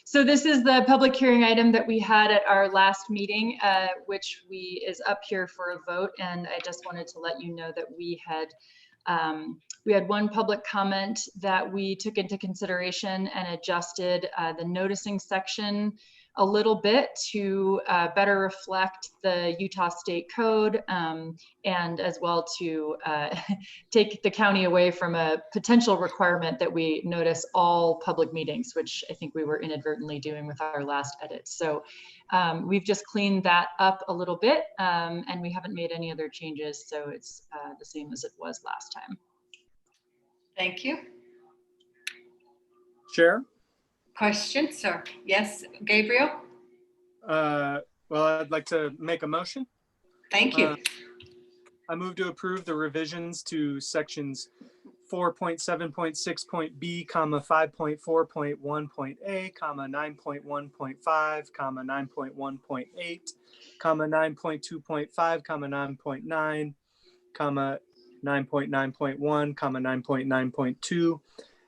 Speaker 8: So this is the public hearing item that we had at our last meeting, which is up here for a vote. And I just wanted to let you know that we had one public comment that we took into consideration and adjusted the noticing section a little bit to better reflect the Utah State Code, and as well to take the county away from a potential requirement that we notice all public meetings, which I think we were inadvertently doing with our last edit. So we've just cleaned that up a little bit, and we haven't made any other changes, so it's the same as it was last time.
Speaker 1: Thank you.
Speaker 16: Chair?
Speaker 1: Questions, sir? Yes, Gabriel?
Speaker 16: Well, I'd like to make a motion.
Speaker 1: Thank you.
Speaker 16: I move to approve the revisions to sections 4.7.6.b, comma 5.4.1.a, comma 9.1.5, comma 9.1.8, comma 9.2.5, comma 9.9, comma 9.9.1, comma 9.9.2,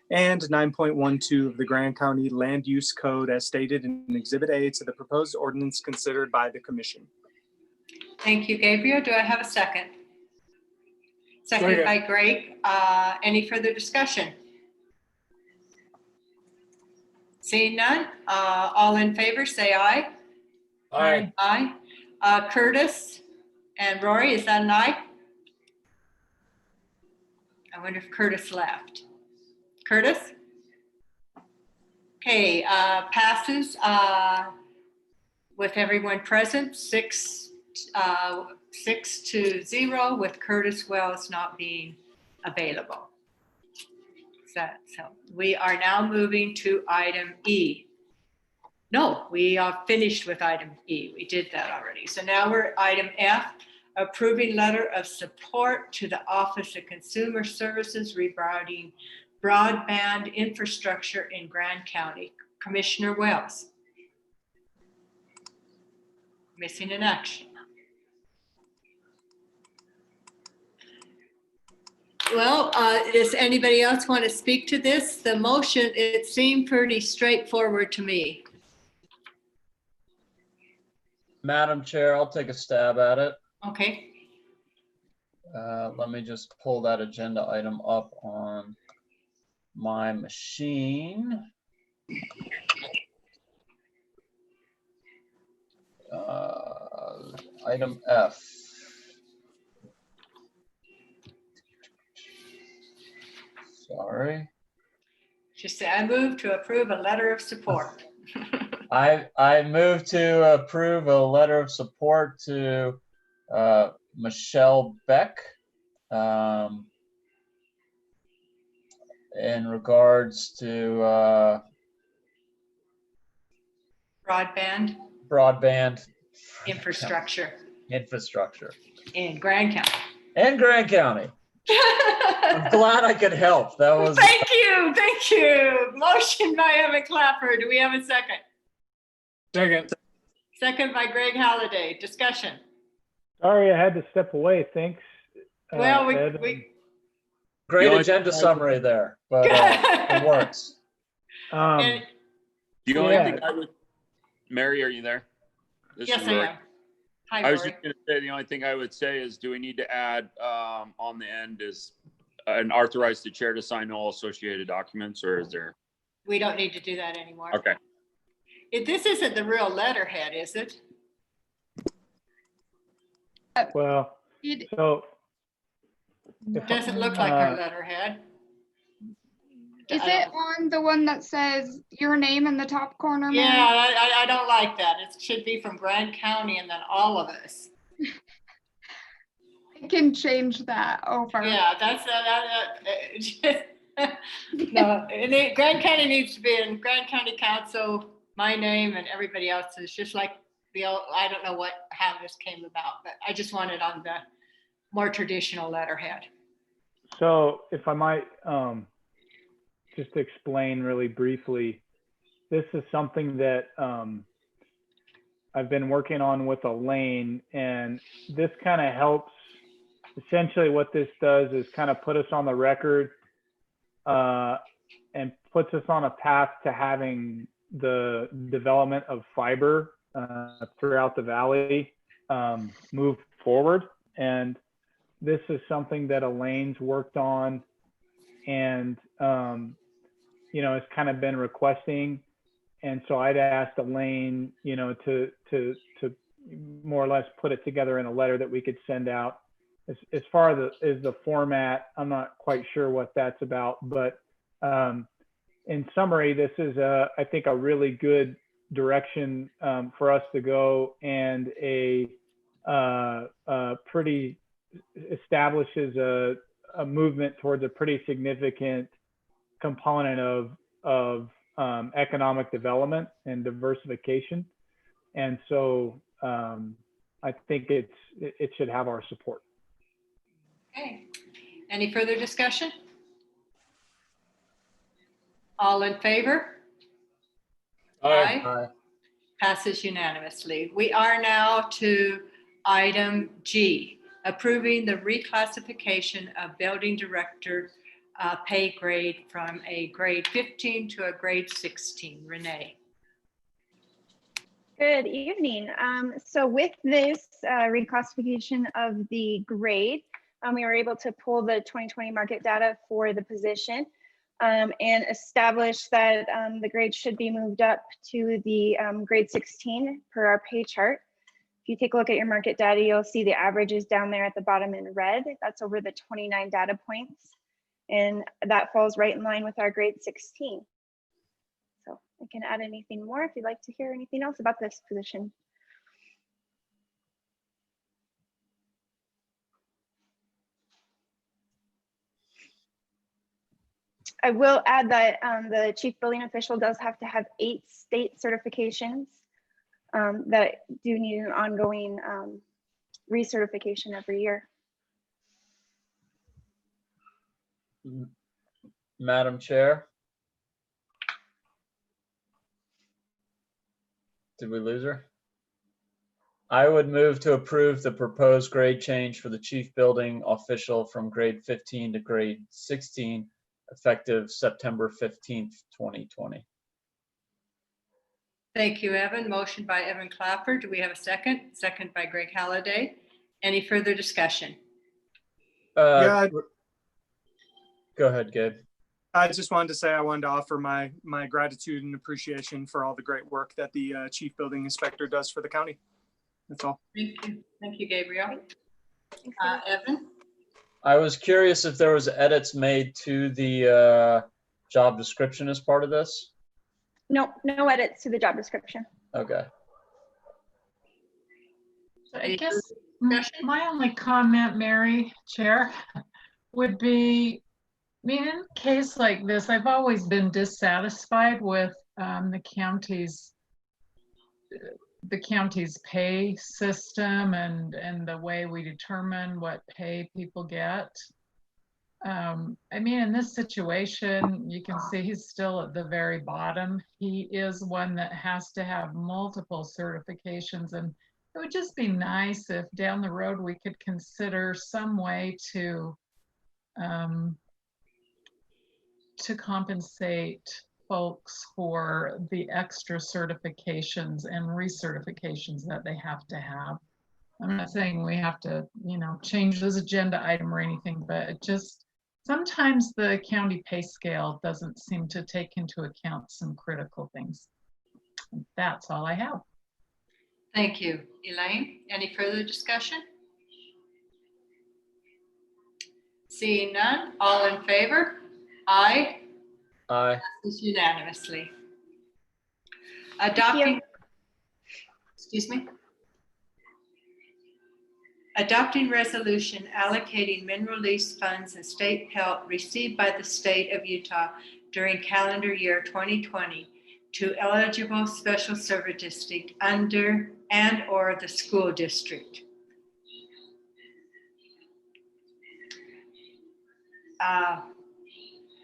Speaker 16: and 9.12 of the Grand County Land Use Code as stated in Exhibit A to the proposed ordinance considered by the commission.
Speaker 1: Thank you, Gabriel. Do I have a second? Second by Greg. Any further discussion? Seeing none, all in favor, say aye.
Speaker 4: Aye.
Speaker 1: Aye. Curtis and Rory, is that an aye? I wonder if Curtis left. Curtis? Okay, passes with everyone present, 6-0 with Curtis Wells not being available. So we are now moving to item E. No, we are finished with item E. We did that already. So now we're at item F, approving letter of support to the Office of Consumer Services regarding broadband infrastructure in Grand County. Commissioner Wells. Missing in action. Well, does anybody else want to speak to this? The motion, it seemed pretty straightforward to me.
Speaker 15: Madam Chair, I'll take a stab at it.
Speaker 1: Okay.
Speaker 15: Let me just pull that agenda item up on my machine. Item F. Sorry.
Speaker 1: Just say, I move to approve a letter of support.
Speaker 15: I move to approve a letter of support to Michelle Beck in regards to broadband
Speaker 1: infrastructure in Grand County.
Speaker 15: And Grand County. I'm glad I could help. That was.
Speaker 1: Thank you. Motion by Evan Clapper. Do we have a second?
Speaker 4: Second.
Speaker 1: Second by Greg Halliday. Discussion.
Speaker 6: Sorry, I had to step away. Thanks.
Speaker 1: Well,
Speaker 6: Ed.
Speaker 15: Great agenda summary there, but it works.
Speaker 18: The only thing I would, Mary, are you there?
Speaker 1: Yes, I am. Hi,
Speaker 18: I was
Speaker 1: Rory.
Speaker 18: just going to say, the only thing I would say is, do we need to add on the end is and authorize the chair to sign all associated documents, or is there?
Speaker 1: We don't need to do that anymore.
Speaker 18: Okay.
Speaker 1: This isn't the real letterhead, is it?
Speaker 6: Well, so.
Speaker 1: It doesn't look like our letterhead.
Speaker 3: Is
Speaker 9: I
Speaker 3: it
Speaker 9: don't-
Speaker 3: on the one that says your name in the top corner,
Speaker 9: Yeah,
Speaker 3: ma'am?
Speaker 9: I don't like that. It should be from Grand County and then all of us.
Speaker 3: I can change that over.
Speaker 9: Yeah, that's, no, Grand County needs to be in Grand County Council, my name and everybody else's, just like the old, I don't know how this came about, but I just want it on the more traditional letterhead.
Speaker 6: So if I might just explain really briefly, this is something that I've been working on with Elaine, and this kind of helps. Essentially what this does is kind of put us on the record and puts us on a path to having the development of fiber throughout the valley move forward. And this is something that Elaine's worked on and, you know, has kind of been requesting. And so I'd asked Elaine, you know, to more or less put it together in a letter that we could send out. As far as the format, I'm not quite sure what that's about, but in summary, this is I think a really good direction for us to go, and a pretty establishes a movement towards a pretty significant component of economic development and diversification. And so I think it should have our support.
Speaker 1: Okay, any further discussion? All in favor? Aye. Passes unanimously. We are now to item G, approving the reclassification of building director pay grade from a grade 15 to a grade 16. Renee.
Speaker 10: Good evening. So with this reclassification of the grade, we were able to pull the 2020 market data for the position and establish that the grade should be moved up to the grade 16 per our pay chart. If you take a look at your market data, you'll see the average is down there at the bottom in red. That's over the 29 data points. And that falls right in line with our grade 16. So I can add anything more if you'd like to hear anything else about this position. I will add that the chief building official does have to have 8 state certifications that do need an ongoing recertification every year.
Speaker 15: Madam Chair? Did we lose her? I would move to approve the proposed grade change for the chief building official from grade 15 to grade 16, effective September 15th, 2020.
Speaker 1: Thank you, Evan. Motion by Evan Clapper. Do we have a second? Second by Greg Halliday. Any further discussion?
Speaker 15: Go ahead, Gabe.
Speaker 16: I just wanted to say I wanted to offer my gratitude and appreciation for all the great work that the chief building inspector does for the county. That's all.
Speaker 1: Thank you, Gabriel. Evan?
Speaker 15: I was curious if there was edits made to the job description as part of this.
Speaker 10: No edits to the job description.
Speaker 15: Okay.
Speaker 7: So I guess my only comment, Mary, Chair, would be, I mean, in a case like this, I've always been dissatisfied with the county's pay system and the way we determine what pay people get. I mean, in this situation, you can see he's still at the very bottom. He is one that has to have multiple certifications, and it would just be nice if down the road we could consider some way to compensate folks for the extra certifications and recertifications that they have to have. I'm not saying we have to, you know, change this agenda item or anything, but it just, sometimes the county pay scale doesn't seem to take into account some critical things. And that's all I have.
Speaker 1: Thank you. Elaine, any further discussion? Seeing none, all in favor? Aye.
Speaker 15: Aye.
Speaker 1: Passes unanimously. Adopting, excuse me. Adopting resolution allocating mineral lease funds and state help received by the state of Utah during calendar year 2020 to eligible special service district under and or the school district.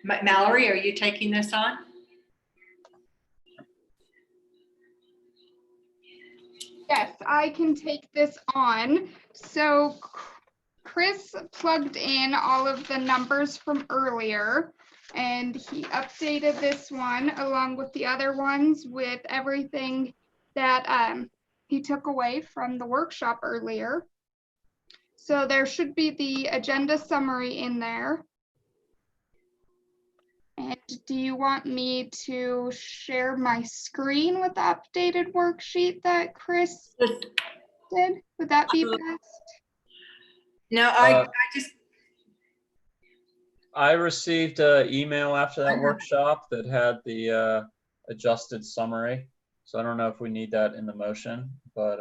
Speaker 1: Mallory, are you taking this on?
Speaker 3: Yes, I can take this on. So Chris plugged in all of the numbers from earlier, and he updated this one along with the other ones with everything that he took away from the workshop earlier. So there should be the agenda summary in there. And do you want me to share my screen with the updated worksheet that Chris did? Would that be best?
Speaker 1: No, I just.
Speaker 15: I received an email after that workshop that had the adjusted summary. So I don't know if we need that in the motion, but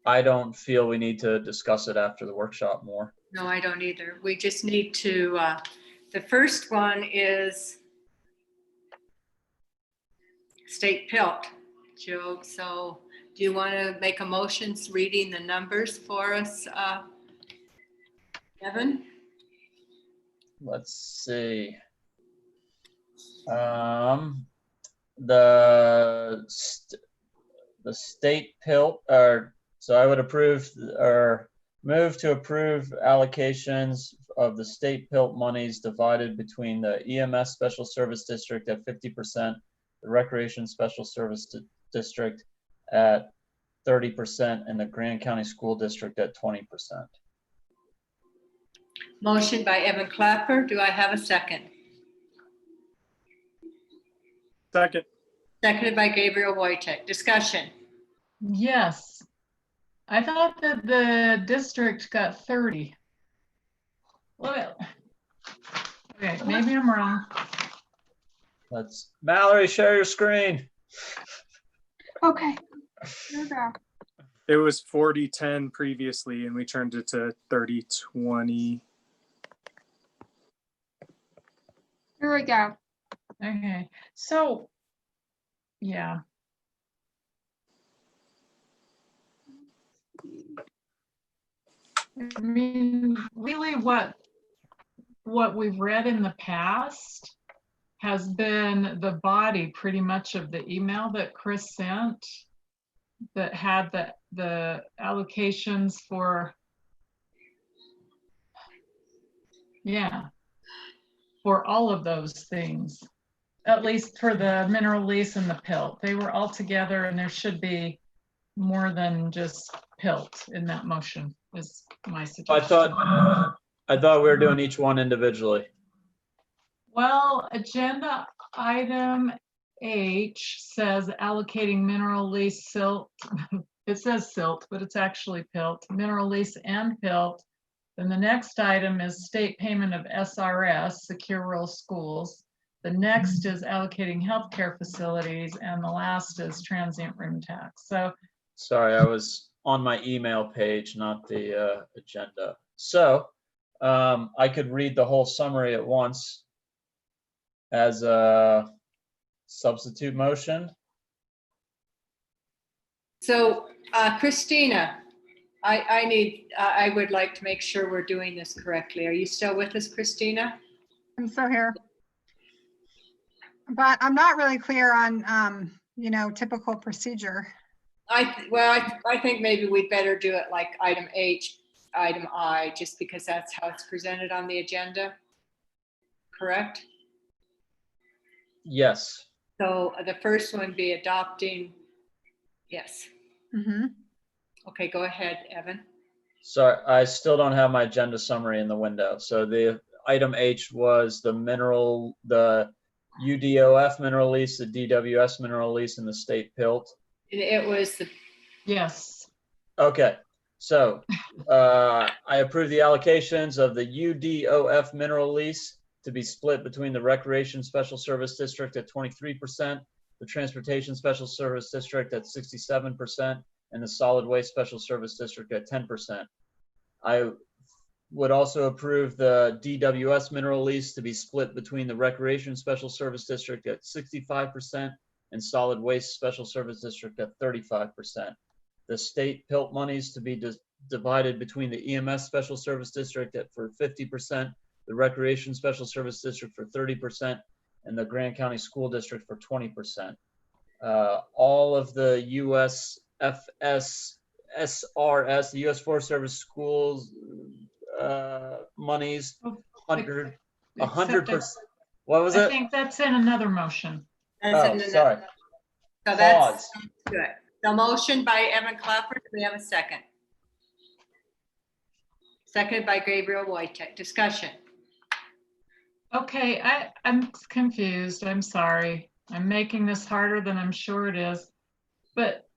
Speaker 15: I don't feel we need to discuss it after the workshop more.
Speaker 1: No, I don't either. We just need to, the first one is state PILT, Joe. So do you want to make a motion reading the numbers for us, Evan?
Speaker 15: Let's see. The state PILT, so I would approve or move to approve allocations of the state PILT monies divided between the EMS Special Service District at 50%, the Recreation Special Service District at 30%, and the Grand County School District at 20%.
Speaker 1: Motion by Evan Clapper. Do I have a second?
Speaker 16: Second.
Speaker 1: Seconded by Gabriel Wojtek. Discussion.
Speaker 7: Yes. I thought that the district got 30. Okay, maybe I'm wrong.
Speaker 15: Mallory, share your screen.
Speaker 3: Okay, here we go.
Speaker 16: It was 40-10 previously, and we turned it to 30-20.
Speaker 3: Here we go.
Speaker 7: Okay, so, yeah. I mean, really what we've read in the past has been the body pretty much of the email that Chris sent that had the allocations for, yeah, for all of those things, at least for the mineral lease and the PILT. They were all together, and there should be more than just PILT in that motion, is my suggestion.
Speaker 15: I thought we were doing each one individually.
Speaker 7: Well, agenda item H says allocating mineral lease silt. It says silt, but it's actually PILT, mineral lease and PILT. Then the next item is state payment of SRS, secure rural schools. The next is allocating healthcare facilities, and the last is transient room tax. So,
Speaker 15: sorry, I was on my email page, not the agenda. So I could read the whole summary at once as a substitute motion.
Speaker 1: So Christina, I would like to make sure we're doing this correctly. Are you still with us, Christina?
Speaker 19: I'm still here. But I'm not really clear on, typical procedure.
Speaker 1: I think maybe we better do it like item H, item I, just because that's how it's presented on the agenda. Correct?
Speaker 15: Yes.
Speaker 1: So the first one be adopting, yes.
Speaker 19: Mm-hmm.
Speaker 1: Okay, go ahead, Evan.
Speaker 15: Sorry, I still don't have my agenda summary in the window. So the item H was the UDOF mineral lease, the DWS mineral lease, and the state PILT.
Speaker 1: It was the.
Speaker 7: Yes.
Speaker 15: Okay, so I approve the allocations of the UDOF mineral lease to be split between the Recreation Special Service District at 23%, the Transportation Special Service District at 67%, and the Solid Waste Special Service District at 10%. I would also approve the DWS mineral lease to be split between the Recreation Special Service District at 65% and Solid Waste Special Service District at 35%. The state PILT monies to be divided between the EMS Special Service District for 50%, the Recreation Special Service District for 30%, and the Grand County School District for 20%. All of the SRS, the U.S. Forest Service schools monies, 100%. What was
Speaker 7: I
Speaker 15: it?
Speaker 7: think that's in another motion.
Speaker 15: Oh, sorry.
Speaker 9: So that's good. The motion by Evan Clapper. Do we have a second? Seconded by Gabriel Wojtek. Discussion.
Speaker 7: Okay, I'm confused. I'm sorry. I'm making this harder than I'm sure it is. But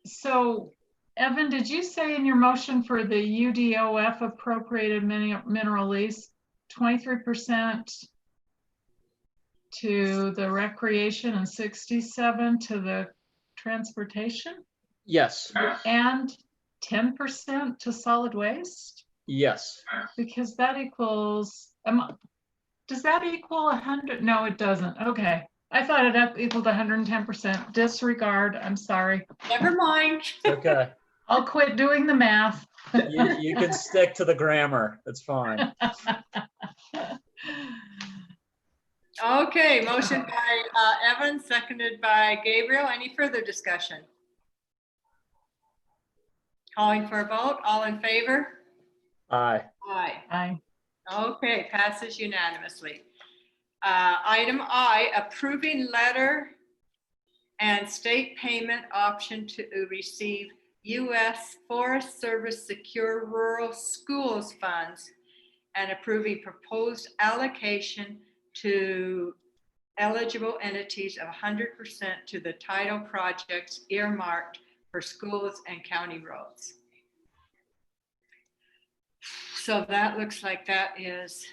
Speaker 7: so, Evan, did you say in your motion for the UDOF appropriated mineral lease, 23% to the recreation and 67 to the transportation?
Speaker 15: Yes.
Speaker 7: And 10% to solid waste?
Speaker 15: Yes.
Speaker 7: Because that equals, does that equal 100? No, it doesn't. Okay. I thought it equaled 110%. Disregard. I'm sorry.
Speaker 9: Never mind.
Speaker 15: Okay.
Speaker 7: I'll quit doing the math.
Speaker 15: You can stick to the grammar. That's fine.
Speaker 9: Okay, motion by Evan, seconded by Gabriel. Any further discussion? Calling for a vote. All in favor?
Speaker 15: Aye.
Speaker 9: Aye.
Speaker 7: Aye.
Speaker 9: Okay, passes unanimously. Item I, approving letter and state payment option to receive U.S. Forest Service Secure Rural Schools funds and approving proposed allocation to eligible entities of 100% to the title projects earmarked for schools and county roads. So that looks like that is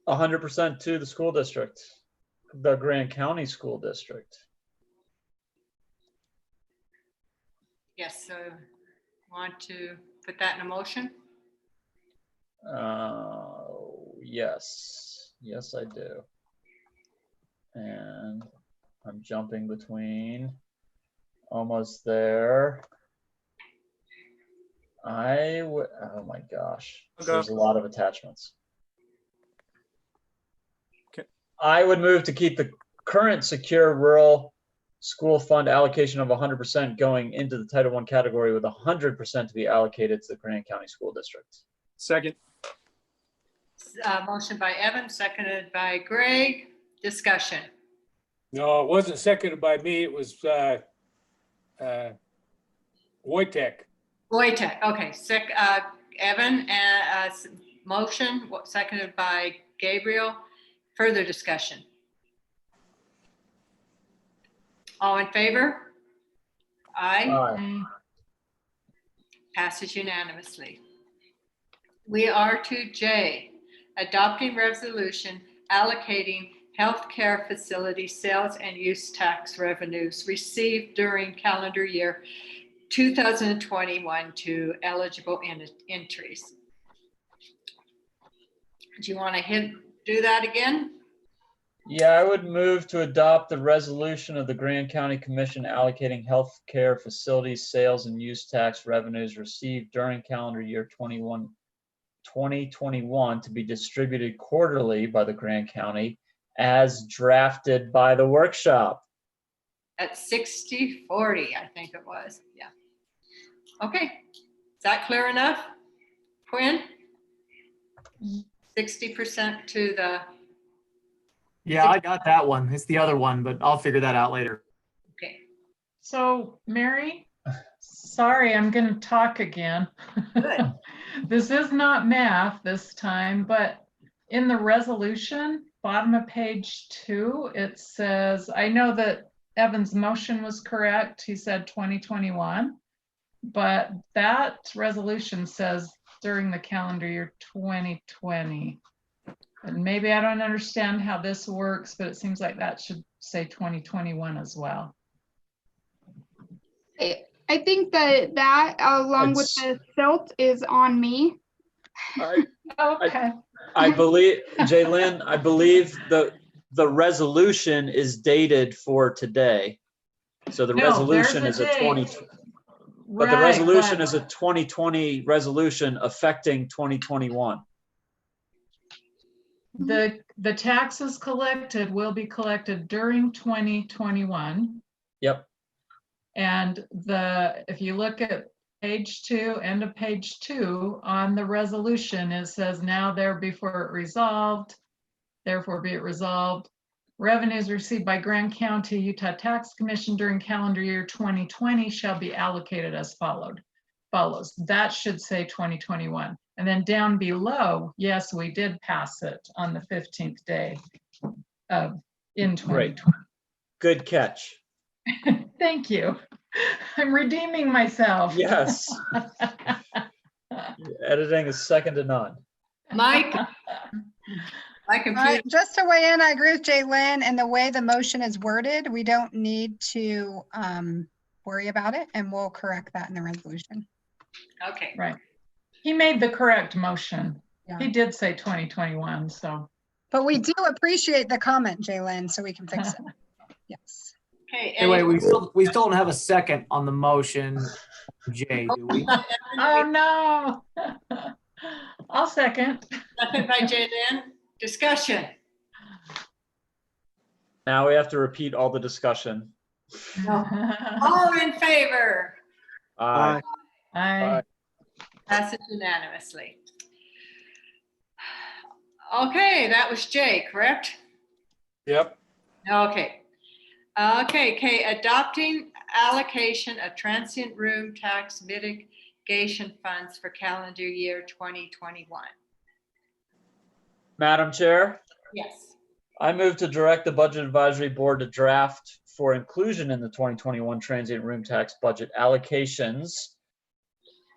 Speaker 15: 100% to the school district, the Grand County School District.
Speaker 9: yes. So want to put that in a motion?
Speaker 15: Yes. Yes, I do. And I'm jumping between, almost there. Oh my gosh, there's a lot of attachments.
Speaker 16: Okay.
Speaker 15: I would move to keep the current secure rural school fund allocation of 100% going into the Title I category, with 100% to be allocated to the Grand County School District.
Speaker 16: Second.
Speaker 9: Motion by Evan, seconded by Greg. Discussion.
Speaker 4: No, it wasn't seconded by me. It was Wojtek.
Speaker 9: Wojtek, okay, Evan, motion, seconded by Gabriel. Further discussion. All in favor? Aye.
Speaker 15: Aye.
Speaker 9: Passes unanimously. We are to J, adopting resolution allocating healthcare facility sales and use tax revenues received during calendar year 2021 to eligible entries. Do you want to do that again?
Speaker 15: Yeah, I would move to adopt the resolution of the Grand County Commission allocating healthcare facilities sales and use tax revenues received during calendar year 2021 to be distributed quarterly by the Grand County as drafted by the workshop.
Speaker 9: At 60/40, I think it was. Yeah. Okay. Is that clear enough, Quinn? 60% to the.
Speaker 17: Yeah, I got that one. It's the other one, but I'll figure that out later.
Speaker 9: Okay.
Speaker 7: So, Mary, sorry, I'm going to talk again.
Speaker 9: Good.
Speaker 7: This is not math this time, but in the resolution, bottom of page 2, it says, I know that Evan's motion was correct. He said 2021, but that resolution says during the calendar year 2020. And maybe I don't understand how this works, but it seems like that should say 2021 as well.
Speaker 3: I think that along with the silt is on me.
Speaker 7: Okay.
Speaker 15: I believe, Jaylyn, I believe the resolution is dated for today. So the
Speaker 7: No,
Speaker 15: resolution
Speaker 7: there's
Speaker 15: is
Speaker 7: a
Speaker 15: a 20,
Speaker 7: date.
Speaker 15: but the resolution
Speaker 7: but
Speaker 15: is a 2020 resolution affecting 2021.
Speaker 7: the taxes collected will be collected during 2021.
Speaker 15: Yep.
Speaker 7: And if you look at page 2, end of page 2 on the resolution, it says now therefore be it resolved, revenues received by Grand County, Utah Tax Commission during calendar year 2020 shall be allocated as follows. That should say 2021. And then down below, yes, we did pass it on the 15th day in 2020.
Speaker 15: Great. Good catch.
Speaker 7: Thank you. I'm redeeming myself.
Speaker 15: Yes. Editing is second to none.
Speaker 9: Mike? My computer.
Speaker 19: Just to weigh in, I agree with Jaylyn, and the way the motion is worded, we don't need to worry about it, and we'll correct that in the resolution.
Speaker 9: Okay.
Speaker 7: Right. He made the correct motion.
Speaker 19: Yeah.
Speaker 7: He did say 2021, so.
Speaker 19: But we do appreciate the comment, Jaylyn, so we can fix it. Yes.
Speaker 9: Okay.
Speaker 17: Anyway, we still don't have a second on the motion, Jay, do we?
Speaker 7: Oh, no. I'll second.
Speaker 9: Second by Jaylyn. Discussion.
Speaker 15: Now we have to repeat all the discussion.
Speaker 9: All in favor?
Speaker 15: Aye.
Speaker 7: Aye.
Speaker 9: Passes unanimously. Okay, that was Jay, correct?
Speaker 4: Yep.
Speaker 9: Okay. Okay, adopting allocation of transient room tax mitigation funds for calendar year 2021.
Speaker 15: Madam Chair,
Speaker 9: Yes.
Speaker 15: I move to direct the Budget Advisory Board to draft for inclusion in the 2021 transient room tax budget allocations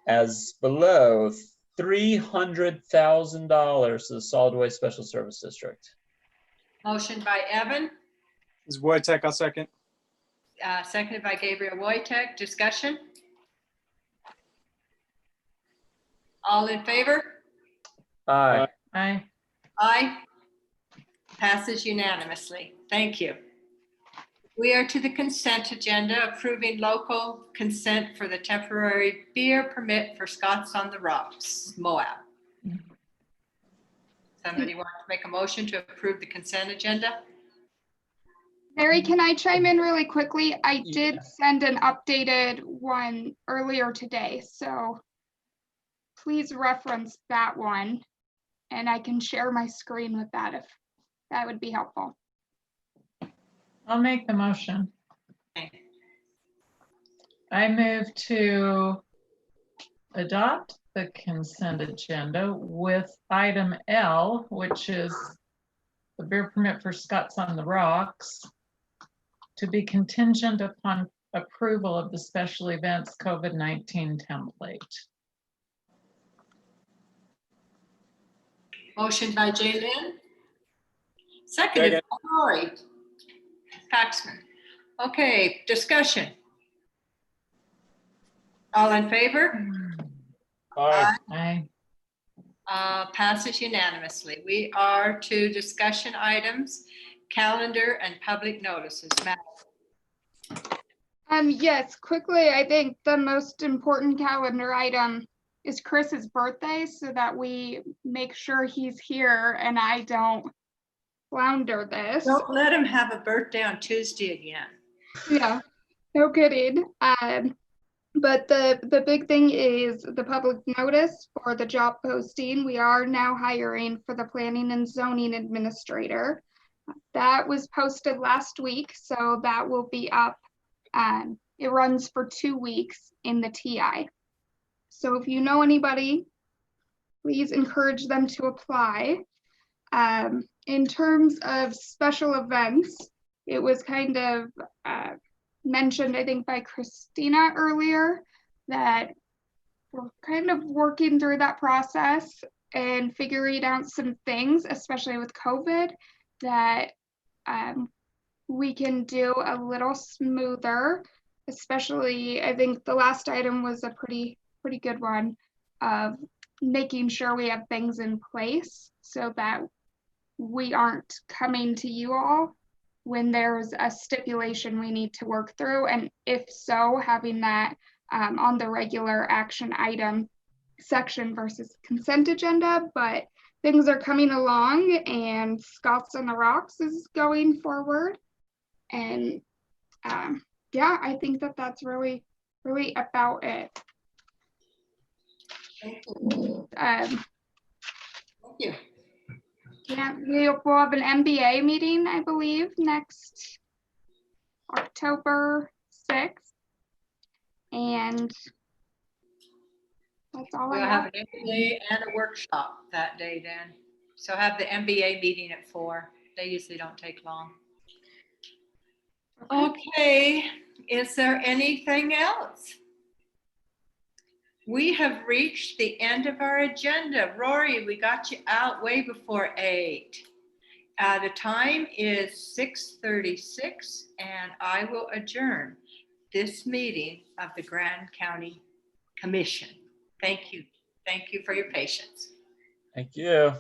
Speaker 15: as below: $300,000 to the Solid Waste Special Service District.
Speaker 9: Motion by Evan,
Speaker 16: This is Wojtek, I'll second.
Speaker 9: seconded by Gabriel Wojtek. Discussion? All in favor?
Speaker 15: Aye.
Speaker 7: Aye.
Speaker 9: Aye. Passes unanimously. Thank you. We are to the consent agenda, approving local consent for the temporary beer permit for Scott's on the Rocks, Moab. Somebody want to make a motion to approve the consent agenda?
Speaker 3: Mary, can I chime in really quickly? I did send an updated one earlier today, so please reference that one, and I can share my screen with that if that would be helpful.
Speaker 7: I'll make the motion.
Speaker 9: Okay.
Speaker 7: I move to adopt the consent agenda with item L, which is the beer permit for Scott's on the Rocks, to be contingent upon approval of the special events COVID-19 template.
Speaker 9: Motion by Jaylyn. Seconded by Lori Paxman. Okay, discussion. All in favor?
Speaker 4: Aye.
Speaker 7: Aye.
Speaker 9: Passes unanimously. We are to discussion items, calendar and public notices. Matt.
Speaker 3: Yes, quickly, I think the most important calendar item is Chris's birthday, so that we make sure he's here and I don't flounder this.
Speaker 9: Don't let him have a birthday on Tuesday again.
Speaker 3: Yeah, no kidding. But the big thing is the public notice for the job posting. We are now hiring for the planning and zoning administrator. That was posted last week, so that will be up. It runs for 2 weeks in the TI. So if you know anybody, please encourage them to apply. In terms of special events, it was kind of mentioned, I think, by Christina earlier, that we're kind of working through that process and figuring out some things, especially with COVID, that we can do a little smoother. Especially, I think the last item was a pretty good one of making sure we have things in place so that we aren't coming to you all when there's a stipulation we need to work through. And if so, having that on the regular action item section versus consent agenda. But things are coming along, and Scouts on the Rocks is going forward. And yeah, I think that that's really about it.
Speaker 9: Thank you. Thank you.
Speaker 3: Yeah, we'll have an MBA meeting, I believe, next October 6th. And that's all
Speaker 1: We'll
Speaker 3: I
Speaker 1: have
Speaker 3: have.
Speaker 1: an MBA and a workshop that day then. So have the MBA meeting at 4. They usually don't take long. Okay, is there anything else? We have reached the end of our agenda. Rory, we got you out way before 8. The time is 6:36, and I will adjourn this meeting of the Grand County Commission. Thank you. Thank you for your patience.
Speaker 15: Thank you.